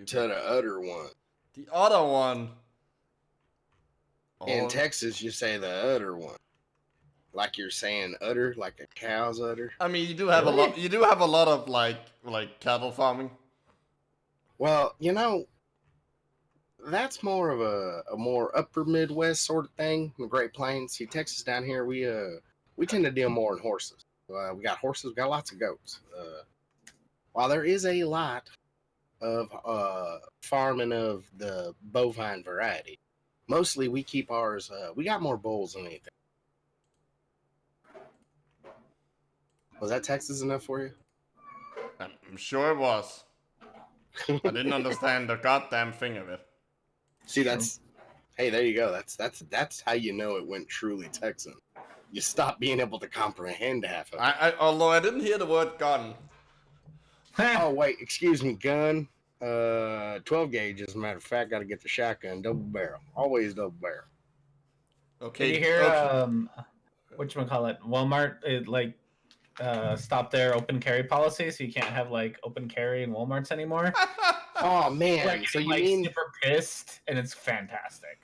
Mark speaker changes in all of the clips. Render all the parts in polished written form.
Speaker 1: To the other one.
Speaker 2: The other one.
Speaker 1: In Texas, you say the udder one. Like you're saying udder, like a cow's udder.
Speaker 2: I mean, you do have a lot. You do have a lot of like cattle farming.
Speaker 1: Well, you know, that's more of a more upper Midwest sort of thing. In the Great Plains, see, Texas down here, we tend to deal more in horses. We got horses, we got lots of goats. While there is a lot of farming of the bovine variety, mostly we keep ours. We got more bulls than anything. Was that Texas enough for you?
Speaker 2: I'm sure it was. I didn't understand the goddamn thing of it.
Speaker 1: See, hey, there you go. That's how you know it went truly Texan. You stop being able to comprehend half of it.
Speaker 2: Although I didn't hear the word gun.
Speaker 1: Oh wait, excuse me, gun. 12 gauge, as a matter of fact. Got to get the shotgun, double barrel, always double barrel.
Speaker 2: Okay.
Speaker 3: Did you hear whatchamacallit? Walmart stopped their open carry policy, so you can't have like open carry in Walmarts anymore.
Speaker 1: Oh man, so you mean
Speaker 3: super pissed, and it's fantastic.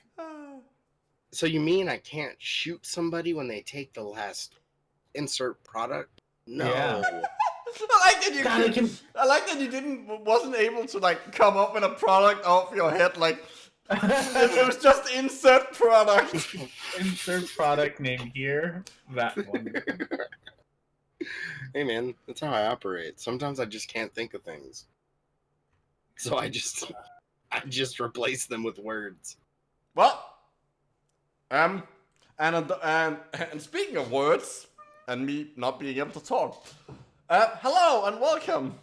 Speaker 1: So you mean I can't shoot somebody when they take the last insert product? No.
Speaker 3: Yeah.
Speaker 2: I like that you wasn't able to like come up with a product off your head like it was just insert product.
Speaker 3: Insert product name here. That one.
Speaker 1: Hey man, that's how I operate. Sometimes I just can't think of things, so I just replace them with words.
Speaker 2: Well, and speaking of words, and me not being able to talk, hello and welcome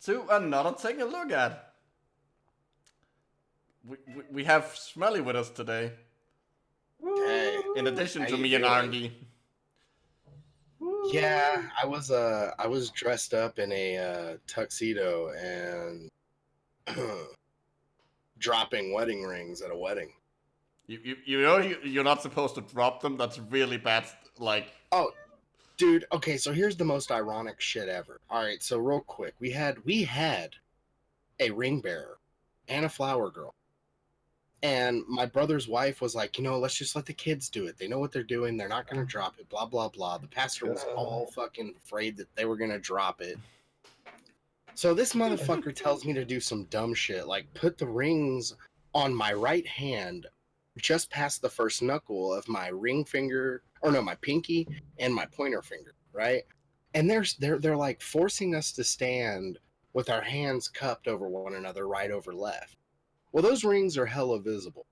Speaker 2: to another thing to look at. We have Smelly with us today.
Speaker 1: Hey,
Speaker 2: in addition to me and R&D.
Speaker 1: Yeah, I was dressed up in a tuxedo and dropping wedding rings at a wedding.
Speaker 2: You know you're not supposed to drop them. That's really bad. Like,
Speaker 1: oh, dude. Okay, so here's the most ironic shit ever. All right, so real quick, we had a ring bearer and a flower girl, and my brother's wife was like, let's just let the kids do it. They know what they're doing. They're not gonna drop it. Blah blah blah. The pastor was all fucking afraid that they were gonna drop it. So this motherfucker tells me to do some dumb shit, like put the rings on my right hand, just past the first knuckle of my ring finger, or no, my pinky and my pointer finger, right? And they're like forcing us to stand with our hands cupped over one another, right over left. Well, those rings are hella visible.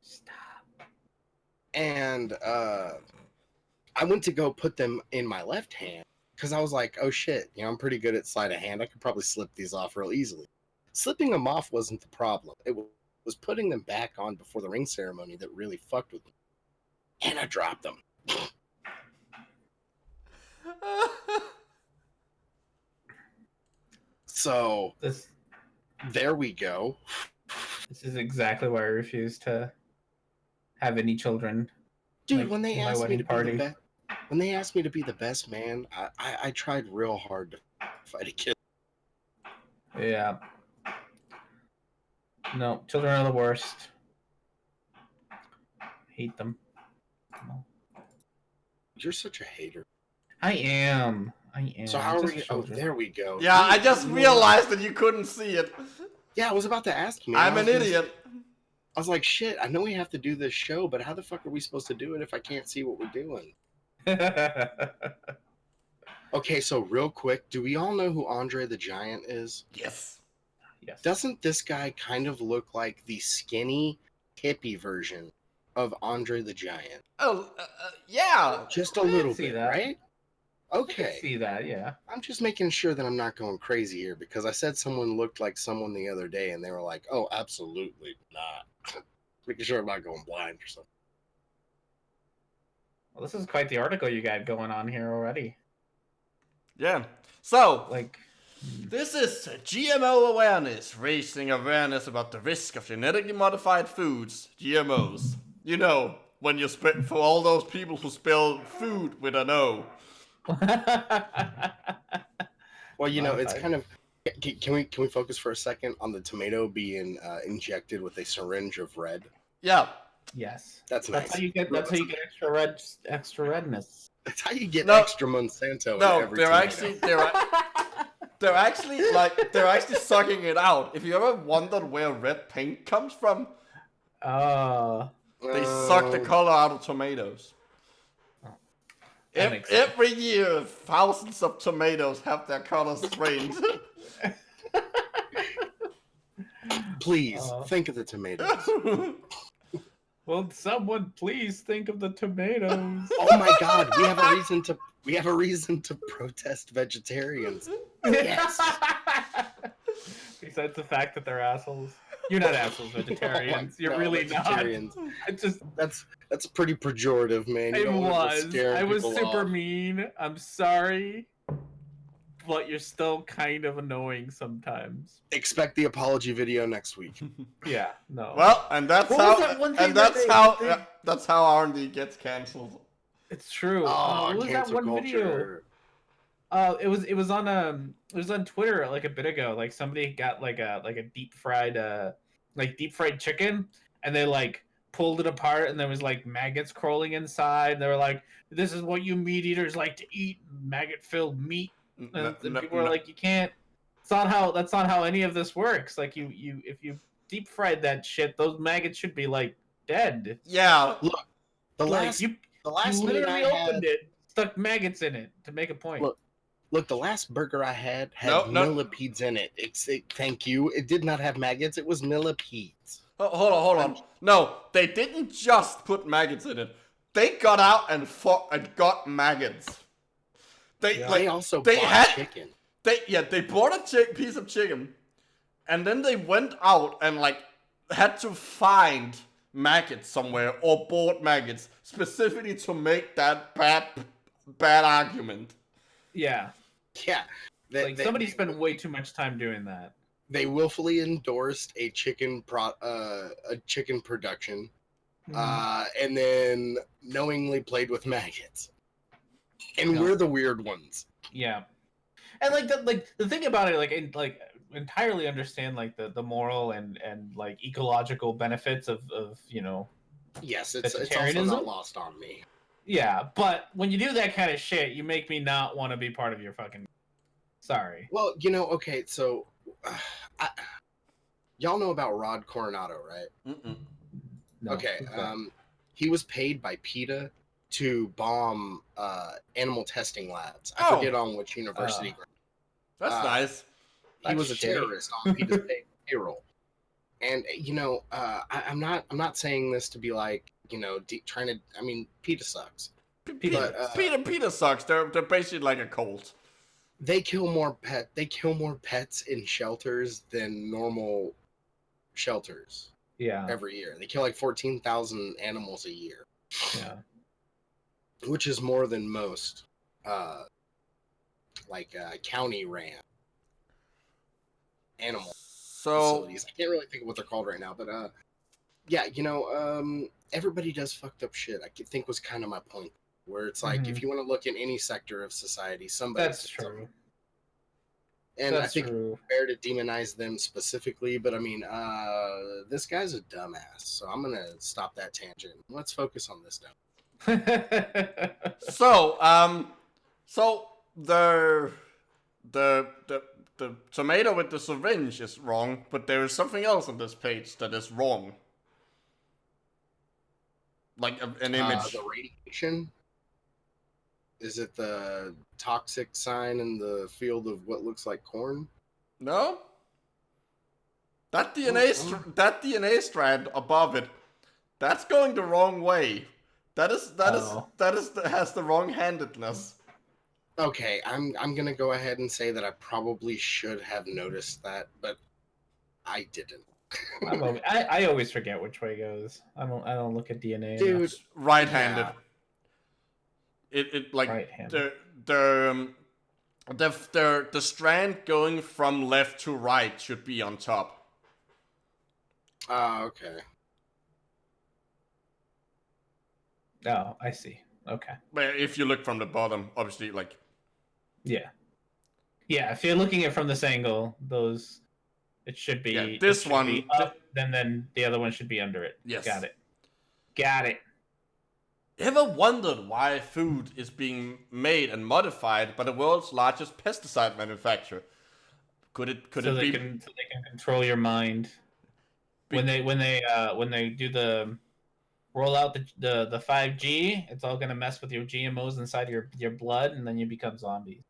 Speaker 3: Stop.
Speaker 1: And I went to go put them in my left hand because I was like, oh shit, I'm pretty good at sleight of hand. I could probably slip these off real easily. Slipping them off wasn't the problem. It was putting them back on before the ring ceremony that really fucked with me. And I dropped them. So, there we go.
Speaker 3: This is exactly why I refuse to have any children.
Speaker 1: Dude, when they asked me to be when they asked me to be the best man, I tried real hard to fight a kid.
Speaker 3: Yeah. No, children are the worst. Hate them. No.
Speaker 1: You're such a hater.
Speaker 3: I am.
Speaker 1: So how are we? Oh, there we go.
Speaker 2: Yeah, I just realized that you couldn't see it.
Speaker 1: Yeah, I was about to ask you.
Speaker 2: I'm an idiot.
Speaker 1: I was like, shit, I know we have to do this show, but how the fuck are we supposed to do it if I can't see what we're doing? Okay, so real quick, do we all know who Andre the Giant is?
Speaker 2: Yes.
Speaker 3: Yes.
Speaker 1: Doesn't this guy kind of look like the skinny, hippie version of Andre the Giant?
Speaker 2: Oh, yeah.
Speaker 1: Just a little
Speaker 3: see
Speaker 1: bit,
Speaker 3: that.
Speaker 1: right? Okay.
Speaker 3: I see that, yeah.
Speaker 1: I'm just making sure that I'm not going crazy here because I said someone looked like someone the other day and they were like, oh, absolutely not. Making sure I'm not going blind or something.
Speaker 3: Well, this is quite the article you got going on here already.
Speaker 2: Yeah. So,
Speaker 3: like,
Speaker 2: this is GMO awareness, raising awareness about the risk of genetically modified foods, GMOs. You know, when you spit for all those people who spell food with an O.
Speaker 1: Well, it's kind of Can we focus for a second on the tomato being injected with a syringe of red?
Speaker 2: Yeah.
Speaker 3: Yes.
Speaker 1: That's nice.
Speaker 3: That's how you get. That's how you get extra redness.
Speaker 1: That's how you get
Speaker 2: No.
Speaker 1: extra Monsanto in
Speaker 2: No,
Speaker 1: every
Speaker 2: they're
Speaker 1: tomato.
Speaker 2: actually they're actually sucking it out. If you ever wondered where red paint comes from, they suck the color out of tomatoes. Every year, thousands of tomatoes have their colors drained.
Speaker 1: Please think of the tomatoes.
Speaker 3: Will someone please think of the tomatoes?
Speaker 1: Oh my God, we have a reason to protest vegetarians. Yes.
Speaker 3: Besides the fact that they're assholes. You're not assholes, vegetarians. You're
Speaker 1: No,
Speaker 3: really
Speaker 1: vegetarians.
Speaker 3: not. I just.
Speaker 1: That's pretty pejorative, man. You don't want to scare
Speaker 3: I was
Speaker 1: people
Speaker 3: super
Speaker 1: off.
Speaker 3: mean. I'm sorry. But you're still kind of annoying sometimes.
Speaker 1: Expect the apology video next week.
Speaker 3: Yeah, no.
Speaker 2: Well, and that's
Speaker 3: What
Speaker 2: how
Speaker 3: was that one thing
Speaker 2: and
Speaker 3: that
Speaker 2: that's how R&D gets cancelled.
Speaker 3: It's true.
Speaker 1: Oh,
Speaker 3: what was that
Speaker 1: cancel
Speaker 3: one
Speaker 1: culture.
Speaker 3: video? It was on Twitter like a bit ago. Like somebody got like a deep fried chicken, and they like pulled it apart, and there was like maggots crawling inside. And they were like, "This is what you meat eaters like to eat, maggot-filled meat." And people were like, "You can't. That's not how any of this works. Like you if you deep fried that shit, those maggots should be like dead."
Speaker 2: Yeah.
Speaker 1: Look, the last
Speaker 3: you
Speaker 1: meat
Speaker 3: literally
Speaker 1: I
Speaker 3: opened
Speaker 1: had,
Speaker 3: it, stuck maggots in it to make a point.
Speaker 1: Look, the last burger I had millipedes in it. Thank you. It did not have maggots. It was millipedes.
Speaker 2: Hold on. No, they didn't just put maggots in it. They got out and got maggots.
Speaker 1: They also bought chicken.
Speaker 2: They bought a piece of chicken, and then they went out and like had to find maggots somewhere or bought maggots specifically to make that bad argument.
Speaker 3: Yeah.
Speaker 1: Yeah.
Speaker 3: Somebody spent way too much time doing that.
Speaker 1: They willfully endorsed a chicken production, and then knowingly played with maggots. And we're the weird ones.
Speaker 3: Yeah. And the thing about it, entirely understand like the moral and like ecological benefits of
Speaker 1: Yes, it's also not lost on me.
Speaker 3: Yeah, but when you do that kind of shit, you make me not want to be part of your fucking. Sorry.
Speaker 1: Well, okay, so y'all know about Rod Coronado, right?
Speaker 2: Mm-mm.
Speaker 3: No,
Speaker 1: okay, he was paid by PETA to bomb animal testing labs. I forget on which university.
Speaker 2: That's nice.
Speaker 1: He was a terrorist on PETA's payroll. And I'm not saying this to be like trying to. I mean, PETA sucks.
Speaker 2: PETA sucks. They're basically like a cult.
Speaker 1: They kill more pets in shelters than normal shelters.
Speaker 3: Yeah.
Speaker 1: Every year, they kill like 14,000 animals a year.
Speaker 3: Yeah.
Speaker 1: Which is more than most, county ran animal facilities. I can't really think of what they're called right now, but everybody does fucked up shit. I think was kind of my point, where it's like if you want to look in any sector of society, somebody.
Speaker 3: That's true.
Speaker 1: And I think it's fair to demonize them specifically, but I mean, this guy's a dumbass, so I'm gonna stop that tangent. Let's focus on this now.
Speaker 2: So the tomato with the syringe is wrong, but there is something else on this page that is wrong. Like an image.
Speaker 1: The radiation? Is it the toxic sign in the field of what looks like corn?
Speaker 2: No. That DNA strand above it, that's going the wrong way. That has the wrong-handedness.
Speaker 1: Okay, I'm gonna go ahead and say that I probably should have noticed that, but I didn't.
Speaker 3: I always forget which way goes. I don't look at DNA.
Speaker 1: Dude,
Speaker 3: enough.
Speaker 2: Right-handed. It like
Speaker 3: right-handed.
Speaker 2: the strand going from left to right should be on top.
Speaker 1: Okay.
Speaker 3: Oh, I see. Okay.
Speaker 2: But if you look from the bottom, obviously, like.
Speaker 3: Yeah. Yeah, if you're looking at it from this angle, it should be
Speaker 2: this
Speaker 3: it should
Speaker 2: one.
Speaker 3: be up, then the other one should be under it.
Speaker 2: Yes.
Speaker 3: Got it.
Speaker 2: Ever wondered why food is being made and modified by the world's largest pesticide manufacturer? Could it
Speaker 3: So
Speaker 2: be?
Speaker 3: they can control your mind when they do the roll out the 5G. It's all gonna mess with your GMOs inside your blood, and then you become zombies.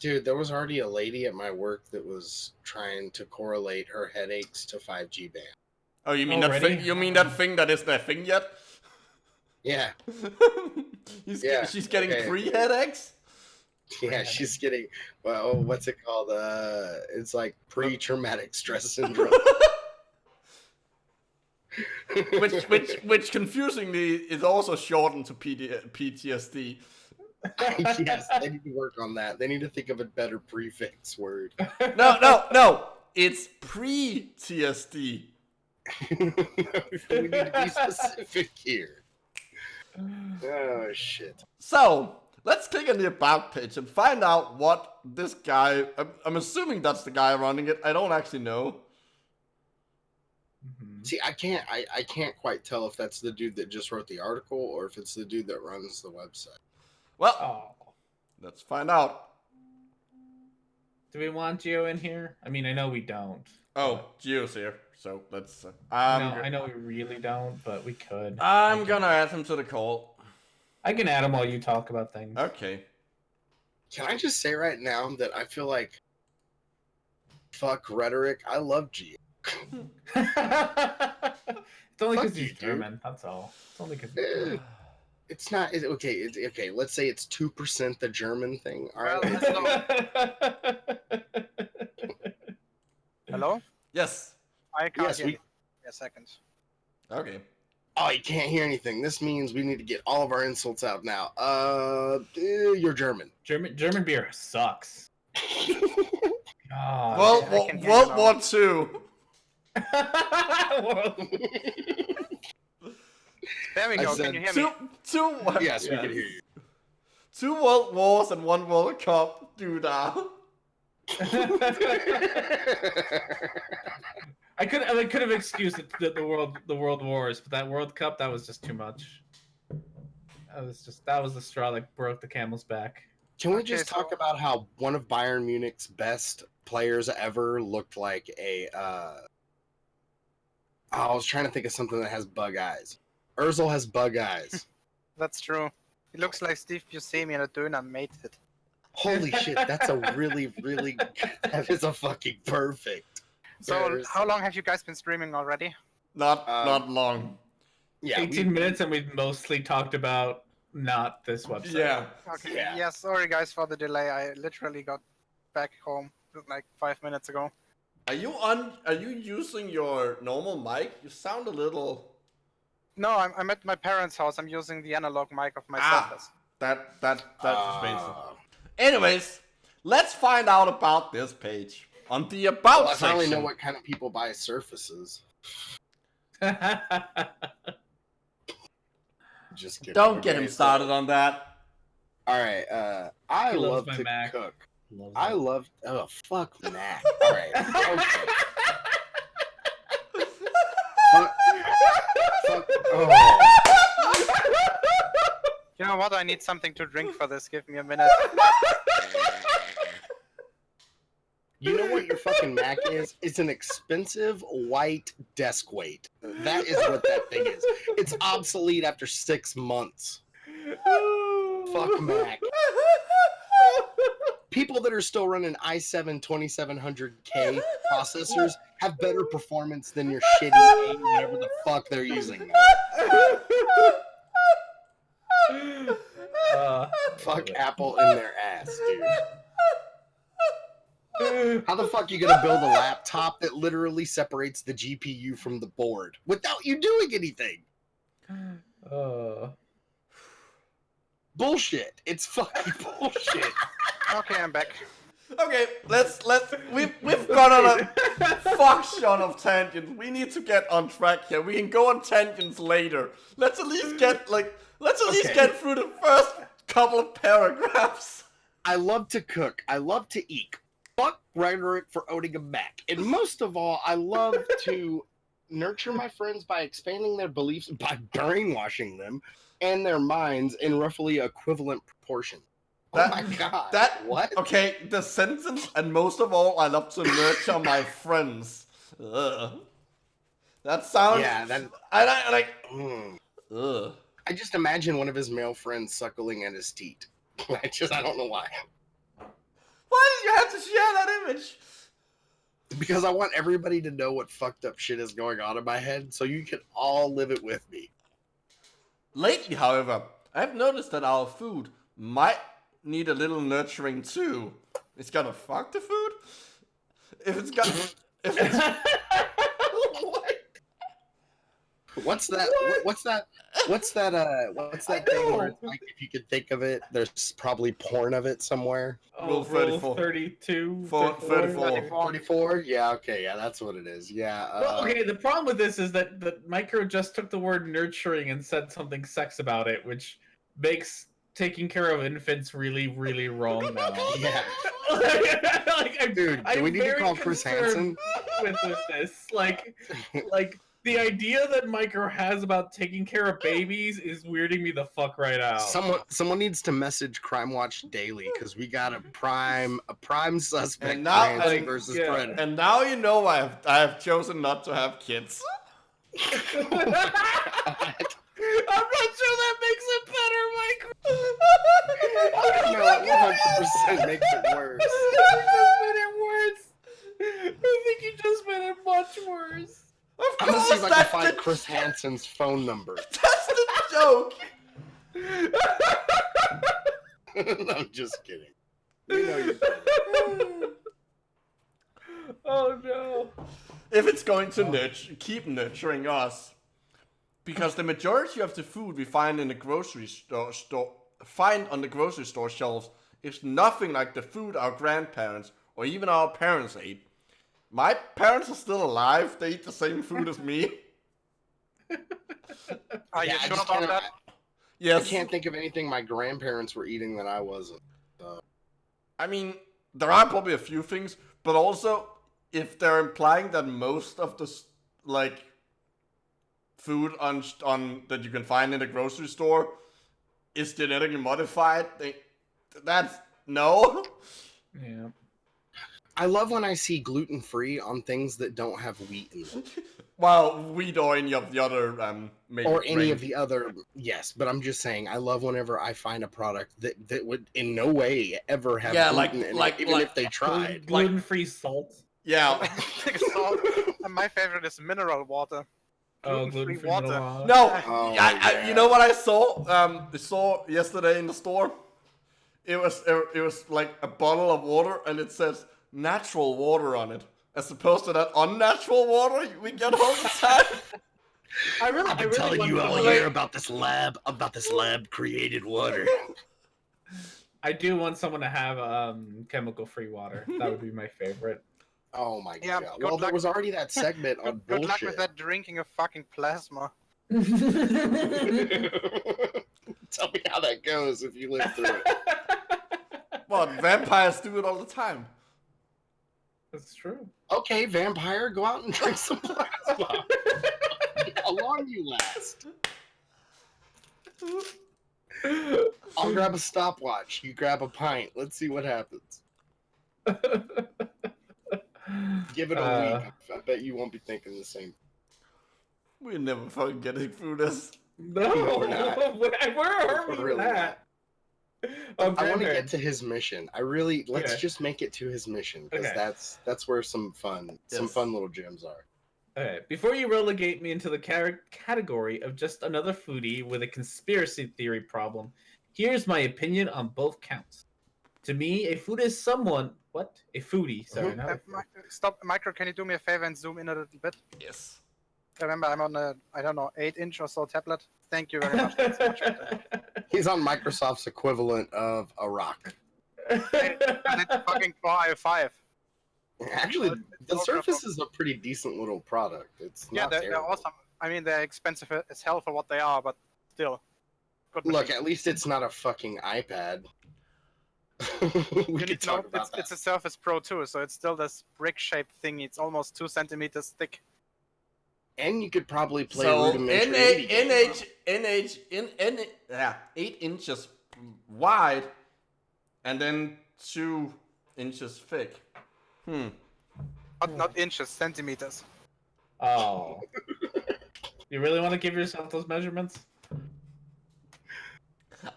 Speaker 1: Dude, there was already a lady at my work that was trying to correlate her headaches to 5G ban.
Speaker 2: Oh, you mean
Speaker 3: Already?
Speaker 2: that thing? You mean that thing that isn't a thing yet?
Speaker 1: Yeah.
Speaker 2: She's getting
Speaker 1: okay.
Speaker 2: pre-headaches?
Speaker 1: Yeah, she's getting, well, what's it called? It's like pre-traumatic stress syndrome.
Speaker 2: which confusingly is also shortened to PTSD.
Speaker 1: Yes, they need to work on that. They need to think of a better prefix word.
Speaker 2: No. It's pre-TSD.
Speaker 1: We need to be specific here. Oh, shit.
Speaker 2: So, let's click on the About page and find out what this guy... I'm assuming that's the guy running it. I don't actually know.
Speaker 1: See, I can't quite tell if that's the dude that just wrote the article or if it's the dude that runs the website.
Speaker 2: Well, let's find out.
Speaker 3: Do we want Geo in here? I mean, I know we don't.
Speaker 2: Oh, Geo's here, so let's...
Speaker 3: I know we really don't, but we could.
Speaker 2: I'm gonna add him to the call.
Speaker 3: I can add him while you talk about things.
Speaker 2: Okay.
Speaker 1: Can I just say right now that I feel like fuck rhetoric. I love Geo.
Speaker 3: It's only
Speaker 1: Fuck
Speaker 3: because
Speaker 1: you,
Speaker 3: he's
Speaker 1: dude.
Speaker 3: German. That's all. It's only because.
Speaker 1: It's not okay. Okay, let's say it's 2% the German thing. All right.
Speaker 4: Hello?
Speaker 2: Yes.
Speaker 4: I can't
Speaker 1: Yes,
Speaker 4: hear you. A second.
Speaker 2: Okay.
Speaker 1: Oh, you can't hear anything. This means we need to get all of our insults out now. You're German.
Speaker 3: German beer sucks. God.
Speaker 2: World War II.
Speaker 4: There we
Speaker 1: I
Speaker 4: go.
Speaker 1: said
Speaker 4: Can you hear me?
Speaker 1: Yes, we can hear you.
Speaker 2: 2 World Wars and 1 World Cup, dude.
Speaker 3: I could have excused it, the world wars, but that World Cup, that was just too much. That was the straw that broke the camel's back.
Speaker 1: Can we just talk about how one of Bayern Munich's best players ever looked like a I was trying to think of something that has bug eyes. Ozil has bug eyes.
Speaker 4: That's true. He looks like Steve Buscemi and a Döner mated.
Speaker 1: Holy shit, that's a really, really, that is a fucking perfect.
Speaker 4: So, how long have you guys been streaming already?
Speaker 2: Not long.
Speaker 1: Yeah,
Speaker 3: 18 minutes, and we've mostly talked about not this website.
Speaker 2: Yeah.
Speaker 4: Okay.
Speaker 1: Yeah.
Speaker 4: Yeah, sorry guys for the delay. I literally got back home like 5 minutes ago.
Speaker 2: Are you using your normal mic? You sound a little...
Speaker 4: No, I'm at my parents' house. I'm using the analog mic of my Surface.
Speaker 2: That explains it. Anyways, let's find out about this page. On the About
Speaker 1: I
Speaker 2: section.
Speaker 1: finally know what kind of people buy Surfaces. Just kidding.
Speaker 2: Don't get
Speaker 1: Okay,
Speaker 2: him started on that.
Speaker 1: Alright, I
Speaker 3: He loves
Speaker 1: love
Speaker 3: my
Speaker 1: to
Speaker 3: Mac.
Speaker 1: cook.
Speaker 3: Loves
Speaker 1: I
Speaker 3: it.
Speaker 1: love... Oh, fuck Mac. Alright. Okay. Fuck. Oh.
Speaker 4: You know what? I need something to drink for this. Give me a minute.
Speaker 1: You know what your fucking Mac is? It's an expensive white desk weight. That is what that thing is. It's obsolete after 6 months. Fuck Mac. People that are still running i7 2700K processors have better performance than your shitty A, whatever the fuck they're using. Fuck Apple in their ass, dude. How the fuck you gonna build a laptop that literally separates the GPU from the board without you doing anything? Bullshit. It's fucking bullshit.
Speaker 4: Okay, I'm back.
Speaker 2: Okay, we've gone on a fuck shot of tangents. We need to get on track here. We can go on tangents later. Let's at least get get through the first couple of paragraphs.
Speaker 1: I love to cook. I love to eat. Fuck Rhetoric for owning a Mac. And most of all, I love to nurture my friends by expanding their beliefs, by brainwashing them and their minds in roughly equivalent proportion. Oh my god. What?
Speaker 2: Okay, the sentence, and most of all, I love to nurture my friends. Ugh. That sounds...
Speaker 1: Yeah, that...
Speaker 2: I like...
Speaker 1: Ugh. I just imagine one of his male friends suckling at his teat. I don't know why.
Speaker 2: Why did you have to share that image?
Speaker 1: Because I want everybody to know what fucked up shit is going on in my head, so you can all live it with me.
Speaker 2: Lately, however, I've noticed that our food might need a little nurturing too. It's gonna fuck the food? If it's got... if it's...
Speaker 1: What's that? What's that? What's that thing where it's like, if you could think of it, there's probably porn of it somewhere?
Speaker 2: Rule 34.
Speaker 3: 32.
Speaker 1: 44? Yeah, okay, yeah, that's what it is. Yeah.
Speaker 3: Well, okay, the problem with this is that Micro just took the word nurturing and said something sex about it, which makes taking care of infants really, really wrong now.
Speaker 1: Yeah.
Speaker 3: Dude,
Speaker 1: do we need to call Chris Hansen?
Speaker 3: With this. Like the idea that Micro has about taking care of babies is weirding me the fuck right out.
Speaker 1: Someone needs to message Crime Watch daily, because we got a prime suspect
Speaker 2: And now,
Speaker 1: versus Predator.
Speaker 2: And now you know I have chosen not to have kids.
Speaker 3: I'm not sure that makes it better, Micro.
Speaker 1: No, it 100% makes it worse.
Speaker 3: I think you just made it much worse.
Speaker 1: I'm gonna see if I can find Chris Hansen's phone number.
Speaker 2: That's the joke.
Speaker 1: I'm just kidding. You know you're kidding.
Speaker 3: Oh no.
Speaker 2: If it's going to keep nurturing us, because the majority of the food we find in the grocery store on the grocery store shelves is nothing like the food our grandparents or even our parents ate. My parents are still alive. They eat the same food as me.
Speaker 4: Are you sure about that?
Speaker 2: Yes.
Speaker 1: I can't think of anything my grandparents were eating that I wasn't.
Speaker 2: I mean, there are probably a few things, but also, if they're implying that most of the food on that you can find in the grocery store is genetically modified, that's no.
Speaker 3: Yeah.
Speaker 1: I love when I see gluten-free on things that don't have wheat in them.
Speaker 2: Well, wheat or any of the other
Speaker 1: or any of the other, yes, but I'm just saying, I love whenever I find a product that would in no way ever have gluten in it, even if they tried.
Speaker 3: Gluten-free salt.
Speaker 2: Yeah.
Speaker 4: Salt. My favorite is mineral water.
Speaker 3: Oh, gluten-free water.
Speaker 2: No,
Speaker 1: yeah.
Speaker 2: you know what I saw? Saw yesterday in the store. It was like a bottle of water, and it says natural water on it, as opposed to that unnatural water we get all the time.
Speaker 1: I've been telling you all year about this lab created water.
Speaker 3: I do want someone to have chemical-free water. That would be my favorite.
Speaker 1: Oh my god. Well, there was already that segment on
Speaker 4: Good
Speaker 1: bullshit.
Speaker 4: luck with that drinking of fucking plasma.
Speaker 1: Tell me how that goes if you live through it.
Speaker 2: Well, vampires do it all the time.
Speaker 3: That's true.
Speaker 1: Okay, vampire, go out and drink some plasma. How long you last? I'll grab a stopwatch. You grab a pint. Let's see what happens. Give it a week. I bet you won't be thinking the same.
Speaker 2: We're never fucking getting through this.
Speaker 3: No,
Speaker 1: we're not.
Speaker 3: Where are we
Speaker 1: really
Speaker 3: at?
Speaker 1: I want to get to his mission. Let's just make it to his mission, because that's where some fun little gems are.
Speaker 3: Okay, before you relegate me into the category of just another foodie with a conspiracy theory problem, here's my opinion on both counts. To me, a food is someone... What? A foodie, sorry.
Speaker 4: Stop, Micro, can you do me a favor and zoom in a little bit?
Speaker 2: Yes.
Speaker 4: Remember, I'm on a, 8-inch or so tablet. Thank you very much. That's much better.
Speaker 1: He's on Microsoft's equivalent of a rock.
Speaker 4: It's fucking Core i5.
Speaker 1: Actually, the Surface is a pretty decent little product. It's not
Speaker 4: they're
Speaker 1: terrible.
Speaker 4: awesome. I mean, they're expensive as hell for what they are, but still. Good
Speaker 1: Look,
Speaker 4: machine.
Speaker 1: at least it's not a fucking iPad. we
Speaker 4: You
Speaker 1: could
Speaker 4: need to know
Speaker 1: talk about
Speaker 4: it's
Speaker 1: that.
Speaker 4: a Surface Pro 2, so it's still this brick-shaped thing. It's almost 2 centimeters thick.
Speaker 1: And you could probably play
Speaker 2: So
Speaker 1: rudimentary indie games on it.
Speaker 2: 8 inches wide, and then 2 inches thick.
Speaker 4: Not inches, centimeters.
Speaker 3: Oh. You really want to give yourself those measurements?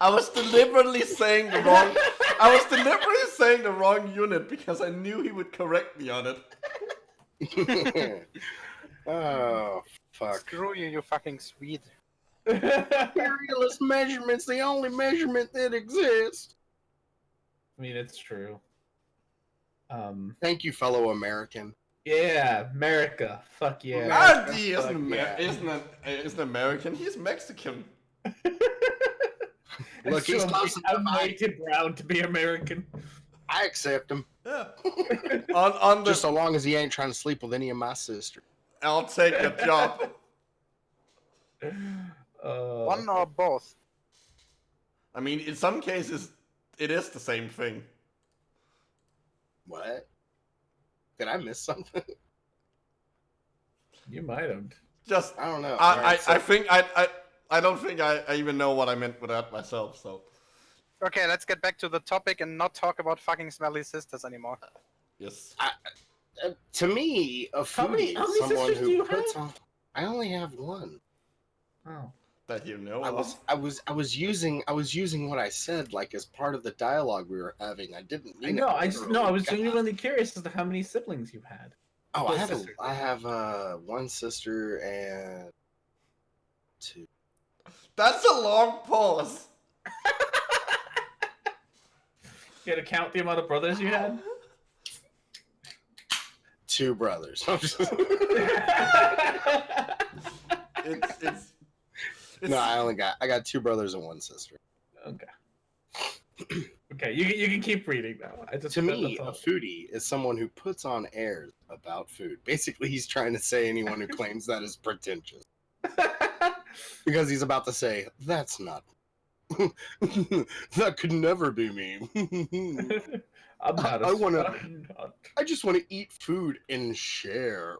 Speaker 2: I was deliberately saying the wrong. I was deliberately saying the wrong unit because I knew he would correct me on it.
Speaker 1: Oh, fuck.
Speaker 4: Screw you, you fucking Swede.
Speaker 1: Imperialist measurement's the only measurement that exists.
Speaker 3: I mean, it's true.
Speaker 1: Thank you, fellow American.
Speaker 3: Yeah, America. Fuck yeah.
Speaker 2: Ardy isn't,
Speaker 1: yeah.
Speaker 2: isn't American. He's Mexican.
Speaker 1: Look, he's close
Speaker 3: I'm
Speaker 1: enough.
Speaker 3: way too brown to be American.
Speaker 1: I accept him.
Speaker 2: Yeah. on the,
Speaker 1: Just so long as he ain't trying to sleep with any of my sisters.
Speaker 2: I'll take the job.
Speaker 4: One or both.
Speaker 2: I mean, in some cases, it is the same thing.
Speaker 1: What? Did I miss something?
Speaker 3: You might have.
Speaker 2: Just
Speaker 1: I don't know.
Speaker 2: I think I don't think I even know what I meant with that myself. So
Speaker 4: Okay, let's get back to the topic and not talk about fucking smelly sisters anymore.
Speaker 2: yes.
Speaker 1: To me, a
Speaker 3: How many
Speaker 1: foodie is someone
Speaker 3: sisters do
Speaker 1: who
Speaker 3: you
Speaker 1: puts
Speaker 3: have?
Speaker 1: on. I only have one.
Speaker 3: Oh.
Speaker 2: That you know
Speaker 1: I
Speaker 2: of.
Speaker 1: was using what I said like as part of the dialogue we were having. I didn't
Speaker 3: I
Speaker 1: mean
Speaker 3: know.
Speaker 1: it
Speaker 3: I
Speaker 1: literally.
Speaker 3: was genuinely curious as to how many siblings you had.
Speaker 1: Oh,
Speaker 3: Well, sisters.
Speaker 1: I have one sister and 2.
Speaker 2: That's a long pause.
Speaker 3: You had to count the amount of brothers you had?
Speaker 1: 2 brothers.
Speaker 2: It's
Speaker 1: No, I got 2 brothers and 1 sister.
Speaker 3: Okay. Okay, you can keep reading now.
Speaker 1: To me, a foodie is someone who puts on airs about food. Basically, he's trying to say anyone who claims that is pretentious. Because he's about to say, that's not. That could never be me.
Speaker 3: I'm not.
Speaker 1: I just want to eat food and share.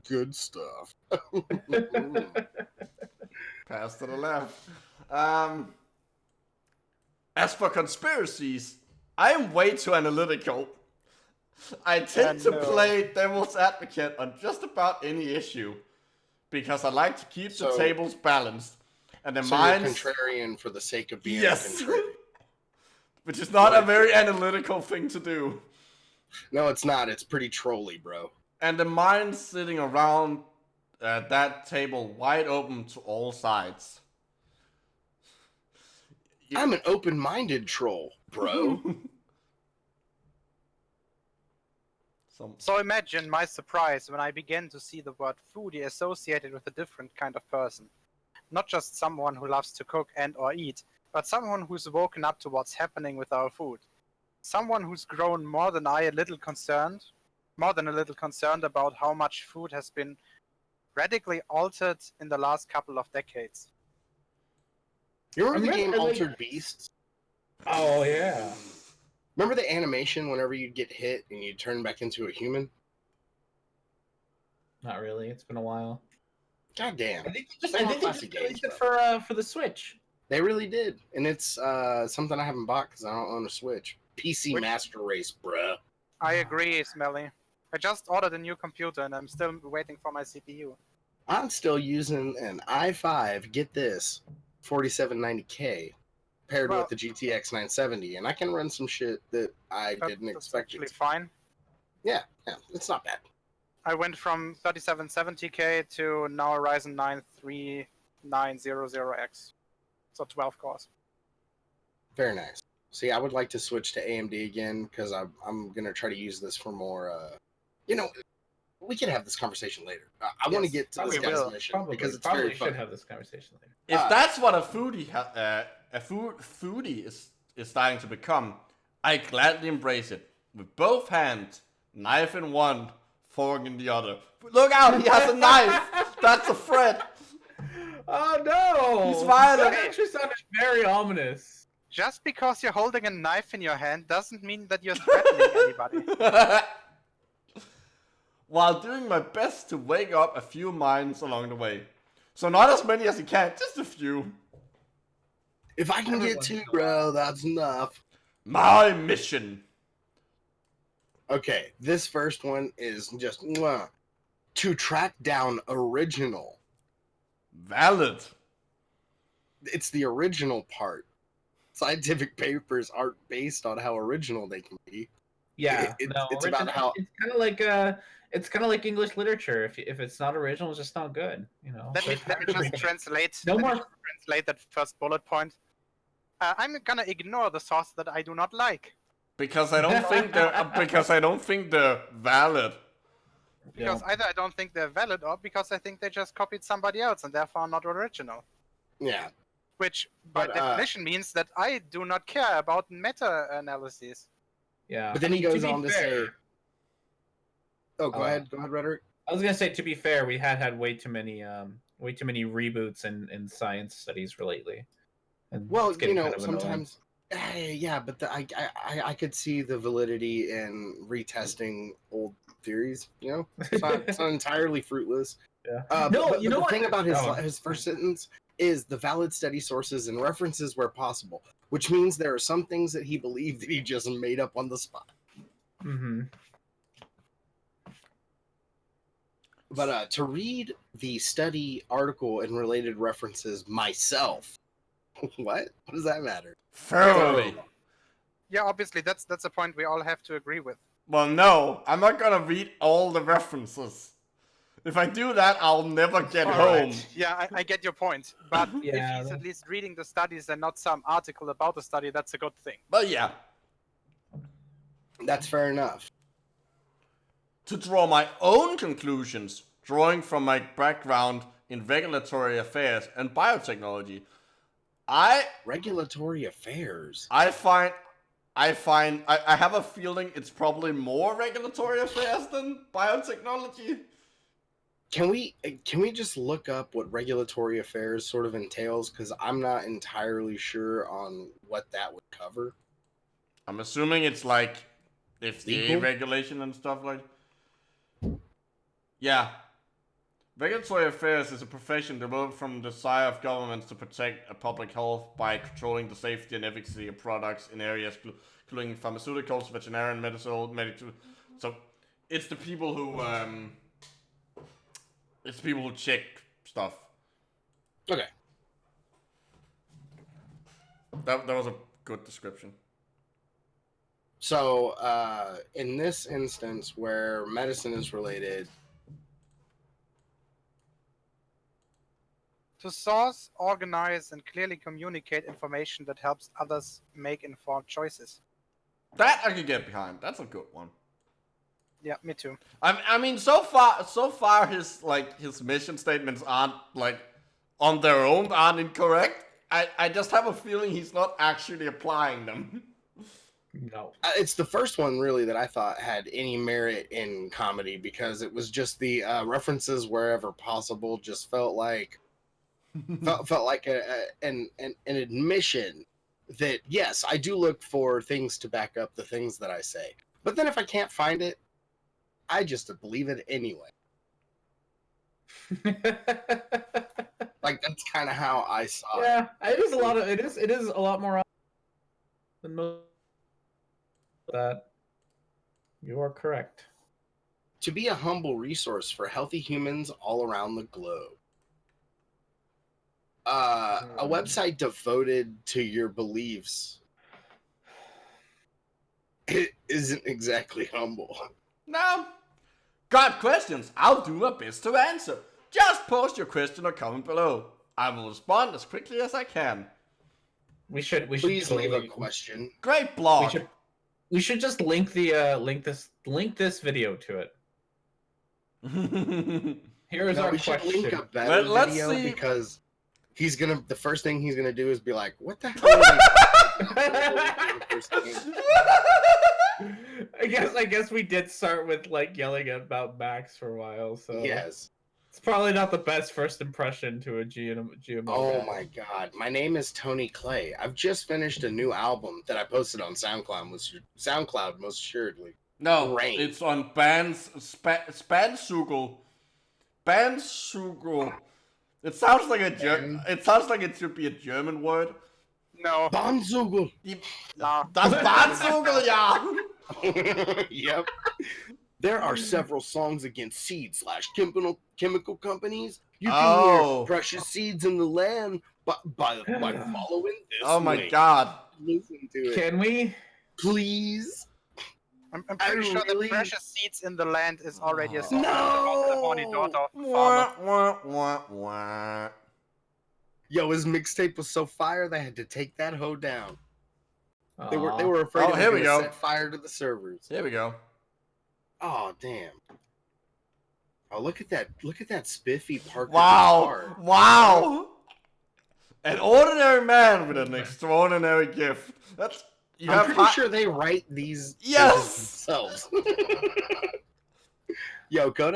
Speaker 1: Good stuff.
Speaker 2: pass to the left. As for conspiracies, I am way too analytical. I tend to play devil's advocate on just about any issue because I like to keep the tables balanced. And the
Speaker 1: So
Speaker 2: minds,
Speaker 1: you're contrarian for the sake of being
Speaker 2: yes,
Speaker 1: contrarian.
Speaker 2: which is not a very analytical thing to do.
Speaker 1: No, it's not. It's pretty trolly, bro.
Speaker 2: And the minds sitting around that table wide open to all sides.
Speaker 1: I'm an open-minded troll, bro.
Speaker 4: So imagine my surprise when I began to see the word foodie associated with a different kind of person. Not just someone who loves to cook and or eat, but someone who's woken up to what's happening with our food. Someone who's grown more than a little concerned about how much food has been radically altered in the last couple of decades.
Speaker 1: You remember the game Altered Beasts?
Speaker 3: Oh yeah.
Speaker 1: Remember the animation whenever you'd get hit and you'd turn back into a human?
Speaker 3: Not really. It's been a while.
Speaker 1: God damn.
Speaker 3: I think they just released it for the Switch.
Speaker 1: They really did. And it's something I haven't bought because I don't own a Switch. PC Master Race, bruh.
Speaker 4: I agree, Smelly. I just ordered a new computer and I'm still waiting for my CPU.
Speaker 1: I'm still using an i5, get this, 4790K paired with the GTX 970, and I can run some shit that I didn't expect it to.
Speaker 4: Fine.
Speaker 1: Yeah, it's not bad.
Speaker 4: I went from 3770K to now Ryzen 9 3900X. So 12 cores.
Speaker 1: Very nice. See, I would like to switch to AMD again because I'm going to try to use this for more, we can have this conversation later. I want to get to this guy's mission because it's very fun.
Speaker 3: Should have this conversation later.
Speaker 2: If that's what a foodie is starting to become, I gladly embrace it with both hands, knife in one, fork in the other. Look out! He has a knife. That's a threat.
Speaker 3: Oh no!
Speaker 2: He's violent.
Speaker 3: That actually sounded very ominous.
Speaker 4: Just because you're holding a knife in your hand doesn't mean that you're threatening anybody.
Speaker 2: While doing my best to wake up a few minds along the way. So not as many as you can, just a few.
Speaker 1: If I can get 2, bro, that's enough.
Speaker 2: My mission.
Speaker 1: Okay, this first one is just to track down original.
Speaker 2: Valid.
Speaker 1: It's the original part. Scientific papers aren't based on how original they can be.
Speaker 3: Yeah,
Speaker 1: It's about how
Speaker 3: it's kind of like English literature. If it's not original, it's just not good. You know.
Speaker 4: Let me just translate.
Speaker 3: No
Speaker 4: let me
Speaker 3: more.
Speaker 4: just translate that first bullet point. I'm gonna ignore the source that I do not like.
Speaker 2: Because I don't think they're valid.
Speaker 4: Because either I don't think they're valid, or because I think they just copied somebody else and therefore not original.
Speaker 1: Yeah.
Speaker 4: Which, by definition, means that I do not care about meta-analyses.
Speaker 3: Yeah.
Speaker 1: But then he goes on to
Speaker 3: fair,
Speaker 1: say... Oh, go ahead, Rhetoric.
Speaker 3: I was gonna say, to be fair, we had way too many reboots in science studies lately. And
Speaker 1: Well,
Speaker 3: it's getting kind of
Speaker 1: sometimes... Yeah, but I could see the validity in retesting old theories, you know? It's not entirely fruitless.
Speaker 3: Yeah.
Speaker 1: But
Speaker 3: you know
Speaker 1: the
Speaker 3: what?
Speaker 1: thing about his first sentence is the valid study sources and references where possible, which means there are some things that he believed that he just made up on the spot.
Speaker 3: Mm-hmm.
Speaker 1: But to read the study article and related references myself, what does that matter?
Speaker 2: Thoroughly.
Speaker 4: Yeah, obviously, that's a point we all have to agree with.
Speaker 2: Well, no, I'm not gonna read all the references. If I do that, I'll never get home.
Speaker 4: Yeah, I get your point. But
Speaker 3: Yeah,
Speaker 4: if he's at least reading the studies and not some article about the study, that's a good thing.
Speaker 2: But yeah.
Speaker 1: That's fair enough.
Speaker 2: To draw my own conclusions, drawing from my background in regulatory affairs and biotechnology,
Speaker 1: Regulatory affairs.
Speaker 2: I have a feeling it's probably more regulatory affairs than biotechnology.
Speaker 1: Can we just look up what regulatory affairs sort of entails? Because I'm not entirely sure on what that would cover.
Speaker 2: I'm assuming it's like FDA
Speaker 1: Legal?
Speaker 2: regulation and stuff like. Yeah. Regulatory affairs is a profession developed from the desire of governments to protect public health by controlling the safety and efficacy of products in areas including pharmaceuticals, veterinarian, medical. So it's the people who check stuff.
Speaker 1: Okay.
Speaker 2: That was a good description.
Speaker 1: So in this instance where medicine is related,
Speaker 4: To source, organize, and clearly communicate information that helps others make informed choices.
Speaker 2: That I could get behind. That's a good one.
Speaker 4: Yeah, me too.
Speaker 2: I mean, so far his mission statements aren't on their own aren't incorrect. I just have a feeling he's not actually applying them.
Speaker 3: No.
Speaker 1: it's the first one really that I thought had any merit in comedy because it was just the references wherever possible just felt like an admission that yes, I do look for things to back up the things that I say. But then if I can't find it, I just believe it anyway. Like that's kind of how I saw it.
Speaker 3: Yeah, it is a lot of it is a lot more than most that. You are correct.
Speaker 1: To be a humble resource for healthy humans all around the globe. A website devoted to your beliefs. It isn't exactly humble.
Speaker 2: No. Got questions? I'll do my best to answer. Just post your question or comment below. I will respond as quickly as I can.
Speaker 3: We should
Speaker 1: Please leave a
Speaker 3: totally-
Speaker 1: question.
Speaker 2: Great blog.
Speaker 3: We should just link the link this video to it. Here is
Speaker 1: No,
Speaker 3: our
Speaker 1: we should
Speaker 3: question.
Speaker 1: link a better
Speaker 2: Let's
Speaker 1: video
Speaker 2: see.
Speaker 1: because the first thing he's gonna do is be like, "What the hell?" Are
Speaker 3: I guess we did start with yelling about Max for a while, so
Speaker 1: Yes.
Speaker 3: It's probably not the best first impression to a GMO
Speaker 1: Oh
Speaker 3: guy.
Speaker 1: my god. My name is Tony Clay. I've just finished a new album that I posted on SoundCloud most assuredly.
Speaker 2: No,
Speaker 1: Rain.
Speaker 2: it's on Spansugal. Bansugal. It sounds like it sounds like it should be a German word.
Speaker 4: No.
Speaker 1: Bonzugel.
Speaker 4: No.
Speaker 2: Das Bansugal, yeah.
Speaker 1: Yep. There are several songs against seed/chemical companies. You can hear precious seeds in the land by following this.
Speaker 2: Oh my
Speaker 1: link.
Speaker 2: god.
Speaker 1: Listen to it.
Speaker 3: Can we?
Speaker 1: Please?
Speaker 4: I'm pretty sure
Speaker 1: really-
Speaker 4: the precious seeds in the land is already a song
Speaker 1: No!
Speaker 4: about the horny daughter of the
Speaker 2: Wah,
Speaker 4: farmer.
Speaker 2: wah, wah, wah.
Speaker 1: Yo, his mixtape was so fire they had to take that hoe down. They
Speaker 3: Aw.
Speaker 1: were afraid
Speaker 2: Oh,
Speaker 1: it
Speaker 2: here
Speaker 1: was
Speaker 2: we
Speaker 1: gonna
Speaker 2: go.
Speaker 1: set fire to the servers.
Speaker 2: Here we go.
Speaker 1: Oh damn. Oh, look at that spiffy Parker
Speaker 2: Wow.
Speaker 1: guitar.
Speaker 2: Wow. An ordinary man with an extraordinary gift. That's you
Speaker 1: I'm
Speaker 2: have
Speaker 1: pretty sure they write these
Speaker 2: Yes!
Speaker 1: pages themselves. Yo, go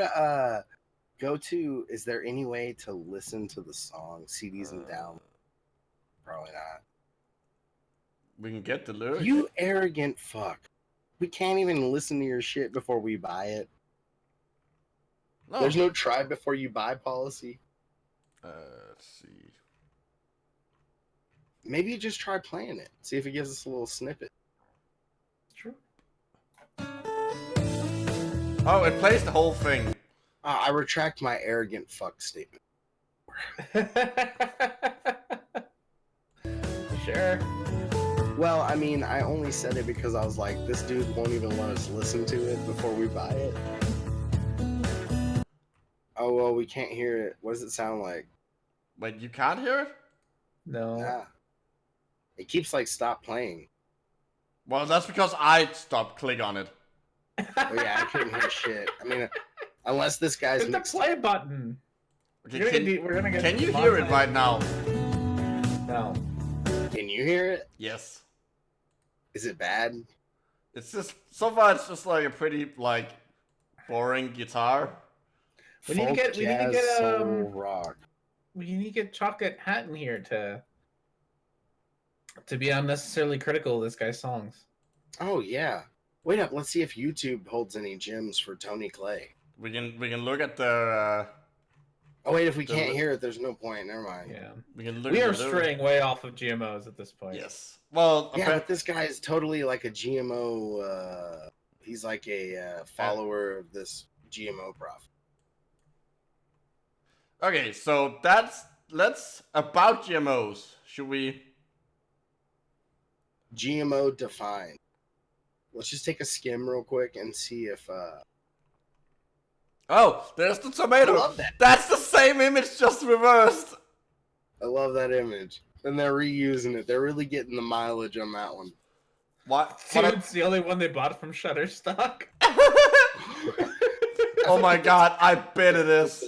Speaker 1: to is there any way to listen to the song CDs and down? Probably not.
Speaker 2: We can get the lyrics.
Speaker 1: You arrogant fuck. We can't even listen to your shit before we buy it.
Speaker 2: No.
Speaker 1: There's no try before you buy policy.
Speaker 2: Let's see.
Speaker 1: Maybe just try playing it. See if it gives us a little snippet.
Speaker 3: True.
Speaker 2: Oh, it plays the whole thing.
Speaker 1: I retract my arrogant fuck statement.
Speaker 3: Sure.
Speaker 1: Well, I mean, I only said it because I was like, this dude won't even let us listen to it before we buy it. Oh, well, we can't hear it. What does it sound like?
Speaker 2: Wait, you can't hear it?
Speaker 3: No.
Speaker 1: Nah. It keeps like stop playing.
Speaker 2: Well, that's because I stopped click on it.
Speaker 1: Oh, yeah, I couldn't hear shit. I mean, unless this guy's
Speaker 3: Hit the
Speaker 1: mixed
Speaker 3: play button.
Speaker 2: Okay,
Speaker 3: We're gonna get
Speaker 2: can you hear it right now?
Speaker 3: No.
Speaker 1: Can you hear it?
Speaker 2: Yes.
Speaker 1: Is it bad?
Speaker 2: It's just so far. It's just like a pretty like boring guitar.
Speaker 3: We need to
Speaker 1: Folk,
Speaker 3: get
Speaker 1: jazz, soul, rock.
Speaker 3: we need to get Chocolate Hat in here to be unnecessarily critical of this guy's songs.
Speaker 1: Oh yeah. Wait up. Let's see if YouTube holds any gems for Tony Clay.
Speaker 2: We can look at the.
Speaker 1: Oh wait, if we
Speaker 2: The
Speaker 1: can't
Speaker 2: li-
Speaker 1: hear it, there's no point. Never mind.
Speaker 3: Yeah.
Speaker 2: We can look.
Speaker 3: We
Speaker 2: at
Speaker 3: are
Speaker 2: the lyrics.
Speaker 3: straying way off of GMOs at this point.
Speaker 2: Yes. Well,
Speaker 1: Yeah, but this guy is totally like a GMO. He's like a follower of this GMO prophet.
Speaker 2: okay. So let's about GMOs. Should we?
Speaker 1: GMO defined. Let's just take a skim real quick and see if.
Speaker 2: Oh, there's the tomato.
Speaker 1: I love that.
Speaker 2: That's the same image, just reversed.
Speaker 1: I love that image, and they're reusing it. They're really getting the mileage on that one.
Speaker 2: What?
Speaker 3: Dude, it's the only one they bought from Shutterstock.
Speaker 2: Oh my god! I bet it is.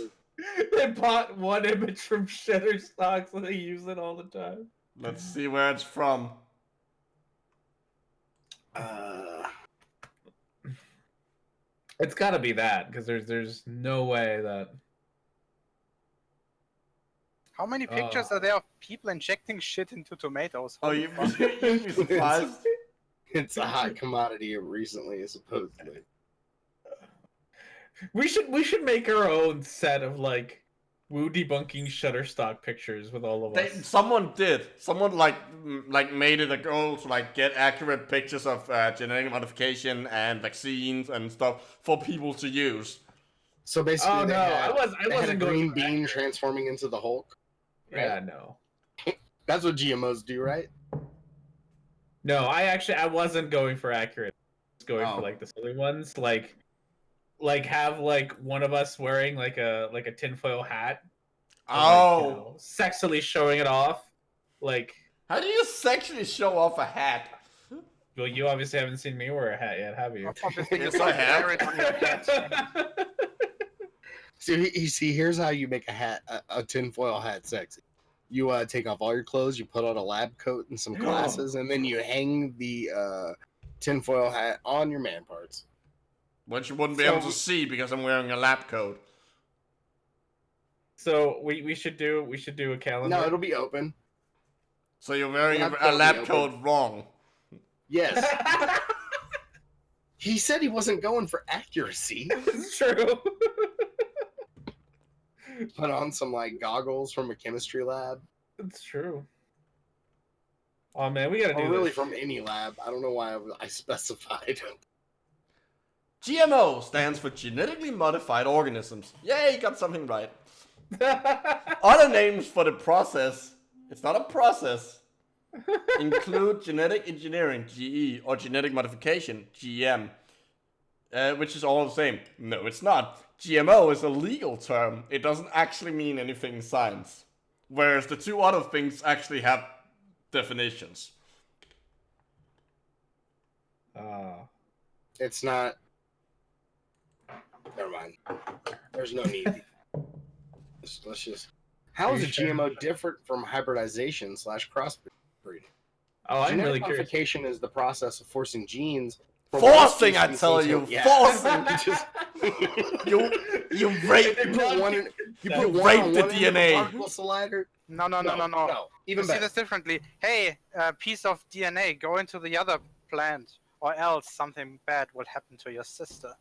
Speaker 3: They bought one image from Shutterstock, so they use it all the time.
Speaker 2: Let's see where it's from.
Speaker 3: It's got to be that because there's no way that.
Speaker 4: How many pictures are there of people injecting shit into tomatoes?
Speaker 2: Oh, you'd be surprised.
Speaker 1: It's a hot commodity recently, supposedly.
Speaker 3: We should make our own set of like woo debunking Shutterstock pictures with all of us.
Speaker 2: Someone did. Someone like made it a goal to like get accurate pictures of genetic modification and vaccines and stuff for people to use.
Speaker 1: So basically,
Speaker 3: Oh,
Speaker 1: they
Speaker 3: no,
Speaker 1: had,
Speaker 3: I
Speaker 1: they had
Speaker 3: wasn't
Speaker 1: a
Speaker 3: going
Speaker 1: green
Speaker 3: for
Speaker 1: bean
Speaker 3: that.
Speaker 1: transforming into the Hulk.
Speaker 3: Yeah, no.
Speaker 1: That's what GMOs do, right?
Speaker 3: No, I wasn't going for accurate. I was going
Speaker 2: Oh.
Speaker 3: for like the silly ones, like have like one of us wearing like a tinfoil hat. and,
Speaker 2: Oh,
Speaker 3: like, you know, sexily showing it off. Like,
Speaker 2: how do you sexually show off a hat?
Speaker 3: well, you obviously haven't seen me wear a hat yet, have you?
Speaker 4: Obviously, you
Speaker 2: Yes, I
Speaker 4: can't
Speaker 2: have.
Speaker 4: wear it on your head.
Speaker 1: See, here's how you make a tinfoil hat sexy. You take off all your clothes, you put on a lab coat and some glasses, and then you hang the tinfoil hat on your man parts.
Speaker 2: Which you wouldn't be able to see because I'm wearing a lab coat.
Speaker 3: So we should do a calendar.
Speaker 1: No, it'll be open.
Speaker 2: So you're wearing
Speaker 1: Lab
Speaker 2: a
Speaker 1: coat
Speaker 2: lab
Speaker 1: will be
Speaker 2: coat wrong.
Speaker 1: Yes. He said he wasn't going for accuracy.
Speaker 3: It's true.
Speaker 1: Put on some like goggles from a chemistry lab.
Speaker 3: It's true. Oh man, we gotta do
Speaker 1: Or really
Speaker 3: this.
Speaker 1: from any lab. I don't know why I specified.
Speaker 2: GMO stands for genetically modified organisms. Yay, got something right. Other names for the process, it's not a process, include genetic engineering, GE, or genetic modification, GM, which is all the same. No, it's not. GMO is a legal term. It doesn't actually mean anything in science. Whereas the two other things actually have definitions.
Speaker 1: It's not. Never mind. There's no need. Let's just. How is a GMO different from hybridization / crossbreeding?
Speaker 3: Oh, I'm really
Speaker 1: Genetic
Speaker 3: curious.
Speaker 1: modification is the process of forcing genes. from
Speaker 2: Forcing,
Speaker 1: one
Speaker 2: I tell
Speaker 1: species
Speaker 2: you,
Speaker 1: to- yeah.
Speaker 2: forcing.
Speaker 1: Just-
Speaker 2: You rape.
Speaker 1: You put one in. You put
Speaker 2: You
Speaker 1: one
Speaker 2: raped
Speaker 1: on
Speaker 2: the
Speaker 1: one end of
Speaker 2: DNA.
Speaker 1: a particle collider.
Speaker 4: No.
Speaker 1: No. Even
Speaker 4: You see
Speaker 1: better.
Speaker 4: this differently. Hey, a piece of DNA, go into the other plant, or else something bad will happen to your sister.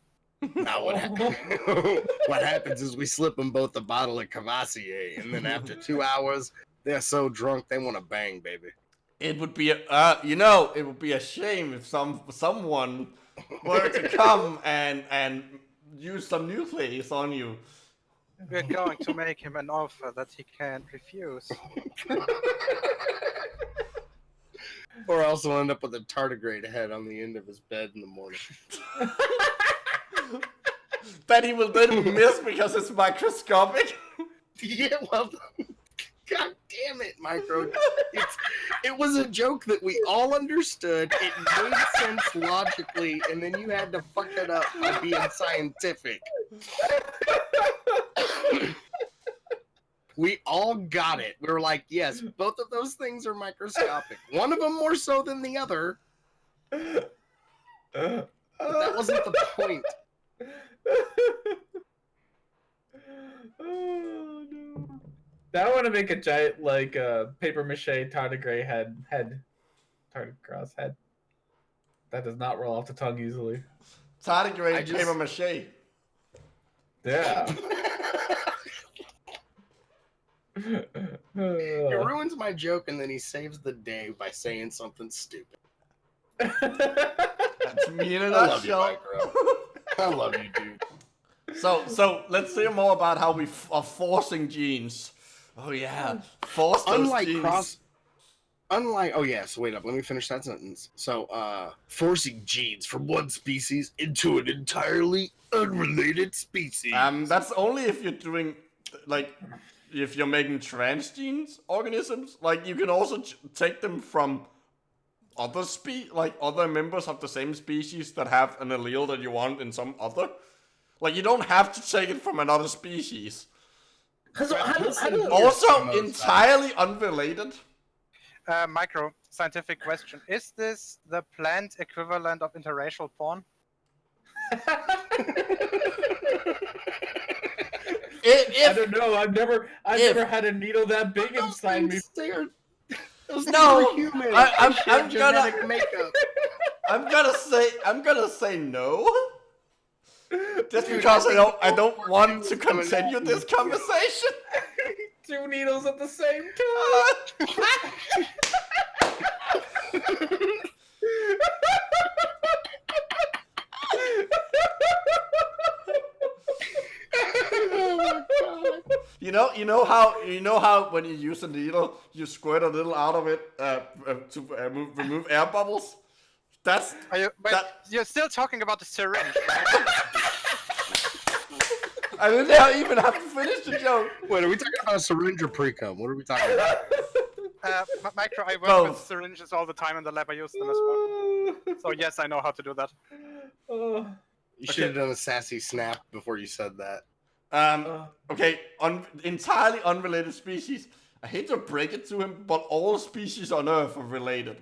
Speaker 1: Now what happens is we slip them both a bottle of Cavassier, and then after 2 hours, they're so drunk they want to bang, baby.
Speaker 2: It would be it would be a shame if someone were to come and use some nucleus on you.
Speaker 4: We're going to make him an offer that he can't refuse.
Speaker 1: Or else we'll end up with a tardigrade head on the end of his bed in the morning.
Speaker 2: That he will then miss because it's microscopic.
Speaker 1: Yeah, well, god damn it, Micro. It was a joke that we all understood. It made sense logically, and then you had to fuck it up by being scientific. We all got it. We were like, yes, both of those things are microscopic. One of them more so than the other. But that wasn't the point.
Speaker 3: Oh no! Now I want to make a giant like paper mache tardigrade head, tardigrade head. That does not roll off the tongue easily.
Speaker 2: Tardigrade paper mache.
Speaker 3: Yeah.
Speaker 1: He ruins my joke and then he saves the day by saying something stupid.
Speaker 2: That's me in a
Speaker 1: I love you,
Speaker 2: nutshell.
Speaker 1: Micro. I love you, dude.
Speaker 2: So let's hear more about how we are forcing genes. Oh yeah, force those genes.
Speaker 1: Oh yeah, so wait up, let me finish that sentence. So, forcing genes from one species into an entirely unrelated species.
Speaker 2: That's only if you're doing, like, if you're making transgenes organisms. Like, you can also take them from other other members of the same species that have an allele that you want in some other. Like, you don't have to take it from another species. Also, entirely unrelated.
Speaker 4: Micro, scientific question. Is this the plant equivalent of interracial porn?
Speaker 3: I don't know. I've never had a needle that big inside me.
Speaker 2: No,
Speaker 1: human.
Speaker 2: I'm
Speaker 1: genetic
Speaker 2: gonna
Speaker 1: makeup.
Speaker 2: I'm gonna say no. Just because I don't want to continue this conversation.
Speaker 3: 2 needles at the same time.
Speaker 2: You know how when you use a needle, you squirt a little out of it to remove air bubbles.
Speaker 4: You're still talking about the syringe, right?
Speaker 2: I didn't even have to finish the joke.
Speaker 1: Wait, are we talking about a syringe or pre-cum? What are we talking about?
Speaker 4: Micro, I work with syringes all the time in the lab. I use them as well. So yes, I know how to do that.
Speaker 1: You should have done a sassy snap before you said that.
Speaker 2: Okay, entirely unrelated species. I hate to break it to him, but all species on Earth are related.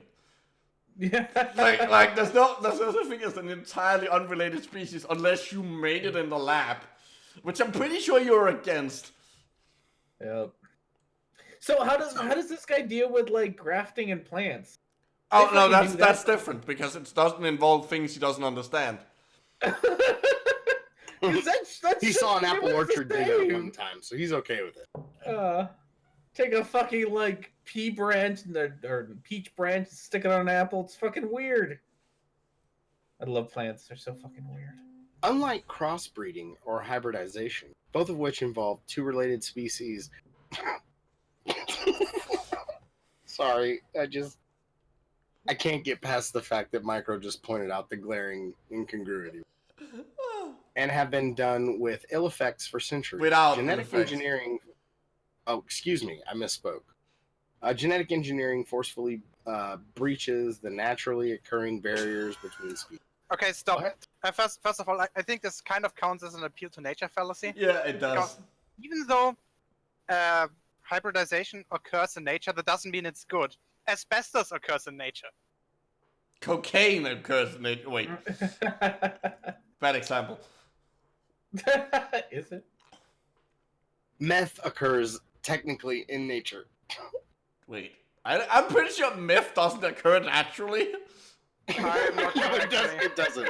Speaker 3: Yeah.
Speaker 2: Like there's no such thing as an entirely unrelated species unless you made it in the lab, which I'm pretty sure you're against.
Speaker 3: Yep. So how does this guy deal with like grafting and plants?
Speaker 2: Oh
Speaker 3: They
Speaker 2: no,
Speaker 3: fucking do
Speaker 2: that's
Speaker 3: that.
Speaker 2: different because it doesn't involve things he doesn't understand.
Speaker 3: That's
Speaker 1: He saw an apple
Speaker 3: pretty much the
Speaker 1: orchard dig it one
Speaker 3: same.
Speaker 1: time, so he's okay with it.
Speaker 3: Take a fucking like pea branch or peach branch, stick it on an apple. It's fucking weird. I love plants. They're so fucking weird.
Speaker 1: Unlike crossbreeding or hybridization, both of which involve two related species. Sorry, I can't get past the fact that Micro just pointed out the glaring incongruity. And have been done with ill effects for centuries.
Speaker 2: Without
Speaker 1: genetic
Speaker 2: ill effects.
Speaker 1: engineering. Oh, excuse me, I misspoke. Genetic engineering forcefully breaches the naturally occurring barriers between species.
Speaker 4: Okay, stop.
Speaker 1: What?
Speaker 4: First of all, I think this kind of counts as an appeal to nature fallacy.
Speaker 2: Yeah, it does.
Speaker 4: Because even though hybridization occurs in nature, that doesn't mean it's good. Asbestos occurs in nature.
Speaker 2: Cocaine occurs in nature. Wait, bad example.
Speaker 3: Is it?
Speaker 1: Meth occurs technically in nature.
Speaker 2: Wait, I'm pretty sure meth doesn't occur naturally.
Speaker 4: I'm not sure.
Speaker 1: It doesn't.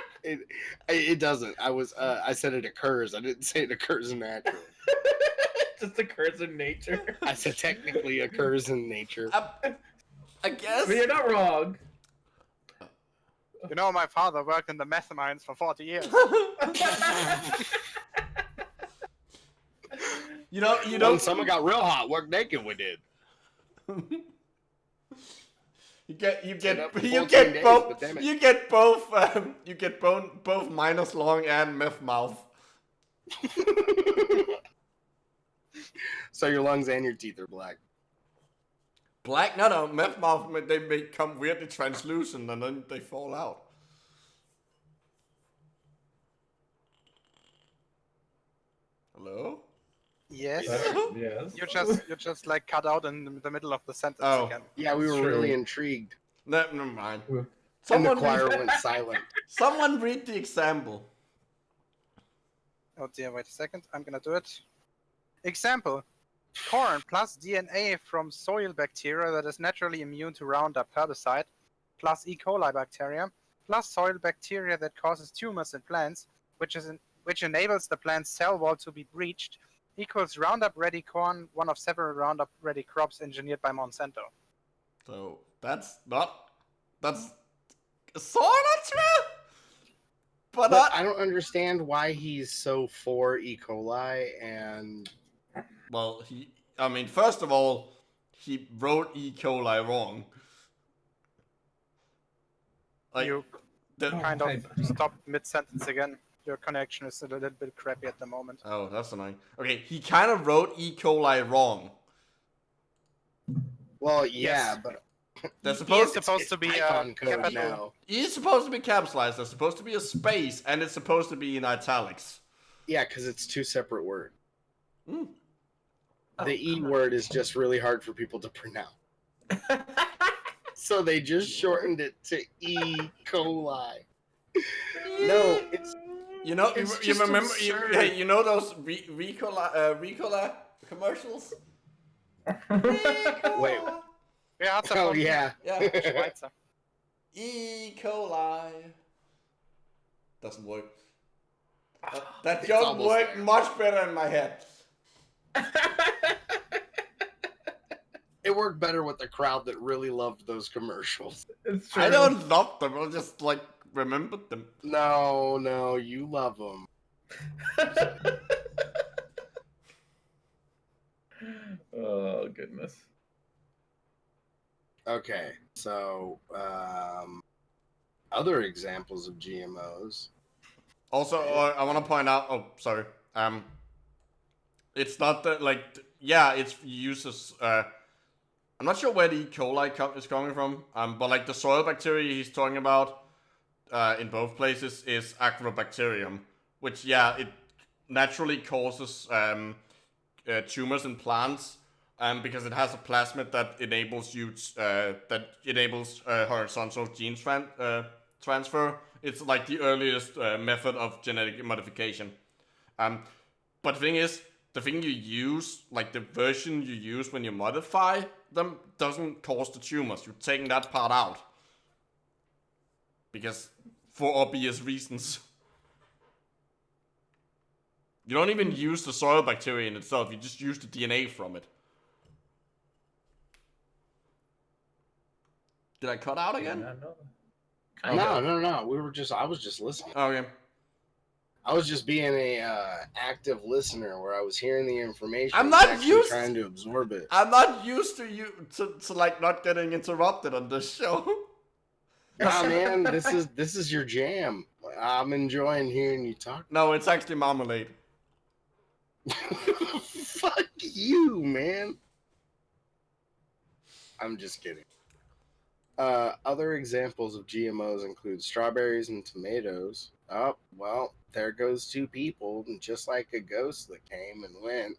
Speaker 1: It doesn't. I said it occurs. I didn't say it occurs naturally.
Speaker 3: Just occurs in nature.
Speaker 1: I said technically occurs in nature.
Speaker 2: I guess.
Speaker 3: But you're not wrong.
Speaker 4: You know, my father worked in the meth mines for 40 years.
Speaker 2: You know.
Speaker 1: When summer got real hot, work naked we did.
Speaker 2: You get both minus long and meth mouth.
Speaker 1: So your lungs and your teeth are black.
Speaker 2: Black? No, meth mouth, they become weirdly translucent and then they fall out. Hello?
Speaker 4: Yes.
Speaker 3: Yes.
Speaker 4: You're just like cut out in the middle of the sentence
Speaker 2: Oh.
Speaker 4: again.
Speaker 1: Yeah, we were
Speaker 3: True.
Speaker 1: really intrigued.
Speaker 2: Never mind.
Speaker 1: And the
Speaker 2: Someone
Speaker 1: choir
Speaker 2: read,
Speaker 1: went silent.
Speaker 2: someone read the example.
Speaker 4: Oh dear, wait a second. I'm gonna do it. Example. Corn plus DNA from soil bacteria that is naturally immune to Roundup herbicide, plus E. coli bacteria, plus soil bacteria that causes tumors in plants, which enables the plant's cell wall to be breached, equals Roundup Ready corn, one of several Roundup Ready crops engineered by Monsanto.
Speaker 2: So that's sort of true, but
Speaker 1: But
Speaker 2: not.
Speaker 1: I don't understand why he's so for E. coli and
Speaker 2: Well, first of all, he wrote E. coli wrong. Like,
Speaker 4: You
Speaker 2: the-
Speaker 4: kind of stop mid-sentence again. Your connection is a little bit crappy at the moment.
Speaker 2: oh, that's annoying. Okay, he kind of wrote E. coli wrong.
Speaker 1: well, yeah,
Speaker 4: Yes.
Speaker 1: but
Speaker 2: They're
Speaker 4: It's
Speaker 2: supposed
Speaker 4: supposed to be
Speaker 1: Python code
Speaker 4: capital.
Speaker 1: now.
Speaker 2: E is supposed to be capitalized. There's supposed to be a space, and it's supposed to be in italics.
Speaker 1: Yeah, because it's two separate words.
Speaker 2: Mm.
Speaker 1: The E word is just really hard for people to pronounce. So they just shortened it to E. coli. No, it's
Speaker 2: You know,
Speaker 1: It's
Speaker 2: you
Speaker 1: just
Speaker 2: remember,
Speaker 1: absurd.
Speaker 2: you know those Ricola commercials?
Speaker 1: Wait.
Speaker 4: Yeah, it's a
Speaker 1: Oh
Speaker 4: fun-
Speaker 1: yeah.
Speaker 2: Yeah.
Speaker 4: Schweizer.
Speaker 2: E. coli. Doesn't work. That
Speaker 1: It's
Speaker 2: joke
Speaker 1: almost
Speaker 2: worked
Speaker 1: there.
Speaker 2: much better in my head.
Speaker 1: It worked better with the crowd that really loved those commercials.
Speaker 3: It's true.
Speaker 2: I don't love them. I just remembered them.
Speaker 1: No, you love them.
Speaker 3: Oh goodness.
Speaker 1: Okay, so other examples of GMOs.
Speaker 2: Also, I want to point out. Oh, sorry. It's not that it uses. I'm not sure where the E. coli is coming from. But the soil bacteria he's talking about, in both places is Agrobacterium, which it naturally causes tumors in plants, because it has a plasmid that enables horizontal gene transfer. It's like the earliest method of genetic modification. But the thing is, the thing you use, like the version you use when you modify them, doesn't cause the tumors. You're taking that part out. Because, for obvious reasons. You don't even use the soil bacteria in itself, you just use the DNA from it. Did I cut out again?
Speaker 1: No. I was just listening.
Speaker 2: Okay.
Speaker 1: I was just being a active listener where I was hearing the information.
Speaker 2: I'm not
Speaker 1: and
Speaker 2: used
Speaker 1: trying to absorb it.
Speaker 2: I'm not used to you to like not getting interrupted on this show.
Speaker 1: Nah, man, this is your jam. I'm enjoying hearing you talk.
Speaker 2: No, it's actually marmalade.
Speaker 1: Fuck you, man. I'm just kidding. Other examples of GMOs include strawberries and tomatoes. Oh, well, there goes two people, and just like a ghost that came and went.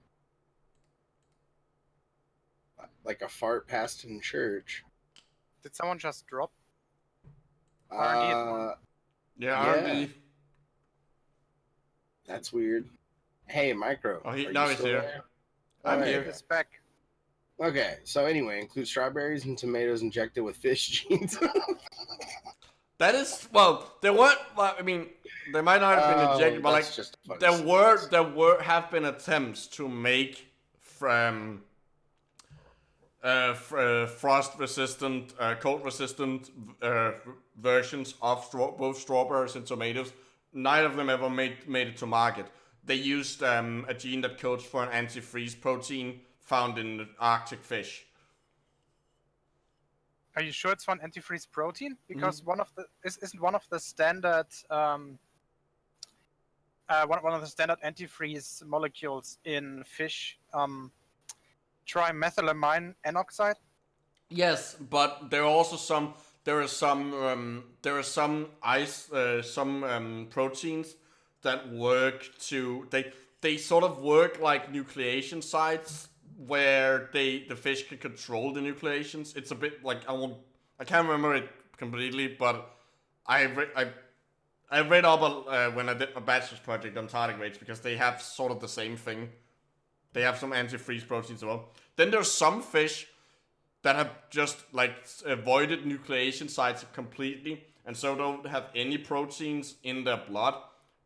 Speaker 1: Like a fart passed in church.
Speaker 4: Did someone just drop?
Speaker 1: Yeah,
Speaker 2: R&D.
Speaker 1: That's weird. Hey, Micro.
Speaker 2: Oh,
Speaker 1: are
Speaker 2: now
Speaker 1: you
Speaker 2: he's
Speaker 1: still
Speaker 2: here.
Speaker 1: there?
Speaker 2: I'm
Speaker 1: Alright.
Speaker 2: here.
Speaker 4: It's back.
Speaker 1: Okay, so anyway, include strawberries and tomatoes injected with fish genes.
Speaker 2: That is, well, there weren't, well, I mean, they might not have been injected, but like,
Speaker 1: that's just a funny
Speaker 2: there have been attempts to make from frost-resistant, cold-resistant versions of both strawberries and tomatoes. Neither of them ever made it to market. They used a gene that codes for an antifreeze protein found in Arctic fish.
Speaker 4: Are you sure it's for an antifreeze protein? Because isn't one of the standard one of the standard antifreeze molecules in fish trimethylamine N-oxide?
Speaker 2: Yes, but there are also some proteins that work to they sort of work like nucleation sites where the fish can control the nucleations. It's a bit like I can't remember it completely, but I read up when I did a bachelor's project on tardigrades because they have sort of the same thing. They have some antifreeze proteins as well. Then there's some fish that have just like avoided nucleation sites completely and so don't have any proteins in their blood.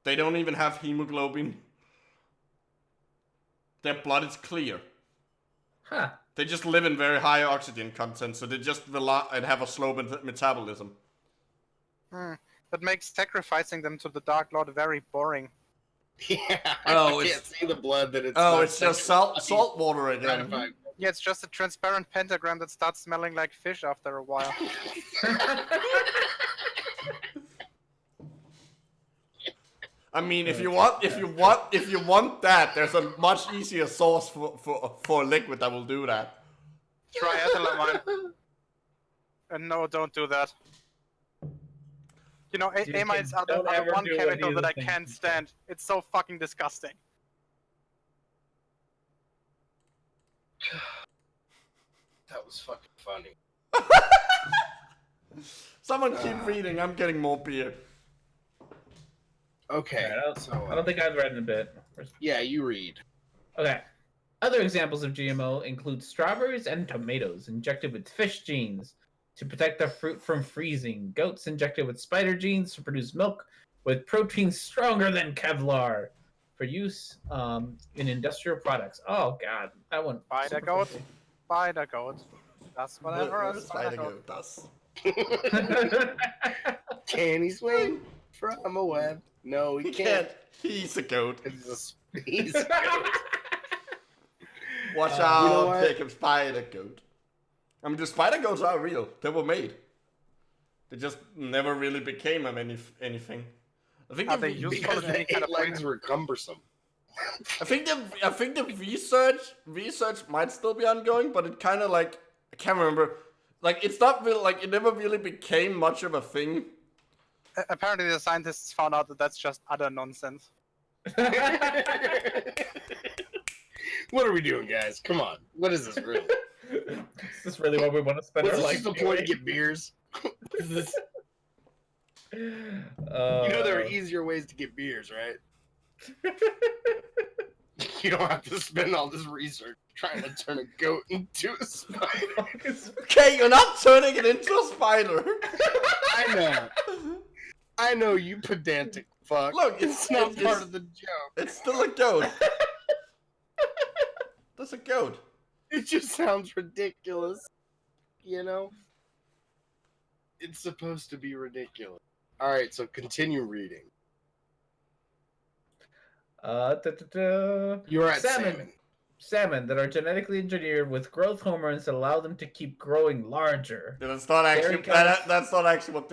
Speaker 2: They don't even have hemoglobin. Their blood is clear.
Speaker 3: Huh.
Speaker 2: They just live in very high oxygen content, so they just rely and have a slow metabolism.
Speaker 4: That makes sacrificing them to the Dark Lord very boring.
Speaker 1: Yeah,
Speaker 2: Oh,
Speaker 1: I can't see the blood that it's.
Speaker 2: Oh,
Speaker 1: not
Speaker 2: it's just salt water again.
Speaker 1: gratified.
Speaker 4: Yeah, it's just a transparent pentagram that starts smelling like fish after a while.
Speaker 2: I mean, if you want that, there's a much easier source for a liquid that will do that.
Speaker 4: Triethylamine. And no, don't do that. You know, amides are the one chemical that I can't stand. It's so fucking disgusting.
Speaker 1: That was fucking funny.
Speaker 2: Someone keep reading. I'm getting more beer.
Speaker 1: Okay,
Speaker 3: I don't think I've read in a bit.
Speaker 1: Yeah, you read.
Speaker 3: Okay. Other examples of GMO include strawberries and tomatoes injected with fish genes to protect the fruit from freezing, goats injected with spider genes to produce milk with proteins stronger than Kevlar for use in industrial products. Oh god, that one.
Speaker 4: Spider goat. Spider goat. That's whatever a spider goat
Speaker 2: does.
Speaker 1: Can he swing from a web? No, he can't.
Speaker 2: He's a goat.
Speaker 1: He's a goat.
Speaker 2: Watch out, pick him, spider goat. I mean, the spider goats are real. They were made. They just never really became anything. I think
Speaker 4: they used
Speaker 1: because
Speaker 4: for any
Speaker 1: the
Speaker 4: kind of
Speaker 1: legs were cumbersome.
Speaker 2: I think the research might still be ongoing, but it kind of like I can't remember. Like it's not really like it never really became much of a thing.
Speaker 4: Apparently, the scientists found out that that's just utter nonsense.
Speaker 1: What are we doing, guys? Come on. What is this really?
Speaker 3: Is this really what we want to spend our life
Speaker 1: the point to get beers? Is this... You know there are easier ways to get beers, right? You don't have to spend all this research trying to turn a goat into a spider.
Speaker 2: Okay, you're not turning it into a spider.
Speaker 1: I know, you pedantic fuck.
Speaker 2: Look,
Speaker 1: It's not part of the joke.
Speaker 2: It's still a goat. That's a goat.
Speaker 1: It just sounds ridiculous. You know? It's supposed to be ridiculous. Alright, so continue reading. You're at salmon.
Speaker 3: Salmon that are genetically engineered with growth hormones that allow them to keep growing larger.
Speaker 2: That's not actually that's not actually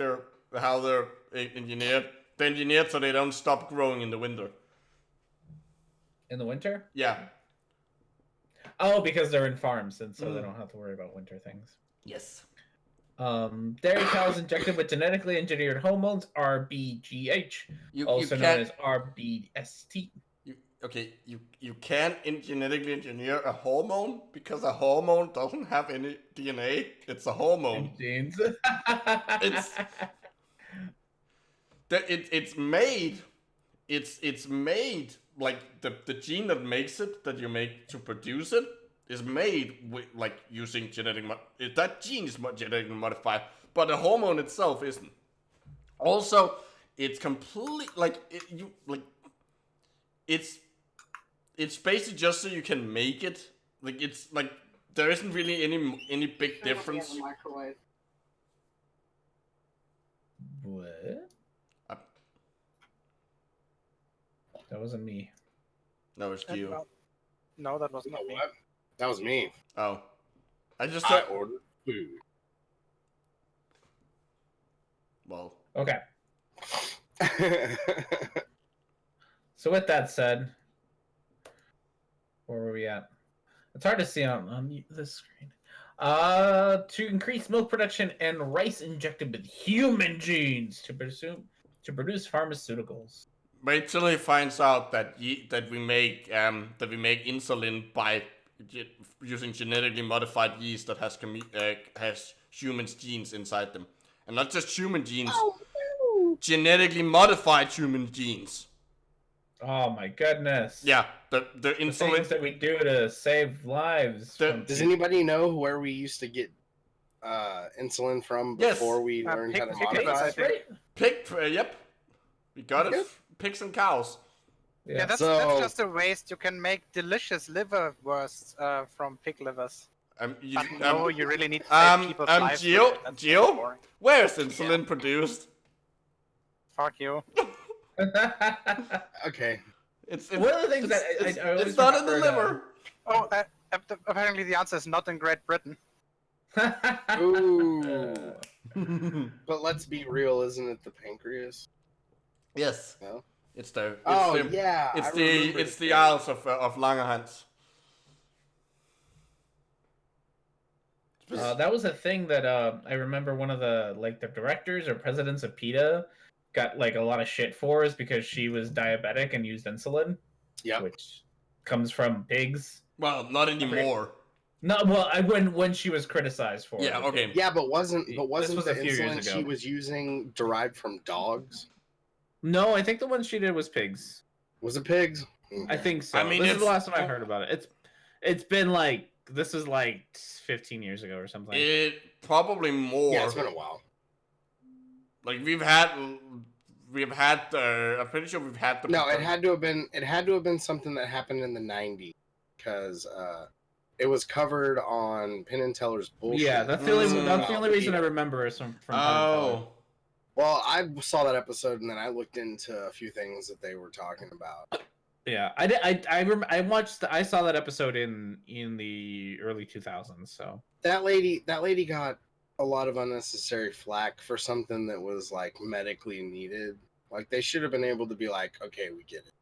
Speaker 2: how they're engineered. They're engineered so they don't stop growing in the winter.
Speaker 3: In the winter?
Speaker 2: Yeah.
Speaker 3: Oh, because they're in farms, and so they don't have to worry about winter things.
Speaker 2: Yes.
Speaker 3: Dairy cows injected with genetically engineered hormones, RBGH, also known as RBST.
Speaker 2: You can't genetically engineer a hormone because a hormone doesn't have any DNA. It's a hormone.
Speaker 3: Genes.
Speaker 2: It's made. It's made like the gene that makes it, that you make to produce it, is made with like using that gene is genetically modified, but the hormone itself isn't. Also, it's complete it's basically just so you can make it. Like it's like there isn't really any big difference.
Speaker 3: What? That wasn't me.
Speaker 2: No, it's you.
Speaker 4: No, that was not me.
Speaker 1: What? That was me.
Speaker 2: Oh. I
Speaker 1: ordered food.
Speaker 2: Well.
Speaker 3: Okay. So with that said, where were we at? It's hard to see on this screen. To increase milk production and rice injected with human genes to produce pharmaceuticals.
Speaker 2: Wait till he finds out that we make insulin by using genetically modified yeast that has human genes inside them, and not just human genes, genetically modified human genes.
Speaker 3: Oh my goodness!
Speaker 2: Yeah, the insulin
Speaker 3: things that we do to save lives.
Speaker 1: Does anybody know where we used to get insulin from before we learned how to modify it?
Speaker 2: Yep, we got it. Pigs and cows.
Speaker 4: Yeah, that's just a waste. You can make delicious liverwursts from pig livers. You really need to save people's lives.
Speaker 2: Geo, where is insulin produced?
Speaker 4: Fuck you.
Speaker 1: Okay.
Speaker 3: It's one of the things that I always
Speaker 2: it's not in the liver.
Speaker 4: Oh, apparently the answer is not in Great Britain.
Speaker 1: Ooh. But let's be real, isn't it the pancreas?
Speaker 2: Yes.
Speaker 1: No?
Speaker 2: It's the. It's the Isles of Langerhans.
Speaker 3: That was a thing that I remember one of the directors or presidents of PETA got like a lot of shit for, is because she was diabetic and used insulin.
Speaker 1: Yeah.
Speaker 3: Which comes from pigs.
Speaker 2: Well, not anymore.
Speaker 3: No, well, when she was criticized for it.
Speaker 2: Yeah, okay.
Speaker 1: Yeah, but wasn't the
Speaker 3: a few years
Speaker 1: insulin
Speaker 3: ago.
Speaker 1: she was using derived from dogs?
Speaker 3: No, I think the one she did was pigs.
Speaker 1: Was it pigs?
Speaker 3: I think so.
Speaker 2: I mean,
Speaker 3: this is the last time I heard about it. It's been like, this is like 15 years ago or something.
Speaker 2: It probably more.
Speaker 1: Yeah, it's been a while.
Speaker 2: Like I'm pretty sure we've had the.
Speaker 1: No, it had to have been something that happened in the 90s, because it was covered on Penn and Teller's bullshit.
Speaker 3: Yeah, that's the only reason I remember it from Penn and Teller.
Speaker 1: Well, I saw that episode and then I looked into a few things that they were talking about.
Speaker 3: Yeah, I saw that episode in the early 2000s. So
Speaker 1: that lady got a lot of unnecessary flack for something that was like medically needed. Like they should have been able to be like, okay, we get it.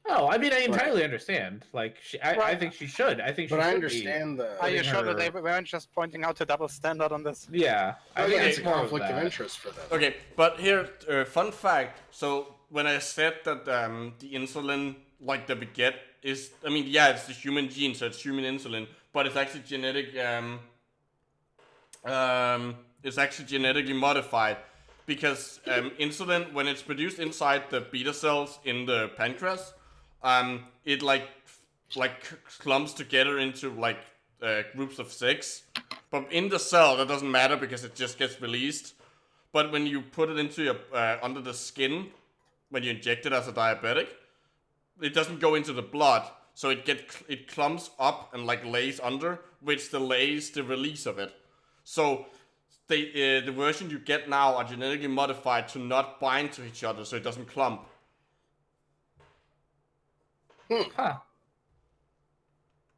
Speaker 3: Oh, I mean, I entirely understand. Like, I think she should. I think she should.
Speaker 1: But I understand
Speaker 4: Are you sure that they weren't just pointing out a double standard on this?
Speaker 3: Yeah.
Speaker 1: I think it's a conflict of interest for them.
Speaker 2: Okay, but here, fun fact. So, when I said that the insulin, like, that we get is, I mean, yeah, it's the human gene, so it's human insulin, but it's actually it's actually genetically modified. Because insulin, when it's produced inside the beta cells in the pancreas, it like like clumps together into like groups of 6. But in the cell, that doesn't matter because it just gets released. But when you put it into your under the skin, when you inject it as a diabetic, it doesn't go into the blood, so it clumps up and like lays under, which delays the release of it. So the version you get now are genetically modified to not bind to each other, so it doesn't clump.
Speaker 3: Huh.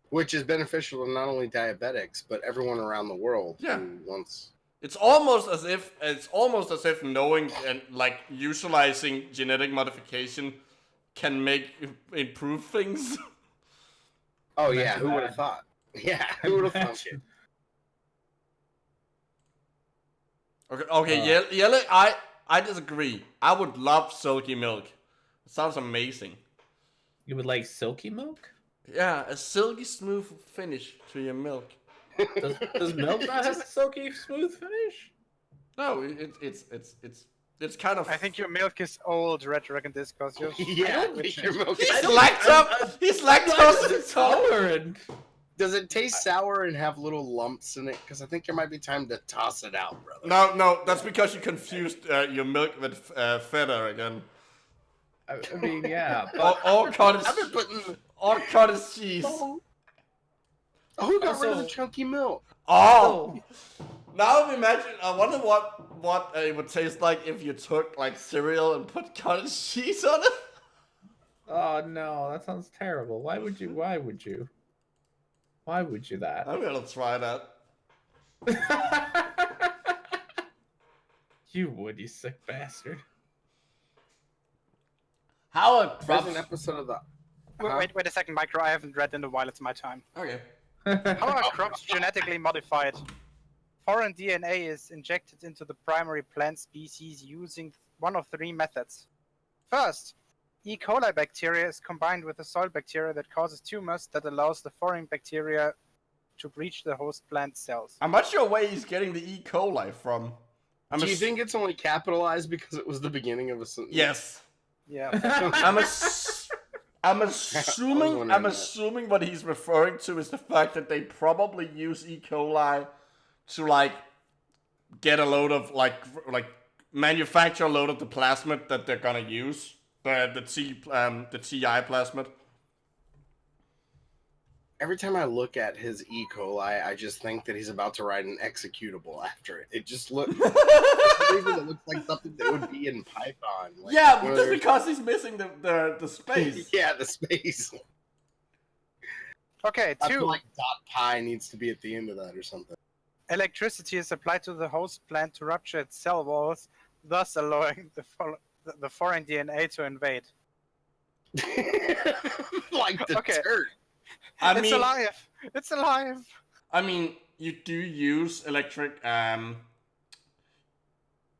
Speaker 1: Which is beneficial to not only diabetics but everyone around the world
Speaker 2: Yeah.
Speaker 1: who wants.
Speaker 2: It's almost as if knowing and like utilizing genetic modification can improve things.
Speaker 1: Oh
Speaker 3: Not
Speaker 1: yeah,
Speaker 3: too
Speaker 1: who would
Speaker 3: bad.
Speaker 1: have thought? Yeah, who would have thought it?
Speaker 2: Okay, Yelle, I disagree. I would love silky milk. It sounds amazing.
Speaker 3: You would like silky milk?
Speaker 2: Yeah, a silky smooth finish to your milk.
Speaker 3: Does milk not have a silky smooth finish?
Speaker 2: No, it's kind of.
Speaker 4: I think your milk is old, Rhetoric&Discourse.
Speaker 1: Yeah, I think your milk
Speaker 2: he's
Speaker 1: is-
Speaker 2: He's lactose intolerant.
Speaker 3: Tolerant.
Speaker 1: Does it taste sour and have little lumps in it? Because I think there might be time to toss it out, brother.
Speaker 2: No, that's because you confused your milk with feta again.
Speaker 3: I mean, yeah.
Speaker 2: Or cottage,
Speaker 1: I've been putting.
Speaker 2: or cottage cheese.
Speaker 1: Oh, who got rid of the
Speaker 3: Also-
Speaker 1: chunky milk?
Speaker 2: Oh, now imagine. I wonder what it would taste like if you took like cereal and put cottage cheese on it.
Speaker 3: Oh no, that sounds terrible. Why would you? Why would you that?
Speaker 2: I'm gonna try that.
Speaker 3: You would, you sick bastard.
Speaker 2: How a
Speaker 1: There's
Speaker 2: crop?
Speaker 1: an episode of the.
Speaker 4: Wait a second, Micro. I haven't read in a while. It's my time.
Speaker 2: Okay.
Speaker 4: How are crops genetically modified? Foreign DNA is injected into the primary plant species using one of 3 methods. First, E. coli bacteria is combined with a soil bacteria that causes tumors that allows the foreign bacteria to breach the host plant cells.
Speaker 2: I'm not sure where he's getting the E. coli from.
Speaker 1: Do you think it's only capitalized because it was the beginning of a sentence?
Speaker 2: Yes.
Speaker 4: Yeah.
Speaker 2: I'm assuming
Speaker 1: wondering that.
Speaker 2: assuming what he's referring to is the fact that they probably use E. coli to like get a load of like manufacture a load of the plasmid that they're gonna use, the TI plasmid.
Speaker 1: Every time I look at his E. coli, I just think that he's about to write an executable after it. It just looks. It looks like something that would be in Python. Like,
Speaker 2: Yeah, but
Speaker 1: where
Speaker 2: just
Speaker 1: there's-
Speaker 2: because he's missing the space.
Speaker 1: Yeah, the space.
Speaker 4: Okay,
Speaker 1: I feel
Speaker 4: 2.
Speaker 1: like .pi needs to be at the end of that or something.
Speaker 4: Electricity is applied to the host plant to rupture its cell walls, thus allowing the foreign DNA to invade.
Speaker 1: Like the
Speaker 4: Okay.
Speaker 1: dirt.
Speaker 4: It's alive! It's alive!
Speaker 2: I mean, you do use electric. I'm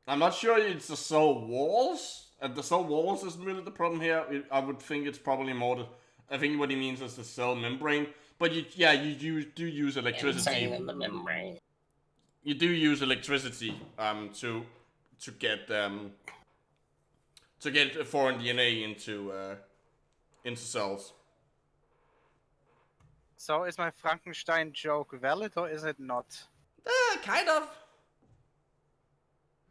Speaker 2: not sure it's the cell walls. The cell walls isn't really the problem here. I would think it's probably more I think what he means is the cell membrane. But you do use electricity.
Speaker 1: in the membrane.
Speaker 2: You do use electricity to get foreign DNA into cells.
Speaker 4: So is my Frankenstein joke valid or is it not?
Speaker 2: Kind of.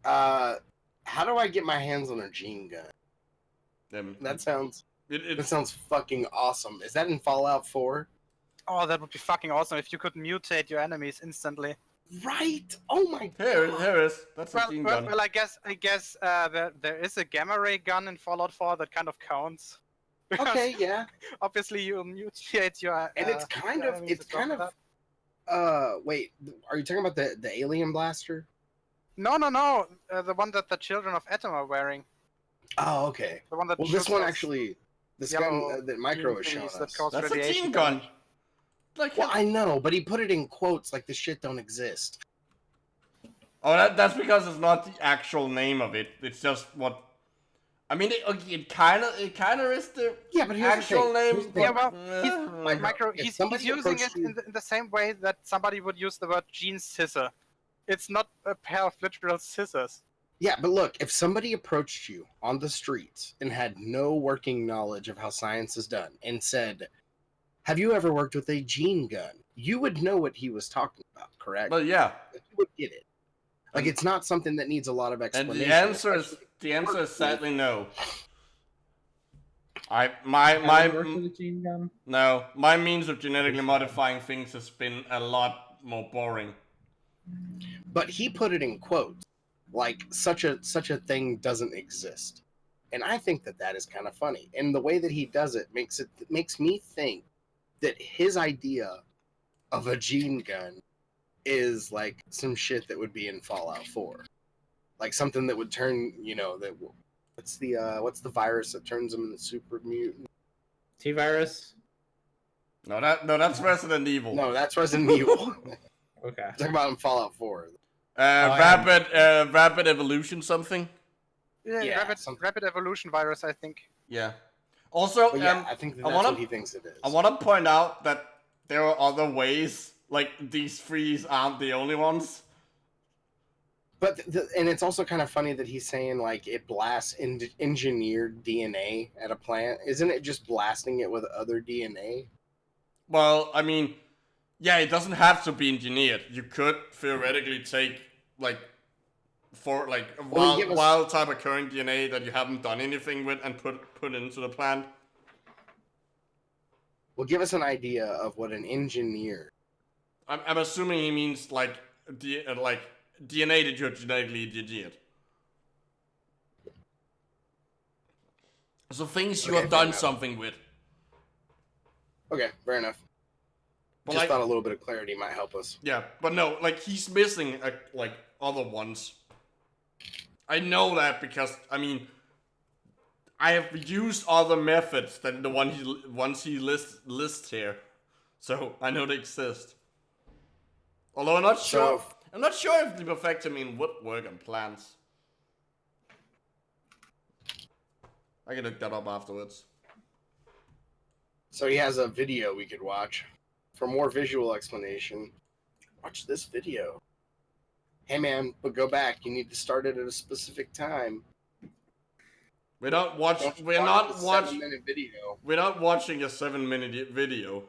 Speaker 1: How do I get my hands on a gene gun? That sounds fucking awesome. Is that in Fallout 4?
Speaker 4: Oh, that would be fucking awesome if you could mutate your enemies instantly.
Speaker 1: Right. Oh my
Speaker 2: Here
Speaker 1: god.
Speaker 2: it is. That's a gene gun.
Speaker 4: Well, I guess there is a gamma ray gun in Fallout 4 that kind of counts. Because
Speaker 1: Okay, yeah.
Speaker 4: obviously you mutate your.
Speaker 1: And it's kind
Speaker 4: your
Speaker 1: of
Speaker 4: enemies
Speaker 1: it's
Speaker 4: as well
Speaker 1: kind
Speaker 4: for
Speaker 1: of wait, are you talking about the alien blaster?
Speaker 4: No, the one that the children of Atom are wearing.
Speaker 1: Oh, okay.
Speaker 4: The one that.
Speaker 1: Well, this
Speaker 4: shoots
Speaker 1: one
Speaker 4: those
Speaker 1: actually, this
Speaker 4: yellow
Speaker 1: gun that Micro is
Speaker 4: green
Speaker 1: showing
Speaker 4: things that
Speaker 1: us.
Speaker 4: cause
Speaker 2: That's a
Speaker 4: radiation
Speaker 2: gene gun.
Speaker 4: damage.
Speaker 2: Like,
Speaker 1: Well, I know, but he put it in quotes like the shit don't exist.
Speaker 2: oh, that's because it's not the actual name of it. It's just what. I mean, it kind of is the
Speaker 1: Yeah, but here's
Speaker 2: actual
Speaker 1: the thing.
Speaker 2: name.
Speaker 1: Here's the
Speaker 4: Yeah,
Speaker 1: thing.
Speaker 4: well,
Speaker 1: Like,
Speaker 4: Micro,
Speaker 1: if
Speaker 4: he's
Speaker 1: somebody
Speaker 4: using it
Speaker 1: approached you-
Speaker 4: in the same way that somebody would use the word gene scissor. It's not a pair of literal scissors.
Speaker 1: Yeah, but look, if somebody approached you on the streets and had no working knowledge of how science is done and said, Have you ever worked with a gene gun? You would know what he was talking about, correct?
Speaker 2: But yeah,
Speaker 1: You would get it. Like, it's not something that needs a lot of
Speaker 2: and
Speaker 1: explanation.
Speaker 2: the answer is sadly no.
Speaker 3: Have
Speaker 2: My
Speaker 3: you worked with a gene gun?
Speaker 2: no, my means of genetically modifying things has been a lot more boring.
Speaker 1: But he put it in quotes, like such a thing doesn't exist, and I think that is kind of funny. And the way that he does it makes me think that his idea of a gene gun is like some shit that would be in Fallout 4, like something that would turn, what's the virus that turns them into super mutant?
Speaker 3: T-virus?
Speaker 2: No, that's Resident Evil.
Speaker 1: No, that's Resident Evil.
Speaker 3: Okay.
Speaker 1: Talking about in Fallout 4.
Speaker 2: Rapid evolution something.
Speaker 4: Yeah, rapid,
Speaker 1: something.
Speaker 4: rapid evolution virus, I think.
Speaker 2: Yeah. Also,
Speaker 1: But yeah, I think that's what he thinks it is.
Speaker 2: I want to point out that there are other ways. Like, these frees aren't the only ones.
Speaker 1: But and it's also kind of funny that he's saying like it blasts engineered DNA at a plant. Isn't it just blasting it with other DNA?
Speaker 2: Well, I mean, yeah, it doesn't have to be engineered. You could theoretically take wild type occurring DNA that you haven't done anything with and put into the plant.
Speaker 1: Well, give us an idea of what an engineer.
Speaker 2: I'm assuming he means like DNA that you're genetically engineered. So things you have done something with.
Speaker 1: Okay, fair enough.
Speaker 2: But
Speaker 1: Just thought a little bit of clarity might help us.
Speaker 2: Yeah, but no, like he's missing other ones. I know that because I mean, I have used other methods than the one he lists here, so I know they exist. Although I'm not sure if the perfectamine would work on plants. I can look that up afterwards.
Speaker 1: So he has a video we could watch. For more visual explanation, watch this video. Hey man, but go back. You need to start it at a specific time.
Speaker 2: We're not watching a 7-minute video.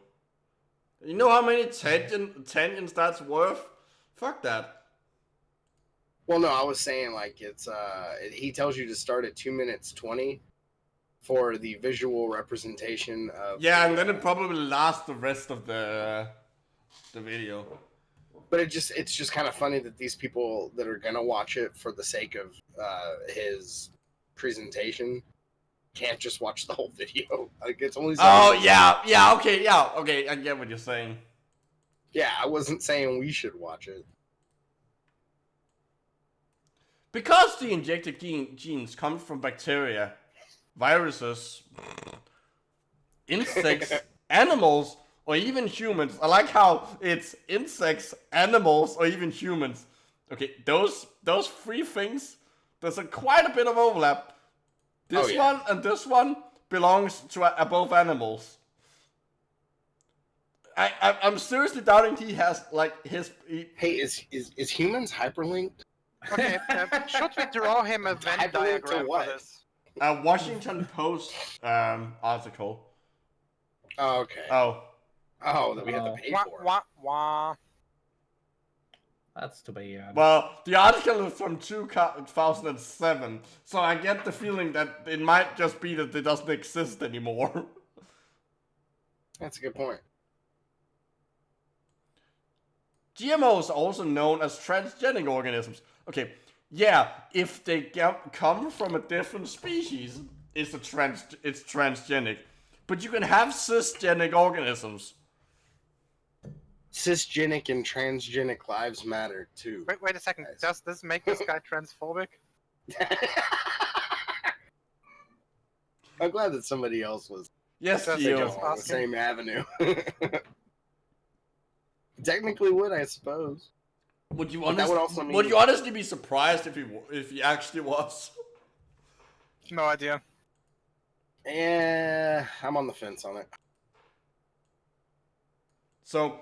Speaker 2: You know how many tangents that's worth? Fuck that.
Speaker 1: Well, no, I was saying like it's he tells you to start at 2 minutes 20 for the visual representation of.
Speaker 2: Yeah, and then it probably lasts the rest of the video.
Speaker 1: But it's just kind of funny that these people that are gonna watch it for the sake of his presentation can't just watch the whole video. Like it's only.
Speaker 2: Okay, I get what you're saying.
Speaker 1: Yeah, I wasn't saying we should watch it.
Speaker 2: Because the injected genes come from bacteria, viruses, insects, animals, or even humans. I like how it's insects, animals, or even humans. Okay, those three things, there's quite a bit of overlap. This one and this one belongs to both animals. I'm seriously doubting he has
Speaker 1: Hey, is humans hyperlinked?
Speaker 4: Okay, should we draw him a Venn diagram for this?
Speaker 2: A Washington Post article.
Speaker 1: Oh, okay.
Speaker 2: Oh,
Speaker 1: That we have to pay
Speaker 4: Wah,
Speaker 1: for.
Speaker 4: wah, wah.
Speaker 3: That's too bad.
Speaker 2: well, the article is from 2007, so I get the feeling that it might just be that it doesn't exist anymore.
Speaker 1: That's a good point.
Speaker 2: GMOs are also known as transgenic organisms. Okay, yeah, if they come from a different species, it's transgenic. But you can have cisgenic organisms.
Speaker 1: Cisgenic and transgenic lives matter too.
Speaker 4: Wait a second. Does this make this guy transphobic?
Speaker 1: I'm glad that somebody else was
Speaker 2: Yes,
Speaker 4: That's
Speaker 2: Geo.
Speaker 4: just-
Speaker 1: on the same avenue. Technically would, I suppose.
Speaker 2: Would you
Speaker 1: But that would also mean-
Speaker 2: honestly be surprised if he actually was?
Speaker 4: No idea.
Speaker 1: I'm on the fence on it.
Speaker 2: So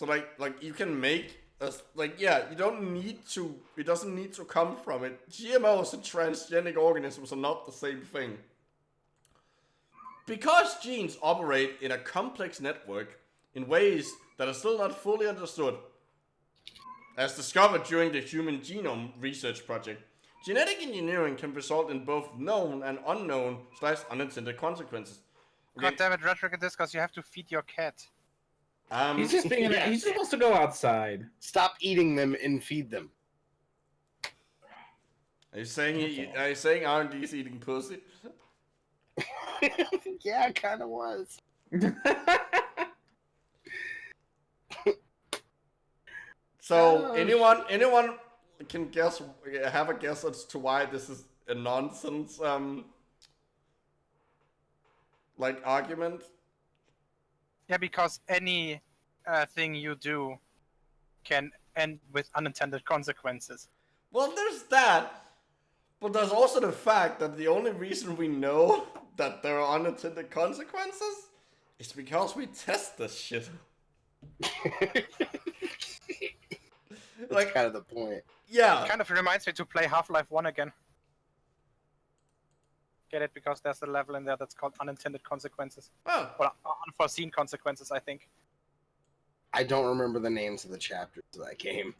Speaker 2: like you can make you don't need to. It doesn't need to come from it. GMOs and transgenic organisms are not the same thing. Because genes operate in a complex network in ways that are still not fully understood, as discovered during the Human Genome Research Project, genetic engineering can result in both known and unknown / unintended consequences. Okay.
Speaker 4: God damn it, Rhetoric&Discourse, you have to feed your cat.
Speaker 3: He's just being.
Speaker 1: Yeah.
Speaker 3: He's supposed to go outside.
Speaker 1: Stop eating them and feed them.
Speaker 2: Are you saying R&D's eating pussy?
Speaker 1: Yeah, it kind of was.
Speaker 2: So anyone can have a guess as to why this is a nonsense like argument?
Speaker 4: Yeah, because any thing you do can end with unintended consequences.
Speaker 2: Well, there's that, but there's also the fact that the only reason we know that there are unintended consequences is because we test this shit.
Speaker 1: That's
Speaker 2: Like,
Speaker 1: kind of the point.
Speaker 2: yeah.
Speaker 4: Kind of reminds me to play Half-Life 1 again. Get it? Because there's a level in there that's called unintended consequences.
Speaker 2: Oh.
Speaker 4: Well, unforeseen consequences, I think.
Speaker 1: I don't remember the names of the chapters of that game.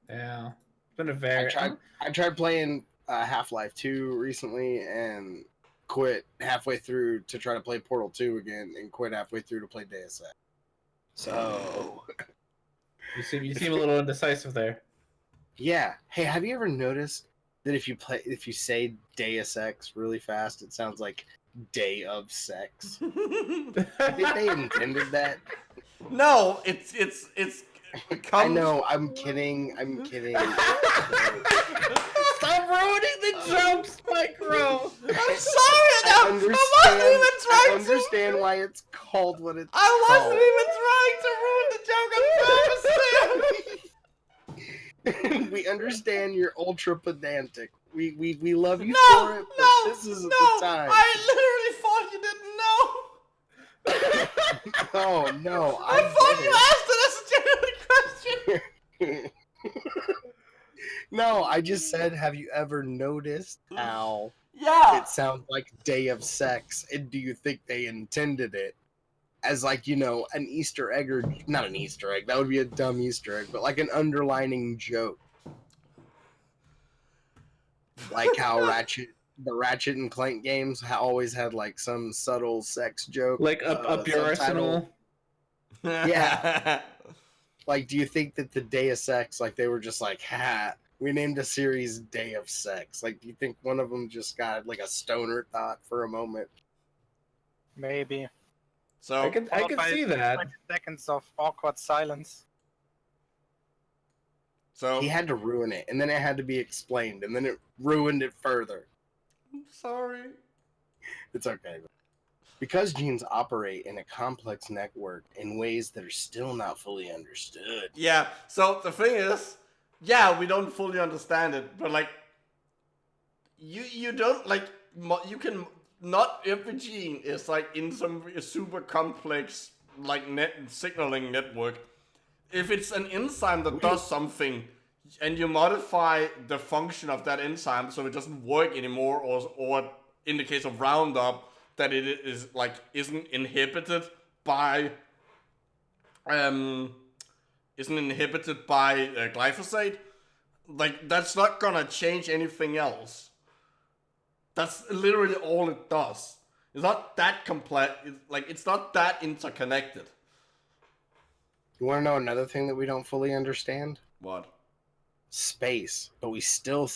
Speaker 3: Yeah, it's been a very.
Speaker 1: I tried playing Half-Life 2 recently and quit halfway through to try to play Portal 2 again and quit halfway through to play Deus Ex. So
Speaker 3: You seem a little indecisive there.
Speaker 1: yeah. Hey, have you ever noticed that if you say Deus Ex really fast, it sounds like Day of Sex? Did they intended that?
Speaker 2: No, it's
Speaker 1: I know. I'm kidding.
Speaker 3: Stop ruining the jokes, Micro.
Speaker 2: I'm sorry, I wasn't even trying
Speaker 1: I understand why it's called what it's
Speaker 2: I wasn't
Speaker 1: called.
Speaker 2: even trying to ruin the joke. I promise.
Speaker 1: We understand you're ultra pedantic. We love you
Speaker 2: No,
Speaker 1: for it, but this isn't the time.
Speaker 2: I literally thought you didn't know.
Speaker 1: Oh no!
Speaker 2: I thought you asked it as a genuine question.
Speaker 1: No, I just said, have you ever noticed how
Speaker 2: Yeah.
Speaker 1: it sounds like Day of Sex? And do you think they intended it as like, you know, an Easter egg, or not an Easter egg, that would be a dumb Easter egg, but like an underlining joke. Like how the Ratchet and Clank games always had like some subtle sex joke.
Speaker 3: Like up your arsenal.
Speaker 1: Yeah. Like, do you think that the Day of Sex, like they were just like, ha, we named a series Day of Sex? Like, do you think one of them just got like a stoner thought for a moment?
Speaker 4: Maybe.
Speaker 2: So
Speaker 3: I can see that.
Speaker 4: 20 seconds of awkward silence.
Speaker 2: So
Speaker 1: He had to ruin it, and then it had to be explained, and then it ruined it further.
Speaker 2: I'm sorry.
Speaker 1: It's okay. Because genes operate in a complex network in ways that are still not fully understood.
Speaker 2: Yeah, so the thing is, yeah, we don't fully understand it, but like, you don't, like, you can, not every gene is like in some super complex, like, signaling network. If it's an enzyme that does something, and you modify the function of that enzyme so it doesn't work anymore, or in the case of Roundup, that it is like isn't inhibited by glyphosate, like that's not gonna change anything else. That's literally all it does. It's not that complex. It's not that interconnected.
Speaker 1: You want to know another thing that we don't fully understand?
Speaker 2: What?
Speaker 1: Space. But we still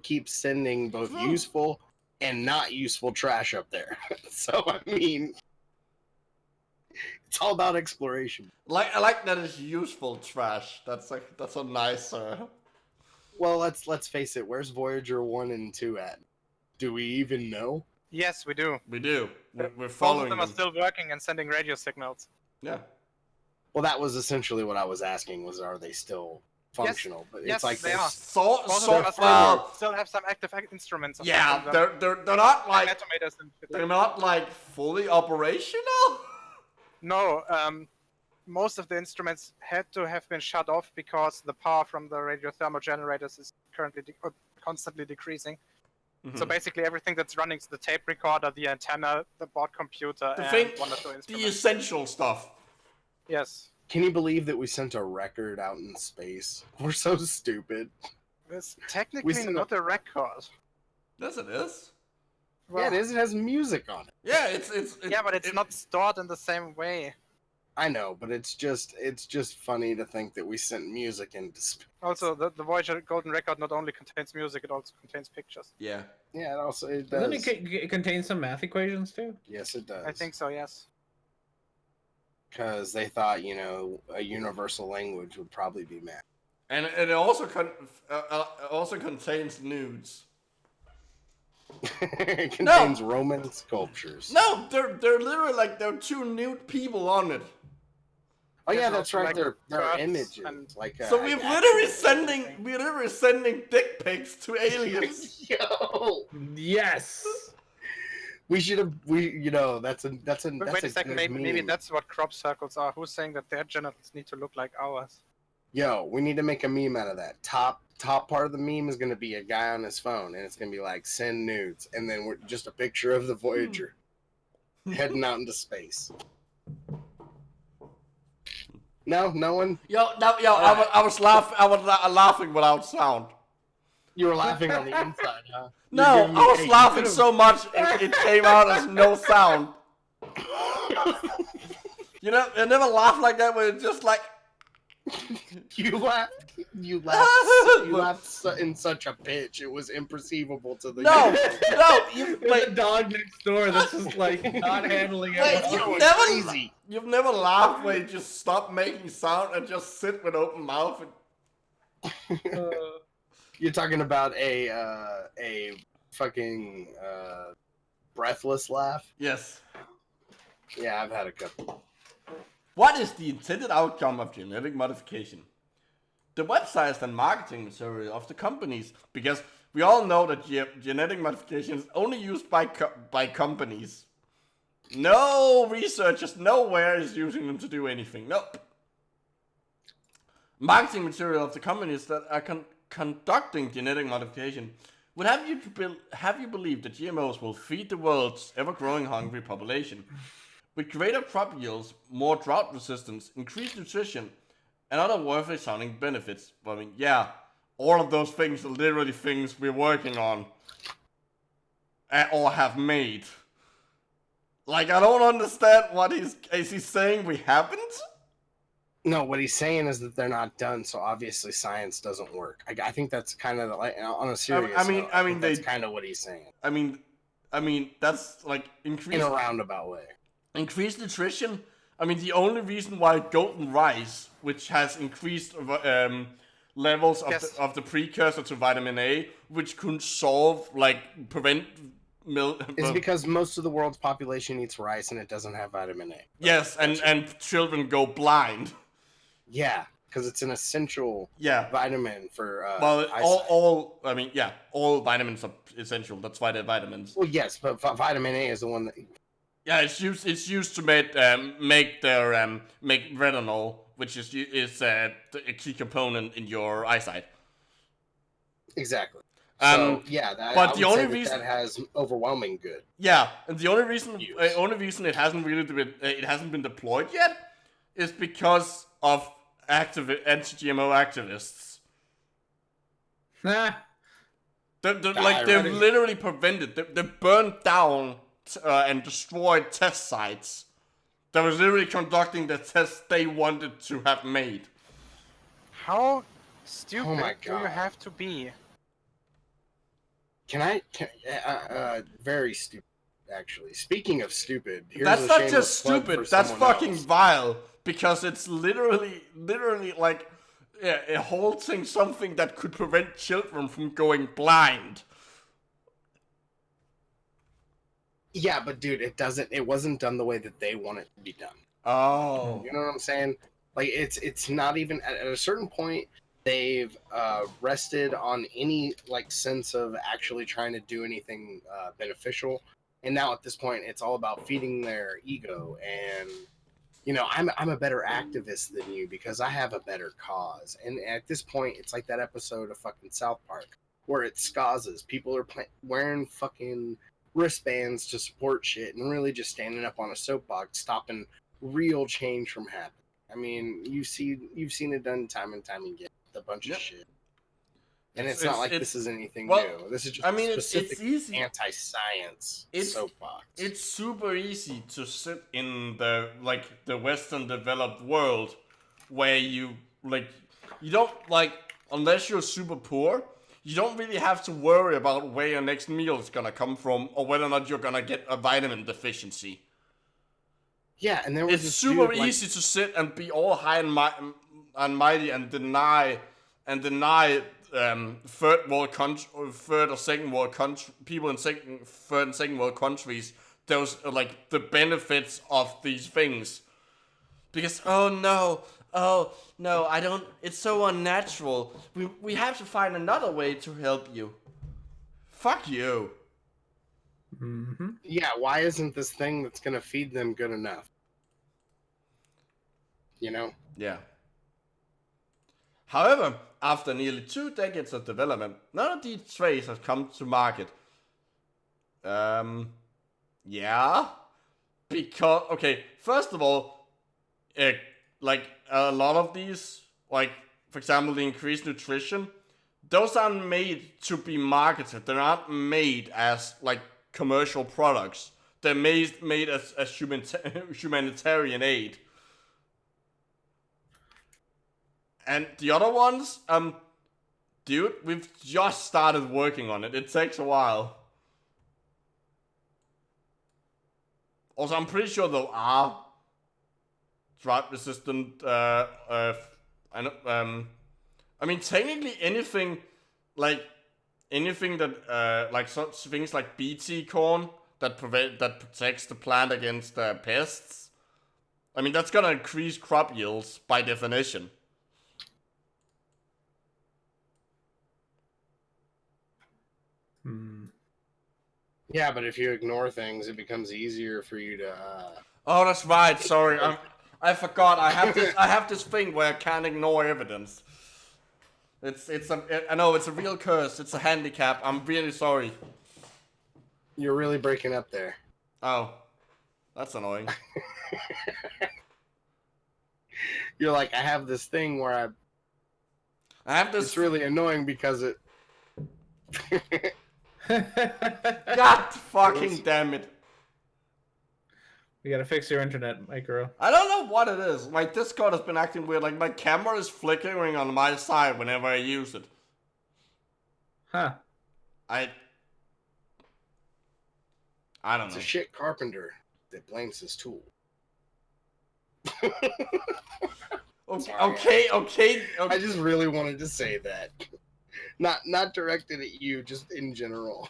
Speaker 1: keep sending both useful and not useful trash up there. So I mean, it's all about exploration.
Speaker 2: I like that it's useful trash. That's a nice.
Speaker 1: Well, let's face it. Where's Voyager 1 and 2 at? Do we even know?
Speaker 4: Yes, we do.
Speaker 2: We do. We're
Speaker 4: Both of
Speaker 2: following
Speaker 4: them are still working and sending radio signals.
Speaker 2: Yeah.
Speaker 1: Well, that was essentially what I was asking. Was are they still functional? But
Speaker 4: yes,
Speaker 1: it's like
Speaker 4: they are.
Speaker 2: So
Speaker 4: Both of them still have some active instruments.
Speaker 2: yeah, they're not like
Speaker 4: Automators and shit.
Speaker 2: they're not like fully operational.
Speaker 4: No, most of the instruments had to have been shut off because the power from the radiothermal generators is currently constantly decreasing. So basically everything that's running is the tape recorder, the antenna, the board computer, and one or two instruments.
Speaker 2: The essential stuff.
Speaker 4: Yes.
Speaker 1: Can you believe that we sent a record out in space? We're so stupid.
Speaker 4: It's technically not a record.
Speaker 2: Yes, it is.
Speaker 4: Well,
Speaker 1: yeah, it is. It has music on it.
Speaker 2: Yeah,
Speaker 4: yeah, but it's not stored in the same way.
Speaker 1: I know, but it's just funny to think that we sent music into space.
Speaker 4: Also, the Voyager Golden Record not only contains music, it also contains pictures.
Speaker 2: Yeah.
Speaker 1: Yeah, it also does.
Speaker 3: Doesn't it contain some math equations too?
Speaker 1: Yes, it does.
Speaker 4: I think so, yes.
Speaker 1: Because they thought, a universal language would probably be math.
Speaker 2: And it also also contains nudes.
Speaker 1: It contains Roman sculptures.
Speaker 2: No, they're literally like there are two nude people on it.
Speaker 1: Oh yeah, that's right.
Speaker 4: like
Speaker 1: they're images.
Speaker 4: and-
Speaker 2: So we're literally sending dick pics to aliens.
Speaker 1: Yo,
Speaker 3: Yes.
Speaker 1: we should have. That's a
Speaker 4: But wait a second, maybe that's what crop circles are. Who's saying that their genitals need to look like ours?
Speaker 1: Yo, we need to make a meme out of that. Top part of the meme is gonna be a guy on his phone, and it's gonna be like send nudes, and then we're just a picture of the Voyager heading out into space. No one.
Speaker 2: I was laughing without sound.
Speaker 1: You were laughing on the inside, huh?
Speaker 2: No, I was laughing so much it came out as no sound. I never laugh like that when it's just like.
Speaker 1: You laughed in such a pitch. It was imperceivable to the
Speaker 3: There's a dog next door that's just like not handling it.
Speaker 2: You've never laughed where you just stop making sound and just sit with open mouth.
Speaker 1: You're talking about a fucking breathless laugh?
Speaker 2: Yes.
Speaker 1: Yeah, I've had a couple.
Speaker 2: What is the intended outcome of genetic modification? The websites and marketing material of the companies, because we all know that genetic modification is only used by companies. No researchers nowhere is using them to do anything. Nope. Marketing material of the companies that are conducting genetic modification would have you believe that GMOs will feed the world's ever-growing hungry population. With greater crop yields, more drought resistance, increased nutrition, and other worthy sounding benefits. Well, I mean, yeah, all of those things are literally things we're working on. Or have made. Like, I don't understand what is he saying we haven't?
Speaker 1: No, what he's saying is that they're not done, so obviously science doesn't work. I think that's kind of like, on a serious note, I mean that's kind of what he's saying.
Speaker 2: I mean, that's like increased...
Speaker 1: In a roundabout way.
Speaker 2: Increased nutrition. I mean, the only reason why golden rice, which has increased levels of the precursor to vitamin A, which could prevent milk.
Speaker 1: It's because most of the world's population eats rice and it doesn't have vitamin A.
Speaker 2: Yes, and children go blind.
Speaker 1: Yeah, because it's an essential vitamin for
Speaker 2: all vitamins are essential. That's why they're vitamins.
Speaker 1: Well, yes, but vitamin A is the one that...
Speaker 2: Yeah, it's used to make retinol, which is a key component in your eyesight.
Speaker 1: Exactly. So but the only reason that has overwhelming good.
Speaker 2: Yeah, and the only reason it hasn't been deployed yet is because of anti-GMO activists. They've literally prevented. They burned down and destroyed test sites that was literally conducting the tests they wanted to have made.
Speaker 4: How stupid do you have to be?
Speaker 1: Very stupid, actually. Speaking of stupid,
Speaker 2: that's not just stupid, that's fucking vile, because it's literally like halting something that could prevent children from going blind.
Speaker 1: Yeah, but dude, it wasn't done the way that they want it to be done.
Speaker 2: Oh.
Speaker 1: You know what I'm saying? Like, it's not even, at a certain point, they've rested on any, sense of actually trying to do anything beneficial. And now at this point, it's all about feeding their ego. And, I'm a better activist than you because I have a better cause. And at this point, it's like that episode of fucking South Park where it's SCAZAs. People are wearing fucking wristbands to support shit and really just standing up on a soapbox, stopping real change from happening. I mean, you've seen it done time and time again. A bunch of shit. And it's not like this is anything new. This is just a specific anti-science soapbox.
Speaker 2: It's super easy to sit in the Western developed world where you don't unless you're super poor, you don't really have to worry about where your next meal is gonna come from or whether or not you're gonna get a vitamin deficiency.
Speaker 1: Yeah, and there was
Speaker 2: it's super easy to sit and be all high and mighty and deny third or second world people in third and second world countries those the benefits of these things, because oh no, I don't. It's so unnatural. We have to find another way to help you. Fuck you.
Speaker 3: Mm-hmm.
Speaker 1: Yeah, why isn't this thing that's gonna feed them good enough? You know?
Speaker 2: Yeah. However, after nearly 2 decades of development, none of these traits have come to market. Yeah. Because, okay, first of all, a lot of these, for example, the increased nutrition, those aren't made to be marketed. They're not made as, commercial products. They're made as humanitarian aid. And the other ones, dude, we've just started working on it. It takes a while. Also, I'm pretty sure there are drought-resistant, technically anything that, such things like BT corn that protects the plant against pests. I mean, that's gonna increase crop yields by definition.
Speaker 1: Yeah, but if you ignore things, it becomes easier for you to.
Speaker 2: Oh, that's right. Sorry, I forgot. I have this thing where I can't ignore evidence. I know it's a real curse. It's a handicap. I'm really sorry.
Speaker 1: You're really breaking up there.
Speaker 2: Oh, that's annoying.
Speaker 1: You're like, I have this thing where
Speaker 2: I have this.
Speaker 1: It's really annoying because it.
Speaker 2: God fucking damn it.
Speaker 3: You gotta fix your internet, Micro.
Speaker 2: I don't know what it is. My Discord has been acting weird. My camera is flickering on my side whenever I use it.
Speaker 3: Huh.
Speaker 2: I don't know.
Speaker 1: It's a shit carpenter that blames his tool.
Speaker 2: Okay.
Speaker 1: I just really wanted to say that. Not directed at you, just in general.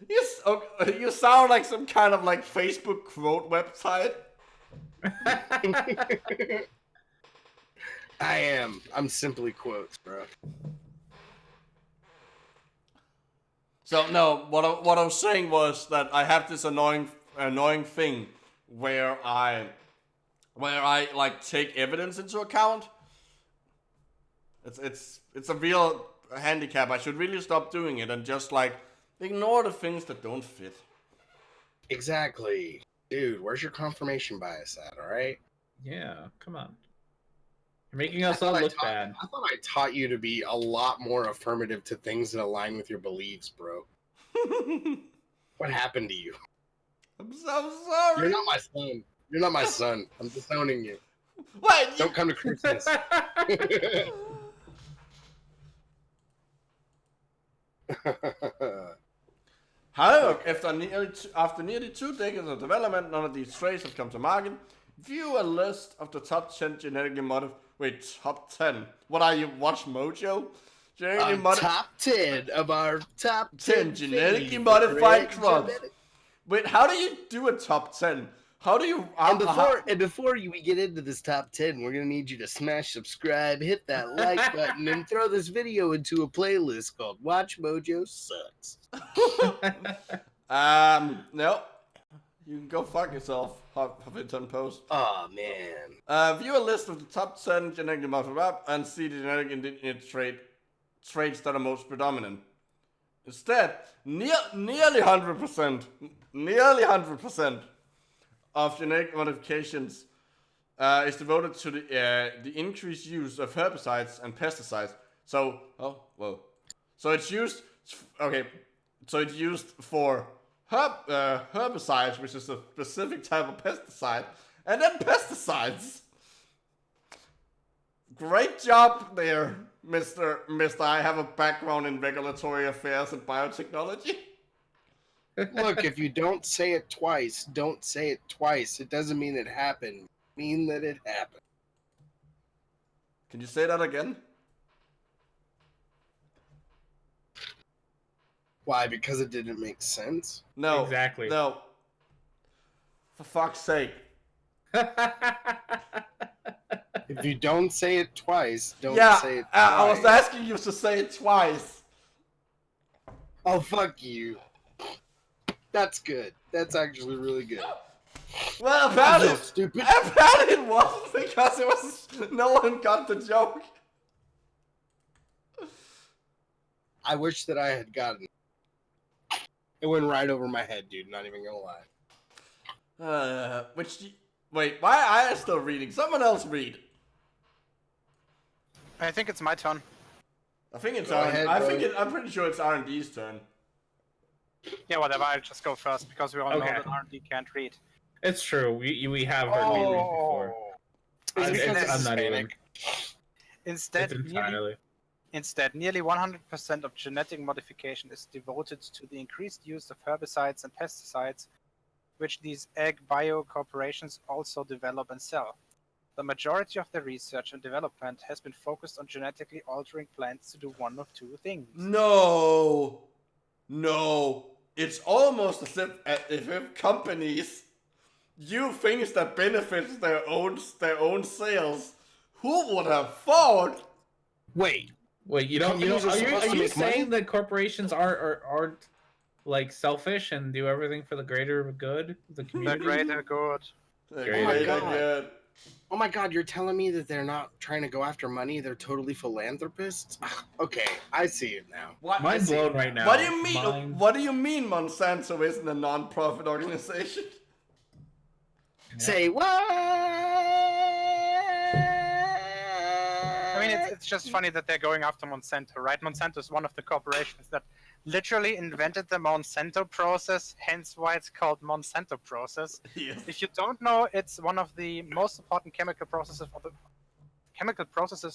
Speaker 2: You sound like some kind of Facebook quote website.
Speaker 1: I am. I'm simply quotes, bro.
Speaker 2: So no, what I was saying was that I have this annoying thing where I take evidence into account. It's a real handicap. I should really stop doing it and just ignore the things that don't fit.
Speaker 1: Exactly. Dude, where's your confirmation bias at, alright?
Speaker 3: Yeah, come on. You're making us all look bad.
Speaker 1: I thought I taught you to be a lot more affirmative to things that align with your beliefs, bro. What happened to you?
Speaker 2: I'm so sorry.
Speaker 1: You're not my son. You're not my son. I'm disowning you.
Speaker 2: What?
Speaker 1: Don't come to Christmas.
Speaker 2: However, after nearly 2 decades of development, none of these traits have come to market. View a list of the top 10 genetically modified. Wait, top 10? What are you, Watch Mojo?
Speaker 1: Top 10 of our top 10
Speaker 2: genetically modified crops. Wait, how do you do a top 10? How do you...
Speaker 1: And before we get into this top 10, we're going to need you to smash subscribe, hit that like button, and throw this video into a playlist called Watch Mojo Sucks.
Speaker 2: No. You can go fuck yourself, Huffington Post.
Speaker 1: Oh man.
Speaker 2: View a list of the top 10 genetically modified and see the genetic indigenous trait traits that are most predominant. Instead, nearly 100% of genetic modifications is devoted to the increased use of herbicides and pesticides. So, so it's used. Okay, so it's used for herbicides, which is a specific type of pesticide, and then pesticides. Great job there, Mr. I have a background in regulatory affairs and biotechnology.
Speaker 1: Look, if you don't say it twice, don't say it twice. It doesn't mean it happened. Mean that it happened.
Speaker 2: Can you say that again?
Speaker 1: Why? Because it didn't make sense?
Speaker 2: No.
Speaker 3: Exactly.
Speaker 2: No. For fuck's sake.
Speaker 1: If you don't say it twice, don't say it twice.
Speaker 2: I was asking you to say it twice.
Speaker 1: Oh, fuck you. That's good. That's actually really good.
Speaker 2: Well, apparently,
Speaker 1: stupid.
Speaker 2: Apparently it wasn't because it was no one got the joke.
Speaker 1: I wish that I had gotten it. It went right over my head, dude. Not even gonna lie.
Speaker 2: Wait, why I am still reading? Someone else read.
Speaker 4: I think it's my turn.
Speaker 2: I think it's
Speaker 1: Go ahead, bro.
Speaker 2: I'm pretty sure it's R&D's turn.
Speaker 4: Yeah, whatever. I'll just go first because we all know
Speaker 3: Okay.
Speaker 4: that R&D can't read.
Speaker 3: It's true. We have heard me read before.
Speaker 1: Is it because
Speaker 3: I'm
Speaker 1: it's
Speaker 3: not even.
Speaker 1: Hispanic?
Speaker 4: Instead,
Speaker 3: It's entirely.
Speaker 4: nearly 100% of genetic modification is devoted to the increased use of herbicides and pesticides, which these ag bio corporations also develop and sell. The majority of the research and development has been focused on genetically altering plants to do one of two things.
Speaker 2: No. It's almost as if companies do things that benefits their own sales. Who would have thought?
Speaker 1: Wait.
Speaker 3: You don't.
Speaker 1: Companies are supposed
Speaker 3: Are
Speaker 1: to
Speaker 3: you
Speaker 1: make money?
Speaker 3: saying that corporations aren't like selfish and do everything for the greater good of the
Speaker 4: The
Speaker 3: community?
Speaker 4: greater good.
Speaker 3: Great
Speaker 1: God. Oh my god, you're telling me that they're not trying to go after money? They're totally philanthropists? Okay, I see it now.
Speaker 3: Mind blown right now.
Speaker 2: What do you mean?
Speaker 3: Mind-
Speaker 2: What do you mean Monsanto isn't a non-profit organization?
Speaker 1: Say what?
Speaker 4: I mean, it's just funny that they're going after Monsanto, right? Monsanto is one of the corporations that literally invented the Monsanto process, hence why it's called Monsanto process.
Speaker 2: Yes.
Speaker 4: If you don't know, it's one of the most important chemical processes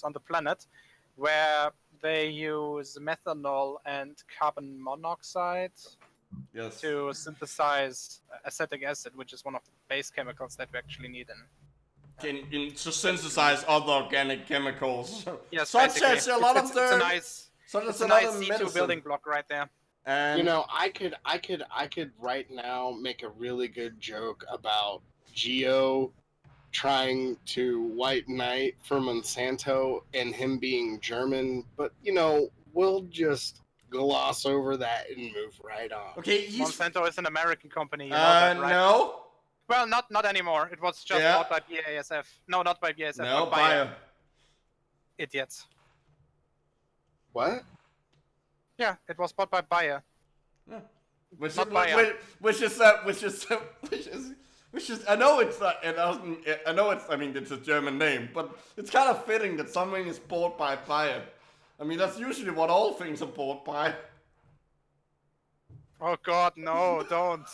Speaker 4: on the planet, where they use methanol and carbon monoxide
Speaker 2: Yes.
Speaker 4: to synthesize acetic acid, which is one of the base chemicals that we actually need in.
Speaker 2: To synthesize other organic chemicals.
Speaker 4: Yes,
Speaker 2: Such
Speaker 4: basically.
Speaker 2: as a lot of
Speaker 4: It's a nice, it's a nice C2 building block right there.
Speaker 2: And
Speaker 1: You know, I could right now make a really good joke about Geo trying to white knight for Monsanto and him being German, but you know, we'll just gloss over that and move right on.
Speaker 2: okay,
Speaker 4: Monsanto is an American company, you know that, right?
Speaker 2: No.
Speaker 4: Well, not anymore. It was just
Speaker 2: Yeah.
Speaker 4: bought by BASF. No, not by BASF,
Speaker 2: No,
Speaker 4: but by
Speaker 2: Bayer.
Speaker 4: idiots.
Speaker 1: What?
Speaker 4: Yeah, it was bought by Bayer.
Speaker 2: Yeah. Which
Speaker 4: Not Bayer.
Speaker 2: is I know it's I mean it's a German name, but it's kind of fitting that something is bought by Bayer. I mean that's usually what all things are bought by.
Speaker 4: Oh god, no, don't.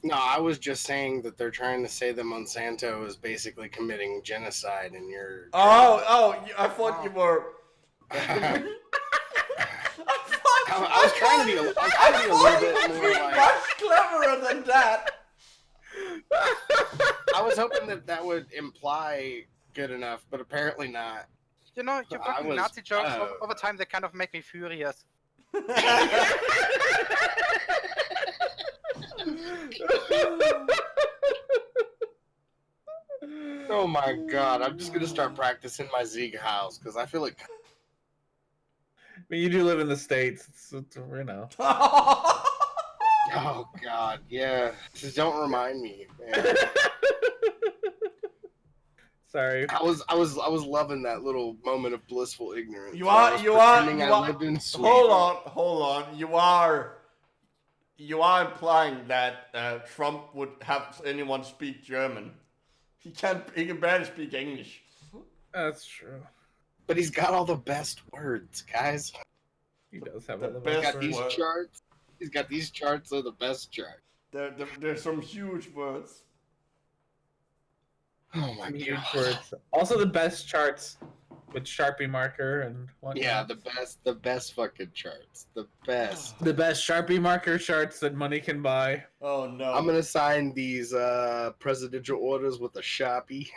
Speaker 1: No, I was just saying that they're trying to say that Monsanto is basically committing genocide, and you're.
Speaker 2: I thought you were.
Speaker 1: I was trying to be a little bit more like.
Speaker 2: Much cleverer than that.
Speaker 1: I was hoping that would imply good enough, but apparently not.
Speaker 4: You know, your
Speaker 1: I
Speaker 4: fucking
Speaker 1: was-
Speaker 4: Nazi jokes over time, they kind of make me furious.
Speaker 1: Oh my god, I'm just gonna start practicing my Zieg House because I feel like.
Speaker 3: I mean, you do live in the States. It's you know.
Speaker 1: Oh god, yeah. Just don't remind me, man.
Speaker 3: Sorry.
Speaker 1: I was loving that little moment of blissful ignorance.
Speaker 2: You are.
Speaker 1: I lived in Sweden.
Speaker 2: Hold on. You are implying that Trump would have anyone speak German. He can barely speak English.
Speaker 3: That's true.
Speaker 1: But he's got all the best words, guys.
Speaker 3: He does have
Speaker 2: The
Speaker 3: all the
Speaker 2: best
Speaker 3: best
Speaker 1: Got these
Speaker 2: word.
Speaker 1: charts. He's got these charts are the best charts.
Speaker 2: There's some huge words.
Speaker 1: Oh my
Speaker 3: huge
Speaker 1: god.
Speaker 3: words. Also the best charts with Sharpie marker and whatnot.
Speaker 1: Yeah, the best fucking charts. The best.
Speaker 3: The best Sharpie marker charts that money can buy.
Speaker 2: Oh no.
Speaker 1: I'm gonna sign these presidential orders with a Sharpie.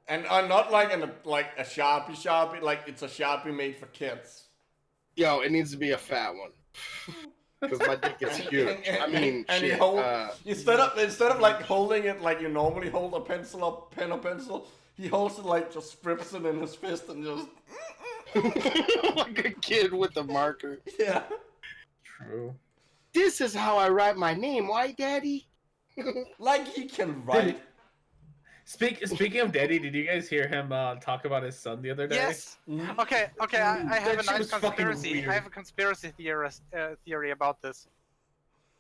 Speaker 2: And not like a Sharpie, like it's a Sharpie made for kids.
Speaker 1: Yo, it needs to be a fat one. Because my dick is huge. I mean,
Speaker 2: and
Speaker 1: shit.
Speaker 2: Instead of like holding it like you normally hold a pen or pencil, he holds it like just strips it in his fist and just
Speaker 1: like a kid with a marker.
Speaker 2: yeah.
Speaker 3: True.
Speaker 1: This is how I write my name. Why, Daddy?
Speaker 2: Like he can write.
Speaker 3: Speaking of Daddy, did you guys hear him talk about his son the other day?
Speaker 4: Yes. Okay. I have a
Speaker 3: That shit
Speaker 4: nice
Speaker 3: was fucking
Speaker 4: conspiracy.
Speaker 3: weird.
Speaker 4: I have a conspiracy theory about this.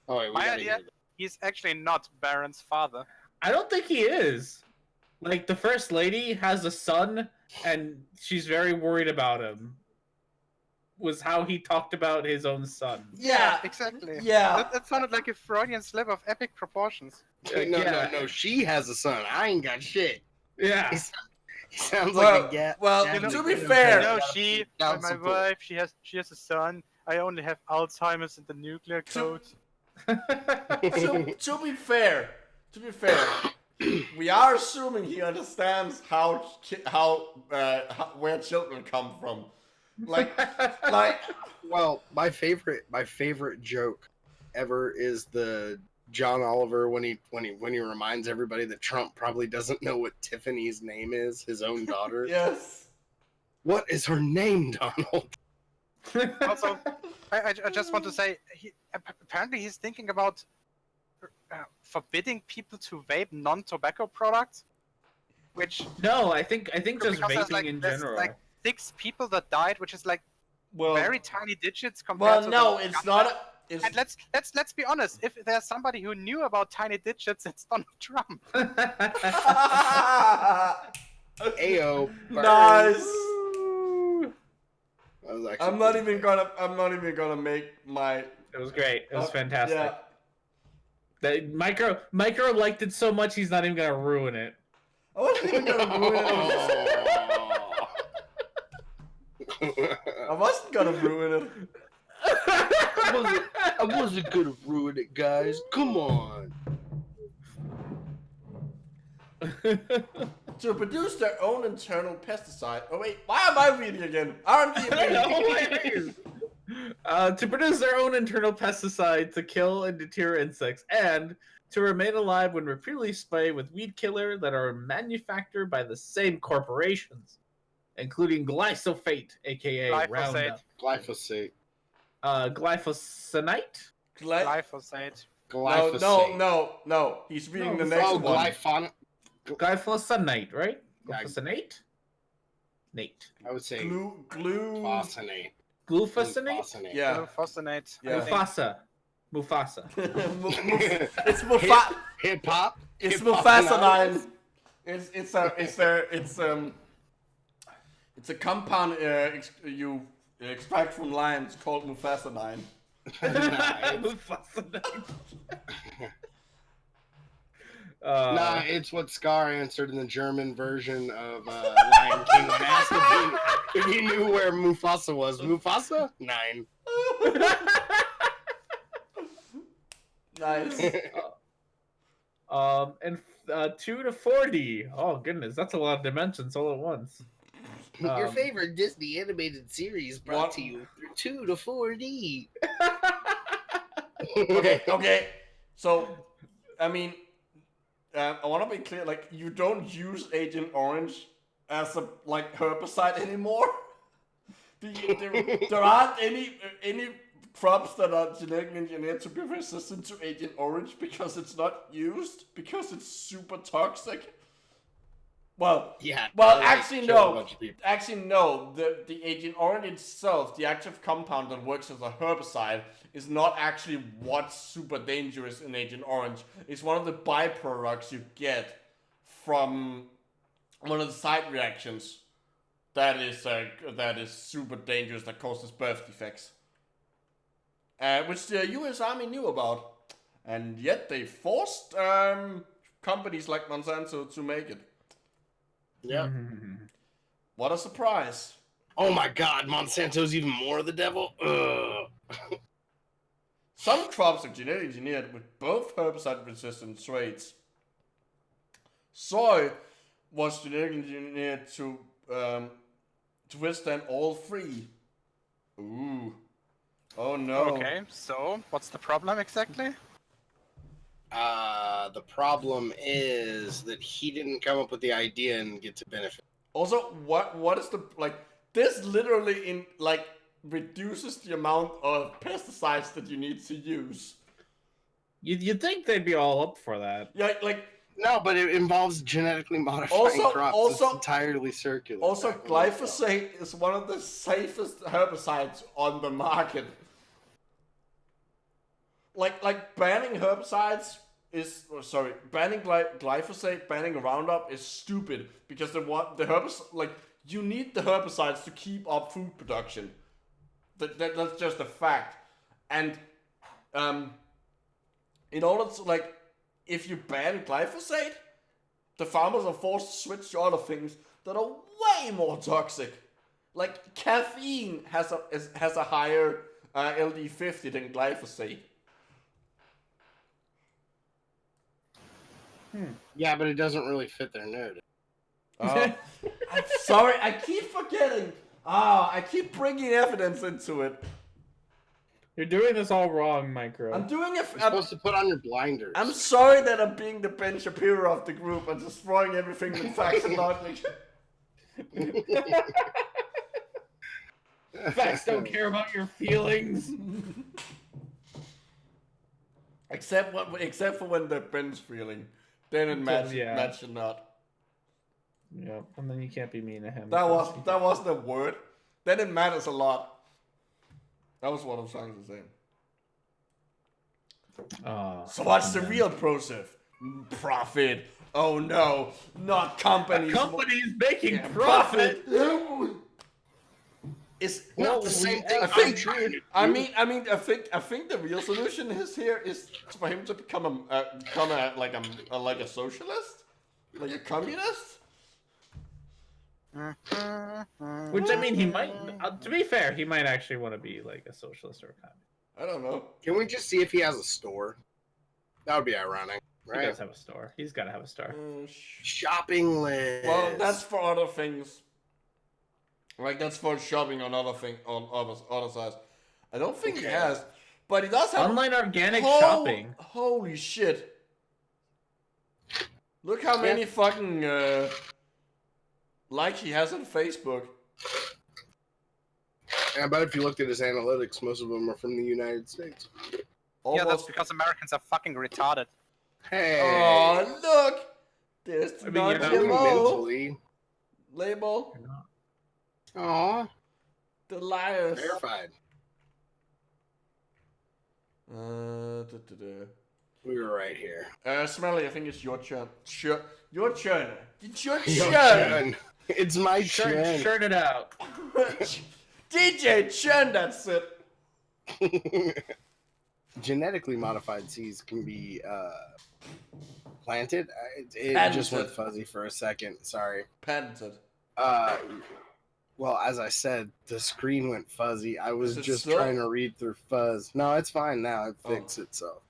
Speaker 1: Oh, wait, we
Speaker 4: My
Speaker 1: gotta
Speaker 4: idea:
Speaker 1: hear that.
Speaker 4: he's actually not Baron's father.
Speaker 3: I don't think he is. Like, the first lady has a son, and she's very worried about him. Was how he talked about his own son.
Speaker 2: Yeah.
Speaker 4: Exactly.
Speaker 2: Yeah.
Speaker 4: That sounded like a Freudian slip of epic proportions.
Speaker 1: No. She has a son. I ain't got shit.
Speaker 3: Yeah.
Speaker 1: He sounds like a gat.
Speaker 2: Well,
Speaker 1: gat-
Speaker 2: to be
Speaker 1: gat-
Speaker 2: fair-
Speaker 4: No,
Speaker 1: gat-
Speaker 4: my
Speaker 1: support.
Speaker 4: wife, she has a son. I only have Alzheimer's and the nuclear code.
Speaker 2: to be fair, we are assuming he understands where children come from. Like,
Speaker 1: Well, my favorite joke ever is the John Oliver when he reminds everybody that Trump probably doesn't know what Tiffany's name is, his own daughter.
Speaker 2: yes.
Speaker 1: What is her name, Donald?
Speaker 4: Also, I just want to say, apparently he's thinking about forbidding people to vape non-tobacco products, which
Speaker 3: No, I think just
Speaker 4: because
Speaker 3: vaping
Speaker 4: there's,
Speaker 3: in general.
Speaker 4: like 6 people that died, which is like
Speaker 2: Well,
Speaker 4: very tiny digits compared to
Speaker 2: no,
Speaker 4: the
Speaker 2: it's
Speaker 4: gun-
Speaker 2: not. It's,
Speaker 4: And let's be honest. If there's somebody who knew about tiny digits, it's Donald Trump.
Speaker 1: Ayo. burn.
Speaker 2: nice.
Speaker 1: That was actually
Speaker 2: I'm not even gonna make my.
Speaker 3: It was great. It was fantastic.
Speaker 2: Yeah.
Speaker 3: The Micro liked it so much he's not even gonna ruin it.
Speaker 2: I wasn't even gonna ruin it. I wasn't gonna ruin it.
Speaker 1: I wasn't gonna ruin it, guys. Come on.
Speaker 2: To produce their own internal pesticide. Oh wait, why am I reading again? Aren't you reading?
Speaker 3: To produce their own internal pesticide to kill and deter insects, and to remain alive when repeatedly sprayed with weed killer that are manufactured by the same corporations, including glyphosate, aka Roundup,
Speaker 1: Glyphosate.
Speaker 3: glyphosanate.
Speaker 4: Glyphosate.
Speaker 1: Glyphosate.
Speaker 2: No. He's reading the
Speaker 3: No,
Speaker 2: next
Speaker 1: Oh,
Speaker 2: one.
Speaker 3: Glyphosanate, right?
Speaker 1: Yeah.
Speaker 3: Glyphosanate? Nate.
Speaker 1: I would say
Speaker 2: Glue.
Speaker 1: glyphosate.
Speaker 3: Glufosinate?
Speaker 1: Glyphosate.
Speaker 2: Yeah.
Speaker 4: Glyphosate.
Speaker 2: Yeah.
Speaker 3: Mufasa.
Speaker 2: It's Mufasa.
Speaker 1: Hip hop.
Speaker 2: It's
Speaker 1: Hip hop
Speaker 2: Mufasa 9. It's a compound you extract from lions called Mufasa 9.
Speaker 3: Mufasanate.
Speaker 1: Nah, it's what Scar answered in the German version of Lion King. Asked if he knew where Mufasa was. Mufasa? 9.
Speaker 2: Nice.
Speaker 3: And 2 to 4D. Oh goodness, that's a lot of dimensions all at once.
Speaker 1: Your favorite Disney animated series brought
Speaker 2: What?
Speaker 1: to you through 2 to 4D.
Speaker 2: Okay. So, I mean, I want to be clear. Like, you don't use Agent Orange as a herbicide anymore. There aren't any crops that are genetically engineered to be resistant to Agent Orange because it's not used because it's super toxic. Well,
Speaker 1: Yeah.
Speaker 2: well,
Speaker 1: like,
Speaker 2: actually
Speaker 1: kill a
Speaker 2: no.
Speaker 1: bunch of people.
Speaker 2: Actually no. The Agent Orange itself, the active compound that works as a herbicide, is not actually what's super dangerous in Agent Orange. It's one of the byproducts you get from one of the side reactions that is super dangerous, that causes birth defects, which the U.S. Army knew about, and yet they forced companies like Monsanto to make it.
Speaker 1: Yeah.
Speaker 2: What a surprise!
Speaker 1: Oh my God, Monsanto's even more of the devil. Ugh.
Speaker 2: Some crops are genetically engineered with both herbicide-resistant traits. Soy was genetically engineered to withstand all three. Ooh. Oh no.
Speaker 4: Okay, so what's the problem exactly?
Speaker 1: The problem is that he didn't come up with the idea and get to benefit.
Speaker 2: Also, what is the this literally reduces the amount of pesticides that you need to use.
Speaker 3: You'd think they'd be all up for that.
Speaker 2: Yeah,
Speaker 1: No, but it involves genetically modifying crops. It's entirely circular.
Speaker 2: Also, glyphosate is one of the safest herbicides on the market. Like banning herbicides is banning glyphosate, banning Roundup is stupid because the herbicide you need the herbicides to keep up food production. That's just a fact. And in order to if you ban glyphosate, the farmers are forced to switch to other things that are way more toxic. Like caffeine has a higher LD50 than glyphosate.
Speaker 1: Yeah, but it doesn't really fit their narrative.
Speaker 2: I'm sorry, I keep forgetting. I keep bringing evidence into it.
Speaker 3: You're doing this all wrong, Micro.
Speaker 2: I'm doing it.
Speaker 1: You're supposed to put on your blinders.
Speaker 2: I'm sorry that I'm being the Ben Shapiro of the group and destroying everything with facts and logic.
Speaker 3: Facts don't care about your feelings.
Speaker 2: Except for when the Ben's feeling. Then it match should not.
Speaker 3: Yep, and then you can't be mean to him.
Speaker 2: That wasn't a word. Then it matters a lot. That was what I was trying to say. So what's the real process? Profit. Oh no, not companies.
Speaker 3: Companies making profit.
Speaker 2: It's
Speaker 1: not the same thing.
Speaker 2: I think the real solution is for him to become a socialist, like a communist.
Speaker 3: Which I mean, he might. To be fair, he might actually want to be like a socialist or a communist.
Speaker 2: I don't know.
Speaker 1: Can we just see if he has a store? That would be ironic, right?
Speaker 3: He does have a store. He's got to have a store.
Speaker 1: Shopping list.
Speaker 2: Well, that's for other things. That's for shopping on other sides. I don't think he has, but he does have
Speaker 3: online organic shopping.
Speaker 2: Holy shit! Look how many fucking likes he has on Facebook.
Speaker 1: I bet if you looked at his analytics, most of them are from the United States.
Speaker 4: Yeah, that's because Americans are fucking retarded.
Speaker 1: Hey.
Speaker 2: Oh, look! There's the GMO label.
Speaker 1: Aw.
Speaker 2: The liars.
Speaker 1: Verified. We were right here.
Speaker 2: Smelly, I think it's your turn. Your turn. It's your
Speaker 1: Your
Speaker 2: turn.
Speaker 1: turn. It's my turn.
Speaker 3: Churn it out.
Speaker 2: DJ, churn that shit.
Speaker 1: Genetically modified seeds can be planted. It just went fuzzy for a second. Sorry.
Speaker 2: Patented.
Speaker 1: Well, as I said, the screen went fuzzy. I was just
Speaker 2: still?
Speaker 1: trying to read through fuzz. No, it's fine now. It fixed itself.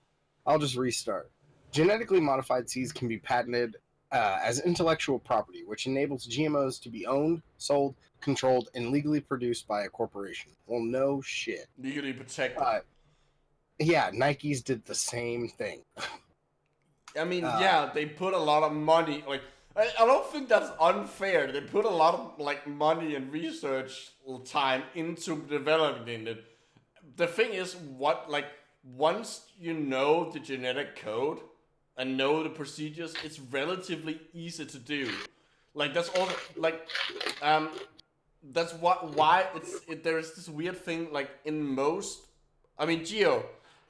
Speaker 1: I'll just restart. Genetically modified seeds can be patented as intellectual property, which enables GMOs to be owned, sold, controlled, and legally produced by a corporation. Well, no shit.
Speaker 2: Legally protected.
Speaker 1: Yeah, Nikes did the same thing.
Speaker 2: I mean, they put a lot of money. I don't think that's unfair. They put a lot of money and research time into developing it. The thing is, once you know the genetic code and know the procedures, it's relatively easy to do. Like that's all. Like, that's why there is this weird thing. Like in most, I mean, Geo,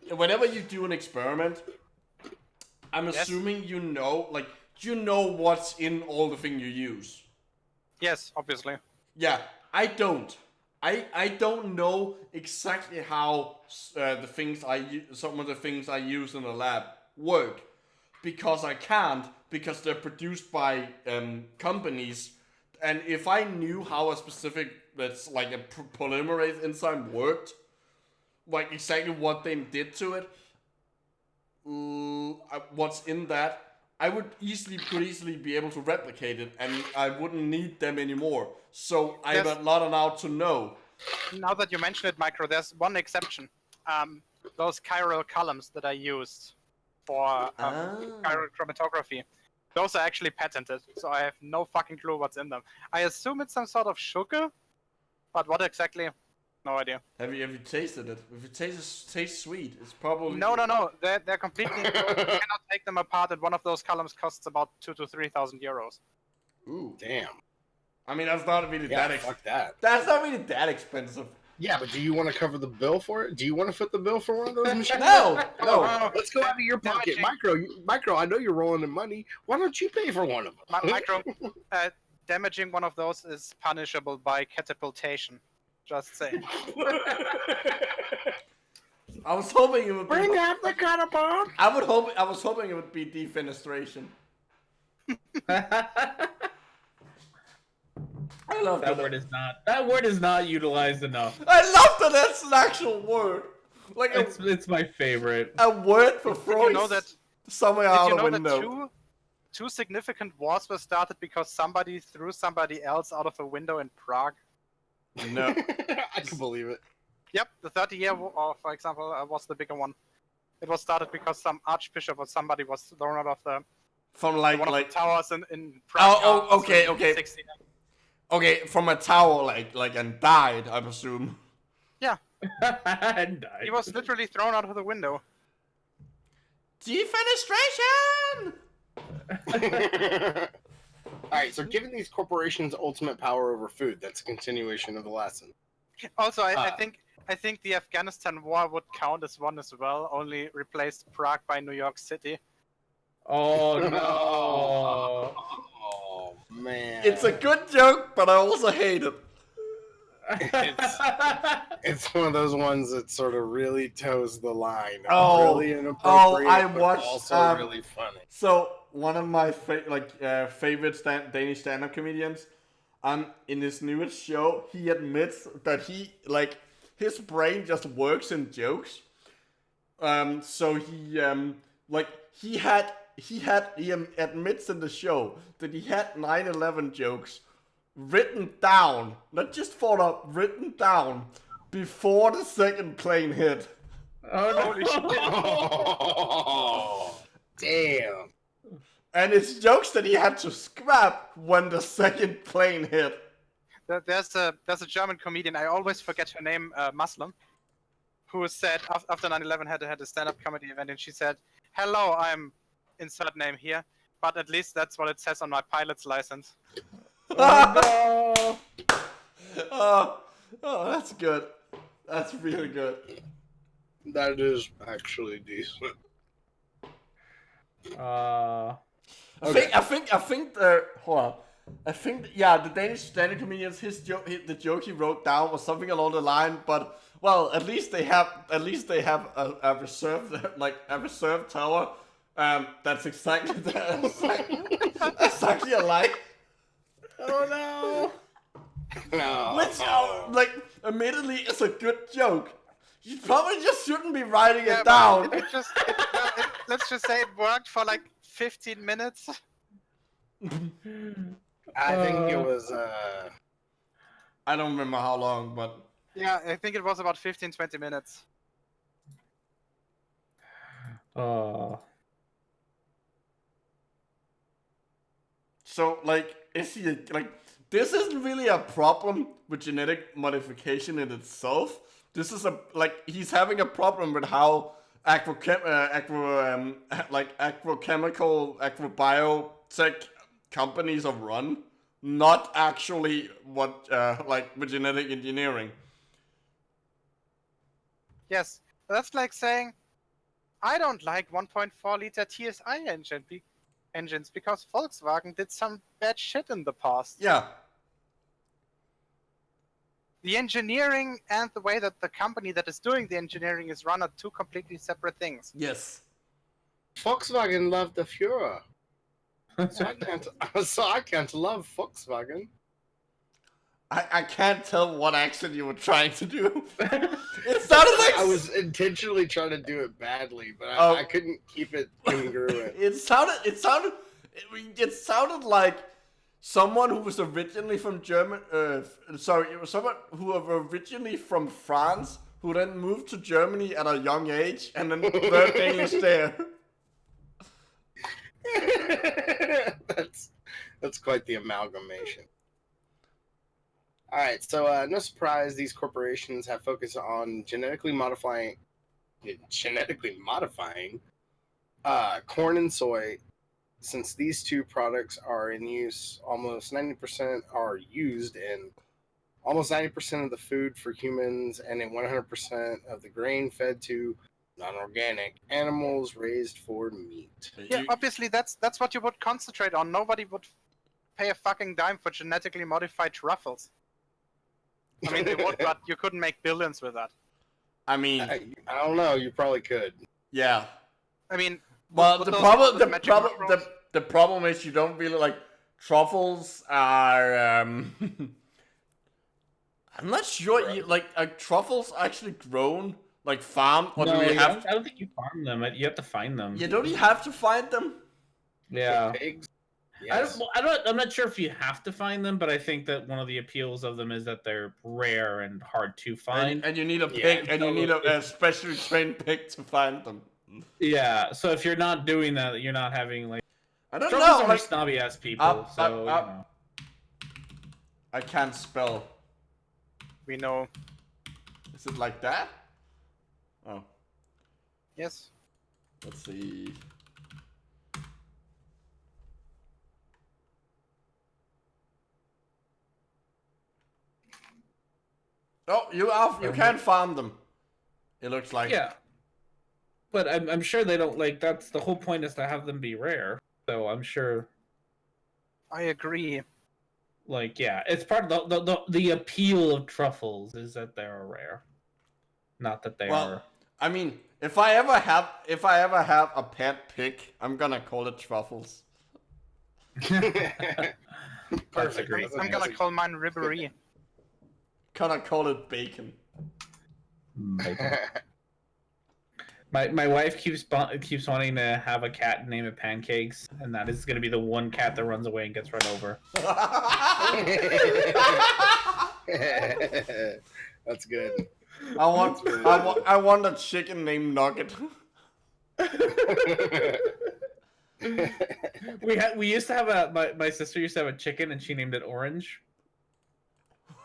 Speaker 2: whenever you do an experiment, I'm assuming you know what's in all the thing you use.
Speaker 4: Yes, obviously.
Speaker 2: Yeah, I don't. I don't know exactly how some of the things I use in the lab work, because I can't, because they're produced by companies, and if I knew how a specific, that's like a polymerase enzyme worked, like exactly what they did to it, what's in that, I could easily be able to replicate it, and I wouldn't need them anymore. So I'm not allowed to know.
Speaker 4: Now that you mention it, Micro, there's one exception. Those chiral columns that I used for chiral chromatography, those are actually patented, so I have no fucking clue what's in them. I assume it's some sort of sugar, but what exactly? No idea.
Speaker 2: Have you tasted it? If it tastes sweet, it's probably...
Speaker 4: No. They're completely... You cannot take them apart, and one of those columns costs about 2,000 to 3,000 euros.
Speaker 1: Ooh, damn.
Speaker 2: I mean, that's not really that expensive.
Speaker 1: Fuck that.
Speaker 2: That's not really that expensive.
Speaker 1: Yeah, but do you want to cover the bill for it? Do you want to foot the bill for one of those machines?
Speaker 2: No.
Speaker 1: Let's go out of your pocket. Micro, I know you're rolling in money. Why don't you pay for one of them?
Speaker 4: Micro, damaging one of those is punishable by catapultation. Just saying.
Speaker 2: I was hoping it would
Speaker 1: bring out the catapult.
Speaker 2: I was hoping it would be defenestration. I love
Speaker 3: that word is not. That word is not utilized enough.
Speaker 2: I love that that's an actual word. Like
Speaker 3: it's my favorite.
Speaker 2: A word for Freud.
Speaker 4: You know that
Speaker 2: somewhere out the window.
Speaker 4: That two significant wars were started because somebody threw somebody else out of a window in Prague?
Speaker 2: No.
Speaker 1: I can believe it.
Speaker 4: Yep, the 30-year war, for example, was the bigger one. It was started because some archbishop or somebody was thrown out of the
Speaker 2: from
Speaker 4: one of the towers in Prague.
Speaker 2: Okay. Okay, from a tower, like, and died, I presume.
Speaker 4: Yeah.
Speaker 3: And died.
Speaker 4: He was literally thrown out of the window.
Speaker 2: Defenestration!
Speaker 1: Alright, so giving these corporations ultimate power over food, that's a continuation of the lesson.
Speaker 4: Also, I think the Afghanistan war would count as one as well, only replaced Prague by New York City.
Speaker 3: Oh no.
Speaker 1: Oh man.
Speaker 2: It's a good joke, but I also hate it.
Speaker 1: It's one of those ones that sort of really toes the line.
Speaker 2: Really
Speaker 1: inappropriate,
Speaker 2: I watched,
Speaker 1: also really funny.
Speaker 2: So one of my favorite Danish stand-up comedians, in his newest show, he admits that his brain just works in jokes. So he admits in the show that he had 9/11 jokes written down, not just thought up, written down before the second plane hit.
Speaker 3: Oh no.
Speaker 4: Holy shit.
Speaker 1: Oh, damn.
Speaker 2: And it's jokes that he had to scrap when the second plane hit.
Speaker 4: There's a German comedian, I always forget her name, Muslim, who said after 9/11 had a stand-up comedy event, and she said, "Hello, I'm insert name here, but at least that's what it says on my pilot's license."
Speaker 2: Oh no! Oh, that's good. That's really good.
Speaker 1: That is actually decent.
Speaker 2: I think hold on. I think the Danish stand-up comedians, the joke he wrote down was something along the line, but well, at least they have a reserve tower. That's exactly exactly alike.
Speaker 3: Oh no!
Speaker 1: No.
Speaker 2: Which, admittedly, is a good joke. You probably just shouldn't be writing it down.
Speaker 4: Let's just say it worked for 15 minutes.
Speaker 1: I think it was.
Speaker 2: I don't remember how long, but
Speaker 4: yeah, I think it was about 15-20 minutes.
Speaker 2: So, is he this isn't really a problem with genetic modification in itself. This is he's having a problem with how agrobiotech companies are run. not actually what like with genetic engineering.
Speaker 4: Yes, that's like saying, I don't like 1.4 liter TSI engines because Volkswagen did some bad shit in the past.
Speaker 2: Yeah.
Speaker 4: The engineering and the way that the company that is doing the engineering is run are two completely separate things.
Speaker 2: Yes.
Speaker 1: Volkswagen loved the Führer. So I can't love Volkswagen.
Speaker 2: I can't tell what accent you were trying to do. It sounded like
Speaker 1: I was intentionally trying to do it badly, but
Speaker 2: Oh.
Speaker 1: I couldn't keep it congruent.
Speaker 2: It sounded like someone who was originally from it was someone who was originally from France who then moved to Germany at a young age and then learned English there.
Speaker 1: That's quite the amalgamation. All right, so no surprise, these corporations have focused on genetically modifying corn and soy. Since these two products are in use, almost 90% are used in almost 90% of the food for humans and in 100% of the grain fed to non-organic animals raised for meat.
Speaker 4: Yeah, obviously that's what you would concentrate on. Nobody would pay a fucking dime for genetically modified truffles. I mean, they would, but you couldn't make billions with that.
Speaker 2: I mean,
Speaker 1: I don't know. You probably could.
Speaker 2: yeah.
Speaker 4: I mean,
Speaker 2: Well,
Speaker 4: would
Speaker 2: the
Speaker 4: those
Speaker 2: problem,
Speaker 4: with magic mushrooms?
Speaker 2: the problem is you don't really like truffles are. I'm not sure. You, like, are truffles actually grown, like farmed, or do we have?
Speaker 3: I don't think you farm them. You have to find them.
Speaker 2: You don't have to find them.
Speaker 3: Yeah.
Speaker 1: Pigs. Yes.
Speaker 3: I'm not sure if you have to find them, but I think that one of the appeals of them is that they're rare and hard to find.
Speaker 2: And you need a pig, and you need a specially trained pig to find them.
Speaker 3: Yeah, so if you're not doing that, you're not having like.
Speaker 2: I don't
Speaker 3: Truffles
Speaker 2: know.
Speaker 3: are
Speaker 2: Like,
Speaker 3: snobby ass people, so you know.
Speaker 2: I can't spell.
Speaker 4: We know.
Speaker 2: Is it like that? Oh,
Speaker 4: Yes.
Speaker 2: let's see. Oh, you can farm them. It looks like.
Speaker 3: Yeah. But I'm sure they don't like. That's the whole point, is to have them be rare. So I'm sure.
Speaker 4: I agree.
Speaker 3: Like, yeah, it's part of the appeal of truffles is that they're rare, not that they are.
Speaker 2: I mean, if I ever have a pet pig, I'm gonna call it Truffles.
Speaker 1: Perfect.
Speaker 4: I'm gonna call mine Ribbery.
Speaker 2: Gonna call it Bacon.
Speaker 3: My wife keeps wanting to have a cat named it Pancakes, and that is going to be the one cat that runs away and gets run over.
Speaker 1: That's good.
Speaker 2: I want a chicken named Nugget.
Speaker 3: We used to have my sister used to have a chicken, and she named it Orange.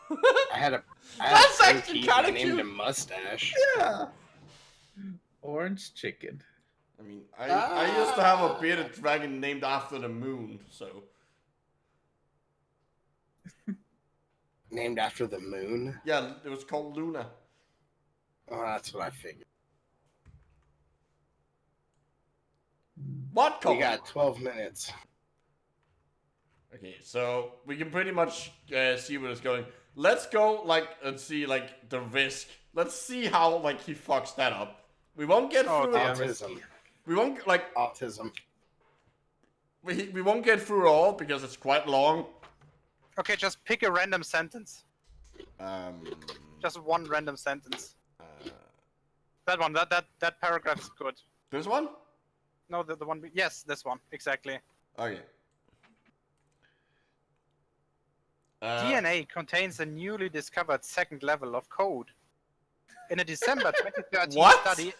Speaker 1: I had
Speaker 2: That's
Speaker 1: a
Speaker 2: actually
Speaker 1: parakeet,
Speaker 2: kinda
Speaker 1: I named
Speaker 2: cute.
Speaker 1: him Mustache.
Speaker 3: Yeah. Orange chicken.
Speaker 2: I mean, I used to have a bearded dragon named after the moon, so.
Speaker 1: Named after the moon?
Speaker 2: Yeah, it was called Luna.
Speaker 1: Oh, that's what I figured.
Speaker 2: What color?
Speaker 1: We got 12 minutes.
Speaker 2: Okay, so we can pretty much see where it's going. Let's go, and see, the risk. Let's see how, he fucks that up. We won't get through it.
Speaker 1: Autism.
Speaker 2: We won't,
Speaker 1: Autism.
Speaker 2: we won't get through it all because it's quite long.
Speaker 4: Okay, just pick a random sentence. Just one random sentence. That one. That paragraph is good.
Speaker 2: This one?
Speaker 4: No, the one. Yes, this one exactly.
Speaker 2: Okay.
Speaker 4: DNA contains a newly discovered second level of code. In a December 2013
Speaker 2: What?
Speaker 4: study,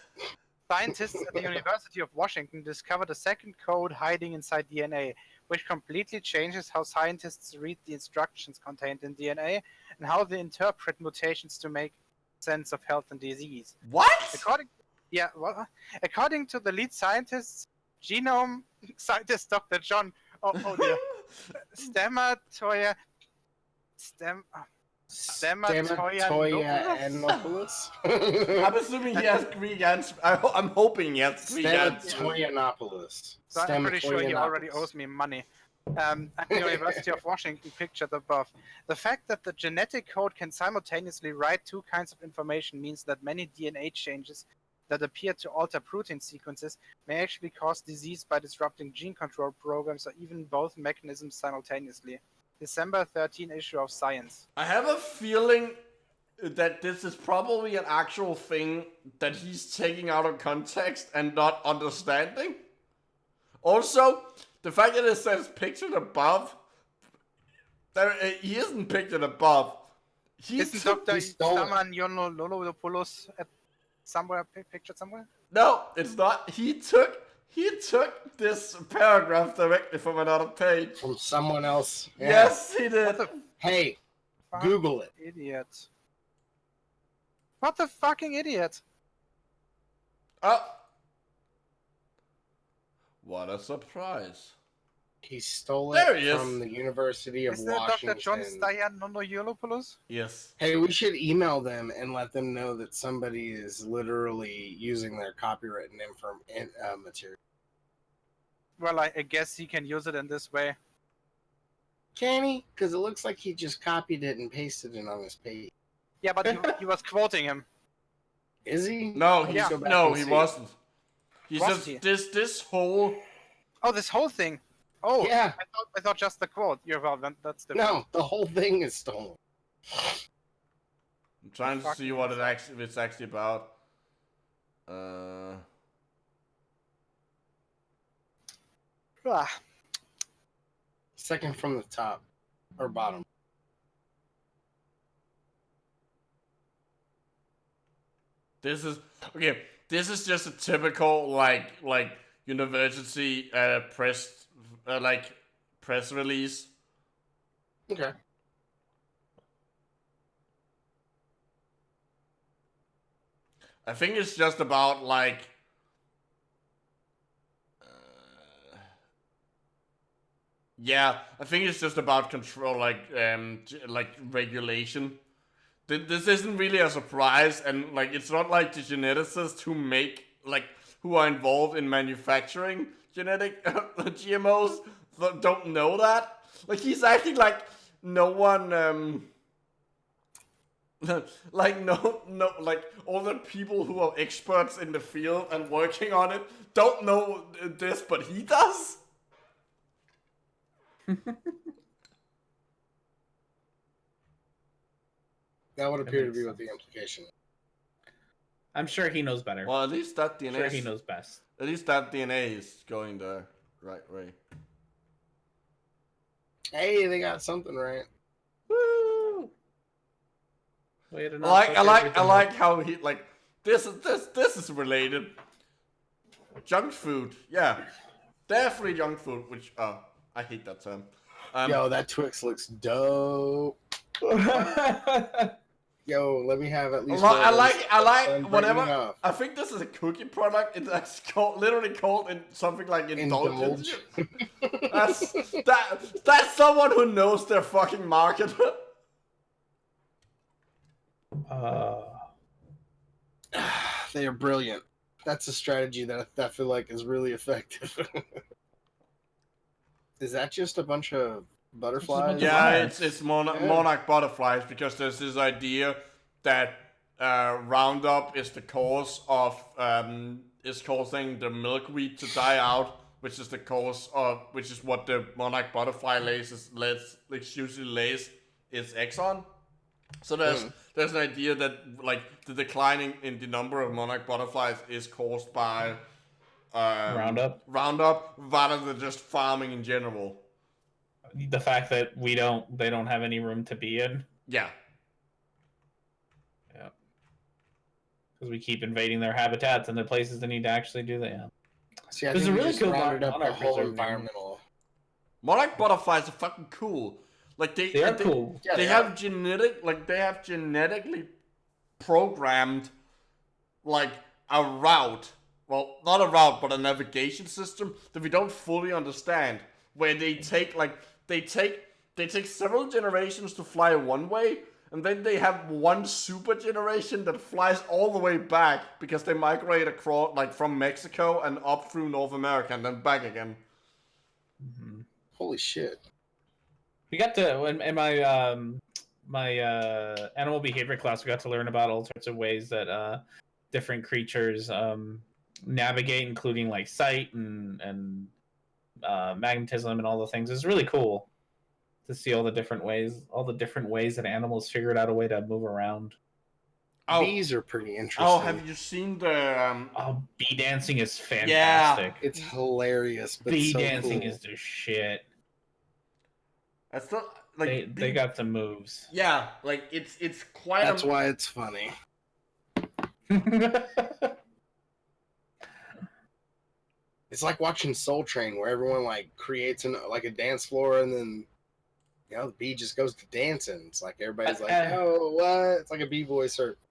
Speaker 4: scientists at the University of Washington discovered a second code hiding inside DNA, which completely changes how scientists read the instructions contained in DNA and how they interpret mutations to make sense of health and disease.
Speaker 2: What?
Speaker 4: According to the lead scientist, genome scientist Dr. John. Oh dear. Stematoya.
Speaker 1: Stamatoyanopoulos?
Speaker 2: I'm assuming he has Greek ancestry. I'm hoping he has Greek ancestry.
Speaker 1: Stamatoyanopoulos.
Speaker 4: So I'm pretty sure he already owes me money. At the University of Washington pictured above. The fact that the genetic code can simultaneously write two kinds of information means that many DNA changes that appear to alter protein sequences may actually cause disease by disrupting gene control programs or even both mechanisms simultaneously. December 13 issue of Science.
Speaker 2: I have a feeling that this is probably an actual thing that he's taking out of context and not understanding. Also, the fact that it says pictured above, he isn't pictured above.
Speaker 4: Isn't Dr. Stamanyonolopoulos at somewhere pictured somewhere?
Speaker 2: No, it's not. He took this paragraph directly from another page.
Speaker 1: From someone else. Yeah.
Speaker 2: Yes, he did.
Speaker 1: Hey, Google it.
Speaker 4: Idiot. What the fucking idiot?
Speaker 2: Oh. What a surprise.
Speaker 1: He stole
Speaker 2: There
Speaker 1: it
Speaker 2: he is.
Speaker 1: from the University of
Speaker 4: Is that
Speaker 1: Washington.
Speaker 4: Dr. John Stayanonopoulos?
Speaker 2: Yes.
Speaker 1: Hey, we should email them and let them know that somebody is literally using their copywritten material.
Speaker 4: Well, I guess he can use it in this way.
Speaker 1: Can he? Because it looks like he just copied it and pasted it on his page.
Speaker 4: Yeah, but he was quoting him.
Speaker 1: Is he?
Speaker 2: No,
Speaker 1: Let me
Speaker 2: he's,
Speaker 1: go back
Speaker 2: no,
Speaker 1: and
Speaker 2: he
Speaker 1: see.
Speaker 2: wasn't. He's
Speaker 4: Wasn't
Speaker 2: just
Speaker 4: he?
Speaker 2: this whole.
Speaker 4: Oh, this whole thing. Oh,
Speaker 1: Yeah.
Speaker 4: I thought just the quote. You're well, that's different.
Speaker 1: No, the whole thing is stolen.
Speaker 2: I'm trying to see what it's actually about.
Speaker 4: Ah,
Speaker 1: Second from the top or bottom.
Speaker 2: This is okay. This is just a typical like university press press release.
Speaker 1: Okay.
Speaker 2: I think it's just about like. Yeah, I think it's just about control, like regulation. This isn't really a surprise, and like it's not like the geneticists who are involved in manufacturing genetic GMOs don't know that. Like he's acting like no one like like all the people who are experts in the field and working on it don't know this, but he does.
Speaker 1: That would appear to be what the implication is.
Speaker 3: I'm sure he knows better.
Speaker 2: Well, at least that DNA.
Speaker 3: I'm sure he knows best.
Speaker 2: At least that DNA is going the right way.
Speaker 1: Hey, they got something right.
Speaker 2: Woo!
Speaker 3: Way to
Speaker 2: I
Speaker 3: not
Speaker 2: like how he like this is related. Junk food, yeah, definitely junk food. Which I hate that term.
Speaker 1: Yo, that Twix looks dope. Yo, let me have at least.
Speaker 2: I like
Speaker 1: Bring
Speaker 2: whatever.
Speaker 1: me up.
Speaker 2: I think this is a cookie product. It's literally called in something like indulgence. That's someone who knows their fucking market.
Speaker 1: They are brilliant. That's a strategy that I feel like is really effective. Is that just a bunch of butterflies?
Speaker 2: Yeah, it's monarch butterflies, because there's this idea that Roundup is the cause of is causing the milkweed to die out, which is what the monarch butterfly usually lays its eggs on. So there's an idea that like the declining in the number of monarch butterflies is caused by Roundup rather than just farming in general.
Speaker 3: The fact that they don't have any room to be in.
Speaker 2: Yeah.
Speaker 3: Yeah. Because we keep invading their habitats and the places they need to actually do that. Yeah.
Speaker 1: See, I
Speaker 3: There's
Speaker 1: think
Speaker 3: a
Speaker 1: we
Speaker 3: really
Speaker 1: just
Speaker 3: cool
Speaker 1: rounded up
Speaker 3: monarch
Speaker 1: the whole
Speaker 3: preserve.
Speaker 1: environmental.
Speaker 2: Monarch butterflies are fucking cool. Like they
Speaker 3: are cool.
Speaker 1: Yeah,
Speaker 2: they have genetically programmed like a route. Well, not a route, but a navigation system that we don't fully understand. Where they take like they take several generations to fly one way, and then they have one super generation that flies all the way back because they migrate across, like from Mexico and up through North America and then back again.
Speaker 3: Mm-hmm.
Speaker 1: Holy shit!
Speaker 3: We got to in my animal behavior class. We got to learn about all sorts of ways that different creatures navigate, including like sight and magnetism and all the things. It's really cool to see all the different ways that animals figured out a way to move around.
Speaker 1: Bees are pretty interesting.
Speaker 2: Oh, have you seen the?
Speaker 3: Bee dancing is fantastic.
Speaker 2: Yeah,
Speaker 1: it's hilarious. But
Speaker 3: Bee
Speaker 1: so
Speaker 3: dancing
Speaker 1: cool.
Speaker 3: is the shit.
Speaker 2: That's not like
Speaker 3: they got some moves.
Speaker 2: Yeah, like it's quite.
Speaker 1: That's why it's funny. It's like watching Soul Train, where everyone like creates a dance floor, and then the bee just goes to dancing. It's like everybody's like, "Oh, what?" It's like a b-boy circle.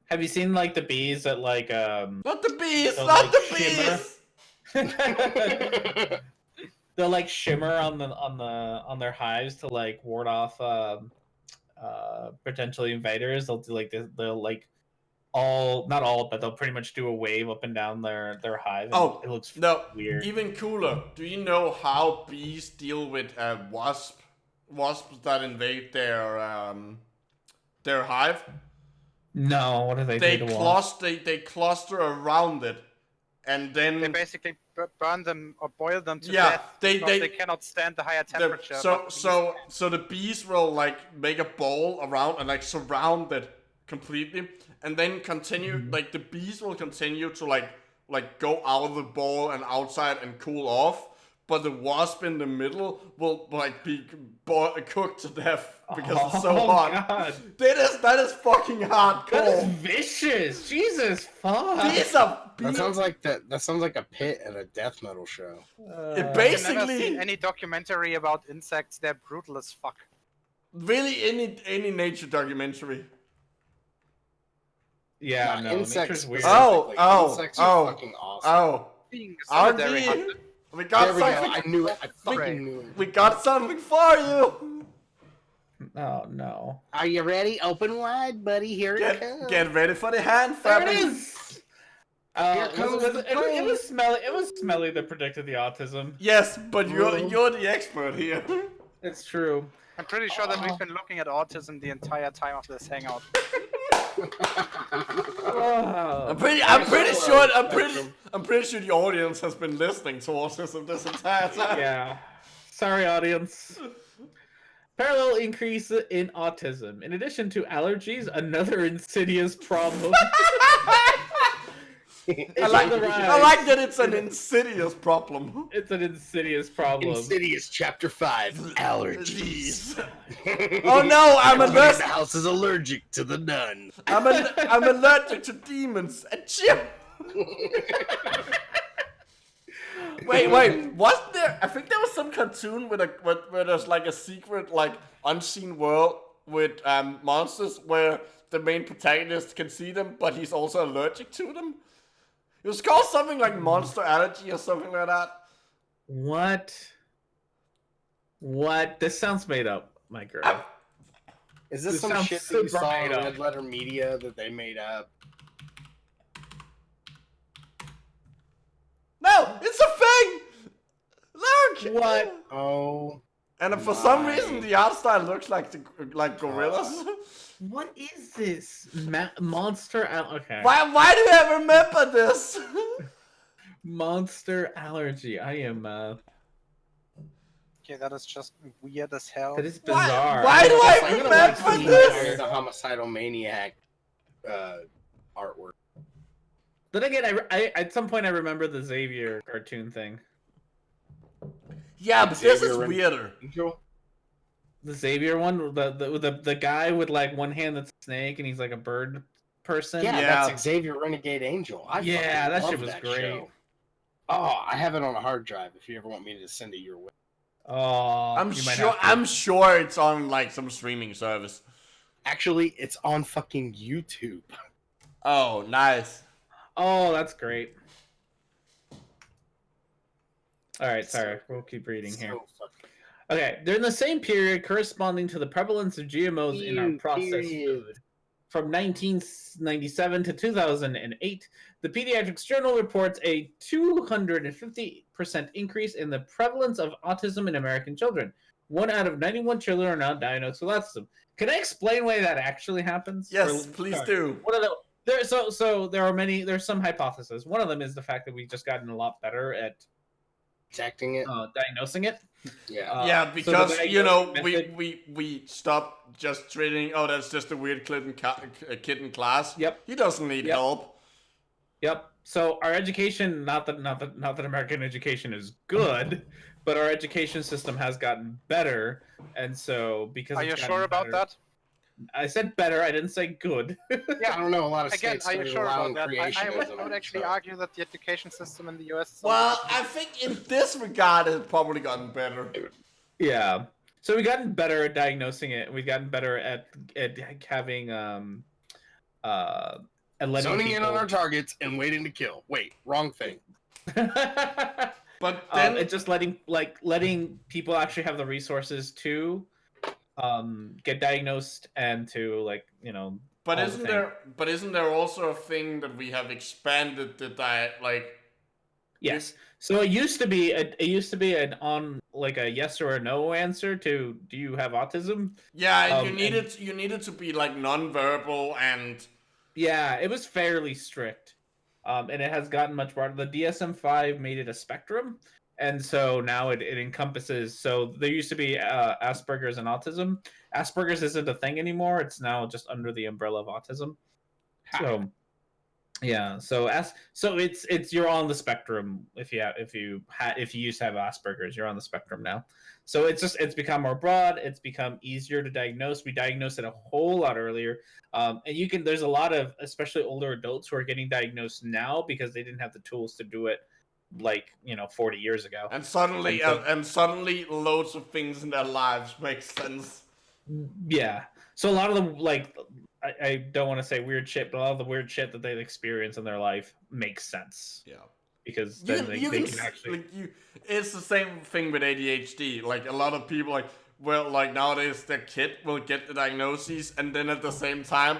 Speaker 3: Have you seen like the bees that like
Speaker 2: Not the bees,
Speaker 3: they'll,
Speaker 2: not
Speaker 3: like,
Speaker 2: the
Speaker 3: bees. They'll like shimmer on their hives to like ward off potential invaders. They'll do like they'll like not all, but they'll pretty much do a wave up and down their hive.
Speaker 2: Oh,
Speaker 3: it looks weird.
Speaker 2: Even cooler. Do you know how bees deal with wasps that invade their hive?
Speaker 3: No, what do they do?
Speaker 2: They cluster around it, and then
Speaker 4: they basically burn them or boil them to death. They cannot stand the higher temperature.
Speaker 2: So the bees will like make a ball around and like surround it completely, and then continue. Like the bees will continue to like go out of the ball and outside and cool off. But the wasp in the middle will like be cooked to death because it's so hot.
Speaker 3: God.
Speaker 2: That is fucking hardcore.
Speaker 3: That is vicious. Jesus fuck.
Speaker 1: That sounds like that sounds like a pit at a death metal show.
Speaker 2: It basically.
Speaker 4: I've never seen any documentary about insects. They're brutal as fuck.
Speaker 2: Really, any nature documentary.
Speaker 3: Yeah, no,
Speaker 1: insects
Speaker 3: weird.
Speaker 1: Insects are fucking awesome.
Speaker 2: We got something.
Speaker 1: I knew it. I fucking knew it.
Speaker 2: We got something for you.
Speaker 3: Oh no.
Speaker 1: Are you ready? Open wide, buddy. Here it comes.
Speaker 2: Get ready for the hand
Speaker 3: There
Speaker 2: flapping.
Speaker 3: it is. It was smelly. It was smelly that predicted the autism.
Speaker 2: Yes, but you're the expert here.
Speaker 3: It's true.
Speaker 4: I'm pretty sure that we've been looking at autism the entire time of this hangout.
Speaker 2: I'm pretty sure the audience has been listening to autism this entire time.
Speaker 3: Yeah. Sorry, audience. Parallel increase in autism. In addition to allergies, another insidious problem.
Speaker 2: I like that it's an insidious problem.
Speaker 3: It's an insidious problem.
Speaker 1: Insidious Chapter 5, Allergies.
Speaker 2: Oh no, I'm allergic.
Speaker 1: The house is allergic to the nun.
Speaker 2: I'm allergic to demons. Achoo! Wait, wasn't there? I think there was some cartoon where there's like a secret, like unseen world with monsters where the main protagonist can see them, but he's also allergic to them. It was called something like Monster Allergy or something like that.
Speaker 3: What? This sounds made up, my girl.
Speaker 1: Is this some shit that you saw on Red Letter Media that they made up?
Speaker 2: No, it's a thing! Look!
Speaker 3: What?
Speaker 1: Oh.
Speaker 2: And for some reason, the art style looks like gorillas.
Speaker 3: What is this? Monster okay.
Speaker 2: Why do I remember this?
Speaker 3: Monster allergy. I am
Speaker 4: Okay, that is just weird as hell.
Speaker 3: That is bizarre.
Speaker 2: Why do I remember this?
Speaker 1: The homicidal maniac artwork.
Speaker 3: Then again, I at some point I remember the Xavier cartoon thing.
Speaker 2: Yeah, but this is weirder.
Speaker 3: The Xavier one, the guy with like one hand that's a snake and he's like a bird person.
Speaker 1: Yeah, that's Xavier Renegade Angel.
Speaker 3: That shit was great.
Speaker 1: Show. Oh, I have it on a hard drive. If you ever want me to send it your way.
Speaker 3: Oh,
Speaker 2: I'm sure it's on like some streaming service.
Speaker 1: Actually, it's on fucking YouTube.
Speaker 2: Oh, nice.
Speaker 3: Oh, that's great. All right, sorry. We'll keep reading here. Okay, during the same period corresponding to the prevalence of GMOs in our processed food, from 1997 to 2008, the Pediatrics Journal reports a 250% increase in the prevalence of autism in American children. 1 out of 91 children are now diagnosed with autism. Can I explain why that actually happens?
Speaker 2: Yes, please do.
Speaker 3: One of the there's some hypotheses. One of them is the fact that we've just gotten a lot better at
Speaker 1: Detecting it.
Speaker 3: diagnosing it.
Speaker 2: Yeah, because
Speaker 3: method...
Speaker 2: we stopped just treating. Oh, that's just a weird kid in class.
Speaker 3: Yep.
Speaker 2: He doesn't need help.
Speaker 3: Yep. So our education, not that American education is good, but our education system has gotten better, and so because
Speaker 4: are you sure about that?
Speaker 3: I said better. I didn't say good.
Speaker 1: Yeah, I don't know. A lot of
Speaker 4: Again,
Speaker 1: states
Speaker 4: are you sure about that? I
Speaker 1: creationism.
Speaker 4: would actually argue that the education system in the US is
Speaker 2: Well, I think in this regard, it's probably gotten better.
Speaker 3: Yeah. So we've gotten better at diagnosing it. We've gotten better at having and letting
Speaker 1: zoning
Speaker 3: people...
Speaker 1: in on our targets and waiting to kill. Wait, wrong thing.
Speaker 2: But then
Speaker 3: it's just letting people actually have the resources to get diagnosed and to
Speaker 2: But isn't there also a thing that we have expanded the diet
Speaker 3: Yes. So it used to be an on a yes or a no answer to do you have autism?
Speaker 2: Yeah, you needed to be non-verbal and
Speaker 3: yeah, it was fairly strict. And it has gotten much broader. The DSM-5 made it a spectrum, and so now it encompasses. So there used to be Asperger's and autism. Asperger's isn't a thing anymore. It's now just under the umbrella of autism. So yeah, so it's you're on the spectrum if you used to have Asperger's, you're on the spectrum now. So it's become more broad. It's become easier to diagnose. We diagnose it a whole lot earlier, and there's a lot of especially older adults who are getting diagnosed now because they didn't have the tools to do it 40 years ago.
Speaker 2: And suddenly loads of things in their lives make sense.
Speaker 3: Yeah. So a lot of the I don't want to say weird shit, but a lot of the weird shit that they experience in their life makes sense.
Speaker 2: Yeah.
Speaker 3: Because then they can actually...
Speaker 2: it's the same thing with ADHD. A lot of people nowadays their kid will get the diagnosis, and then at the same time,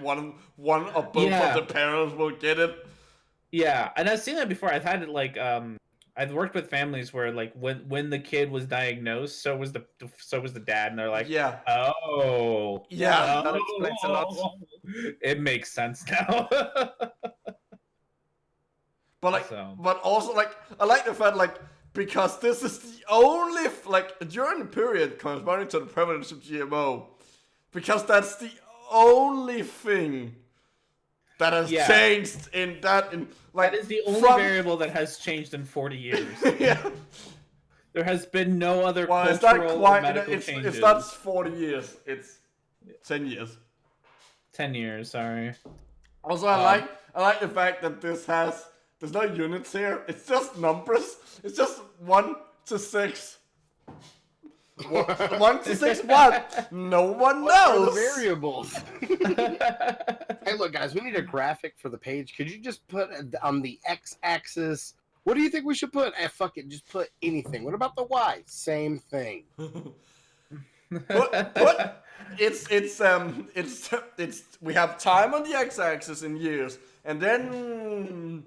Speaker 2: one or both of the parents will get it.
Speaker 3: Yeah, and I've seen that before. I've had it I've worked with families where when the kid was diagnosed, so was the dad, and they're like,
Speaker 2: yeah,
Speaker 3: oh,
Speaker 2: yeah,
Speaker 4: that explains a lot.
Speaker 3: It makes sense now.
Speaker 2: But also I like the fact because this is the only during the period corresponding to the prevalence of GMO, because that's the only thing that has changed that
Speaker 3: is the only variable that has changed in 40 years.
Speaker 2: Yeah.
Speaker 3: There has been no other cultural
Speaker 2: it's not quite,
Speaker 3: or medical changes.
Speaker 2: It's not 40 years. It's 10 years.
Speaker 3: 10 years, sorry.
Speaker 2: Also, I like the fact that there's no units here. It's just numbers. It's just 1 to 6. 1 to 6 what? No one knows.
Speaker 1: What are the variables? Hey, look, guys, we need a graphic for the page. Could you just put on the x-axis? What do you think we should put? Fuck it, just put anything. What about the y? Same thing.
Speaker 2: It's we have time on the x-axis in years, and then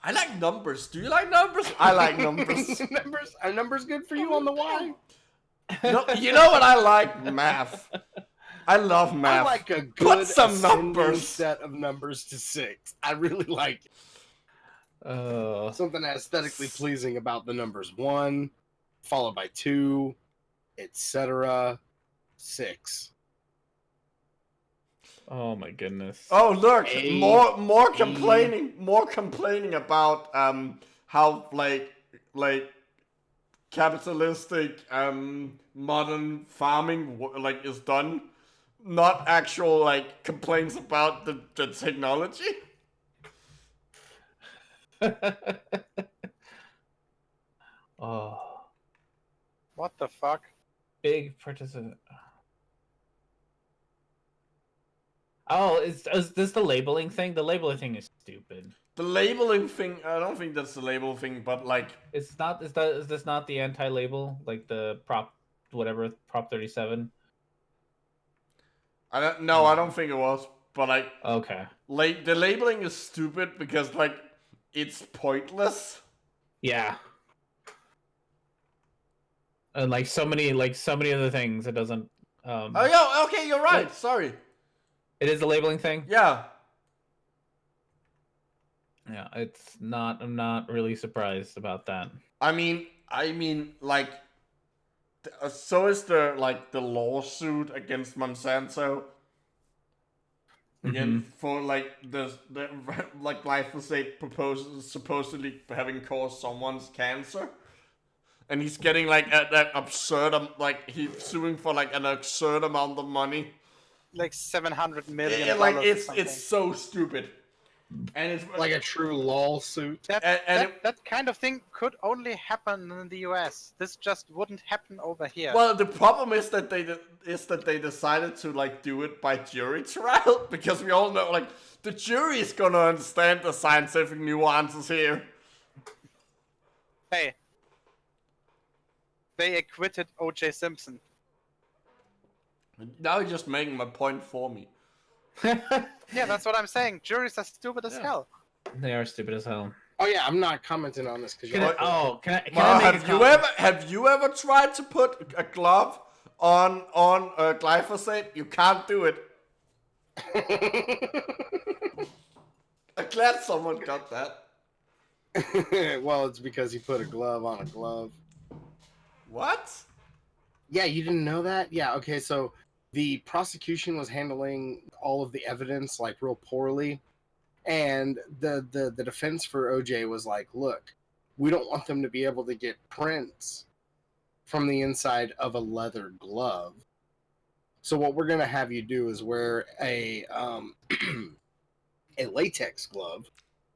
Speaker 2: I like numbers. Do you like numbers? I like numbers.
Speaker 1: Are numbers good for you on the y?
Speaker 2: No, you know what I like? Math. I love math.
Speaker 1: I like a good
Speaker 2: Put some numbers.
Speaker 1: Set of numbers to 6. I really like it. Something aesthetically pleasing about the numbers 1, followed by 2, etc. 6.
Speaker 3: Oh my goodness.
Speaker 2: Oh look, more complaining about how capitalistic modern farming is done, not actual complaints about the technology.
Speaker 3: Oh,
Speaker 4: what the fuck?
Speaker 3: Big participant. Oh, is this the labeling thing? The labeling thing is stupid.
Speaker 2: The labeling thing, I don't think that's the label thing, but like...
Speaker 3: It's not, is this not the anti-label? Like the Prop 37?
Speaker 2: I don't think it was, but like...
Speaker 3: Okay.
Speaker 2: The labeling is stupid because like, it's pointless.
Speaker 3: Yeah. And like so many other things, it doesn't...
Speaker 2: Oh, yeah, okay, you're right, sorry.
Speaker 3: It is the labeling thing?
Speaker 2: Yeah.
Speaker 3: Yeah, it's not. I'm not really surprised about that.
Speaker 2: I mean, like, so is the lawsuit against Monsanto. Again, for like the like glyphosate supposedly having caused someone's cancer, and he's getting like that absurd he's suing for like an absurd amount of money,
Speaker 4: like $700 million.
Speaker 2: Like it's so stupid. And it's
Speaker 1: like a true lawsuit.
Speaker 4: That kind of thing could only happen in the US. This just wouldn't happen over here.
Speaker 2: Well, the problem is that they decided to like do it by jury trial because we all know like the jury is gonna understand the scientific nuances here.
Speaker 4: Hey, they acquitted O.J. Simpson.
Speaker 2: Now you're just making my point for me.
Speaker 4: Yeah, that's what I'm saying. Juries are stupid as hell.
Speaker 3: They are stupid as hell.
Speaker 1: Oh yeah, I'm not commenting on this because
Speaker 3: Can I
Speaker 2: Have you ever tried to put a glove on glyphosate? You can't do it. I'm glad someone got that.
Speaker 1: Well, it's because he put a glove on a glove.
Speaker 2: What?
Speaker 1: Yeah, you didn't know that? Yeah, okay, so the prosecution was handling all of the evidence like real poorly, and the defense for OJ was like, look, we don't want them to be able to get prints from the inside of a leather glove. So what we're gonna have you do is wear a a latex glove.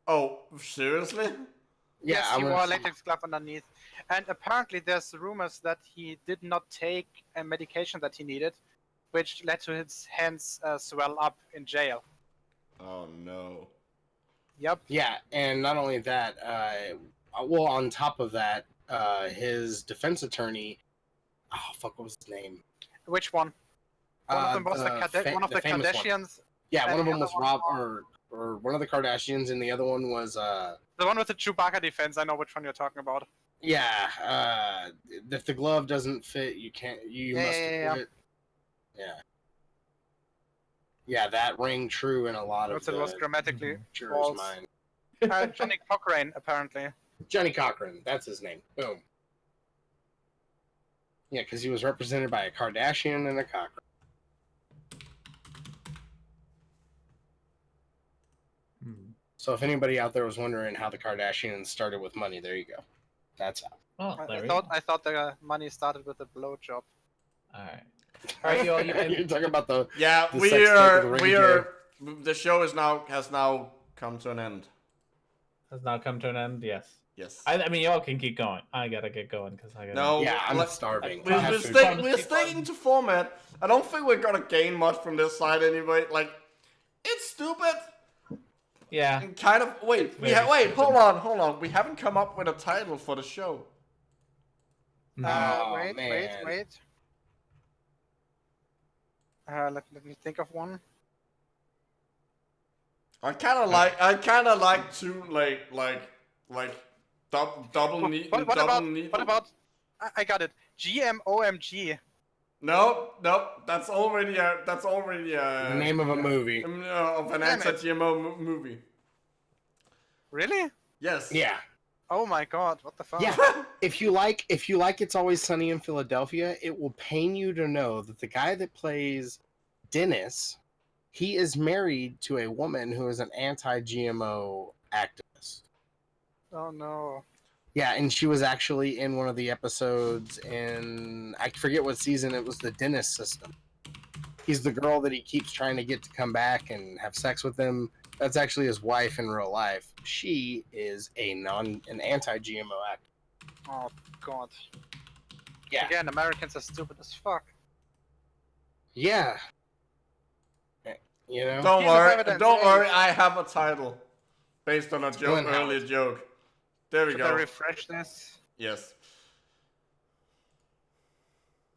Speaker 2: Oh, seriously?
Speaker 1: Yeah,
Speaker 4: yes, he wore a latex glove underneath. And apparently there's rumors that he did not take a medication that he needed, which led to his hands swell up in jail.
Speaker 2: Oh no.
Speaker 4: Yep.
Speaker 1: Yeah, and not only that, well, on top of that, his defense attorney, oh fuck, what was his name?
Speaker 4: Which one? One of them was one of the Kardashians.
Speaker 1: One. Yeah, one of them was Rob, or one of the Kardashians, and the other one was
Speaker 4: the one with the Chewbacca defense. I know which one you're talking about.
Speaker 1: Yeah, if the glove doesn't fit, you can't. You must quit. Yeah. Yeah, that rang true in a lot of
Speaker 4: it was grammatically
Speaker 1: jurors'
Speaker 4: false.
Speaker 1: mind.
Speaker 4: Johnny Cochran, apparently.
Speaker 1: Johnny Cochran, that's his name. Boom. Yeah, because he was represented by a Kardashian and a Cochran. So if anybody out there was wondering how the Kardashians started with money, there you go. That's how.
Speaker 3: Oh,
Speaker 4: I thought the money started with a blowjob.
Speaker 3: Alright. Alright,
Speaker 1: You're talking about the
Speaker 2: the show has now come to an end.
Speaker 3: Has now come to an end. Yes.
Speaker 2: Yes.
Speaker 3: I mean, y'all can keep going. I gotta get going because I gotta.
Speaker 2: No.
Speaker 1: Yeah, I'm starving.
Speaker 2: We're staying to format. I don't think we're gonna gain much from this side anyway. Like, it's stupid.
Speaker 3: Yeah.
Speaker 2: And kind of. Wait. Hold on. We haven't come up with a title for the show.
Speaker 4: Wait. Let me think of one.
Speaker 2: I kind of like to like double need.
Speaker 4: What about? I got it. GMOMG.
Speaker 2: No, that's already
Speaker 1: the name of a movie.
Speaker 2: Of an anti-GMO movie.
Speaker 4: Really?
Speaker 2: Yes.
Speaker 1: Yeah.
Speaker 4: Oh my god, what the fuck?
Speaker 1: Yeah. if you like It's Always Sunny in Philadelphia, it will pain you to know that the guy that plays Dennis, he is married to a woman who is an anti-GMO activist.
Speaker 4: Oh no.
Speaker 1: Yeah, and she was actually in one of the episodes in, I forget what season, it was the Dennis system. He's the girl that he keeps trying to get to come back and have sex with him. That's actually his wife in real life. She is an anti-GMO activist.
Speaker 4: Oh god.
Speaker 1: Yeah.
Speaker 4: Again, Americans are stupid as fuck.
Speaker 1: Yeah. You know?
Speaker 2: Don't
Speaker 4: Piece of
Speaker 2: worry,
Speaker 4: evidence
Speaker 2: don't
Speaker 4: is-
Speaker 2: worry. I have a title based on a joke,
Speaker 1: Glenn
Speaker 2: earlier
Speaker 1: Howard.
Speaker 2: joke. There we
Speaker 4: Should I
Speaker 2: go.
Speaker 4: refresh this?
Speaker 2: Yes.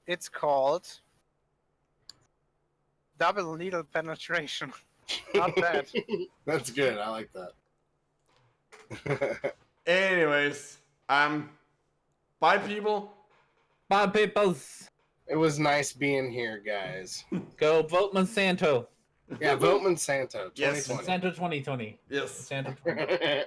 Speaker 4: It's called double needle penetration. Not bad.
Speaker 1: That's good. I like that.
Speaker 2: Anyways, bye people.
Speaker 3: Bye, peoples.
Speaker 1: It was nice being here, guys.
Speaker 3: Go vote Monsanto.
Speaker 1: Yeah, vote Monsanto
Speaker 2: Yes.
Speaker 1: 2020.
Speaker 3: Monsanto 2020.
Speaker 2: Yes.
Speaker 3: Monsanto 2020.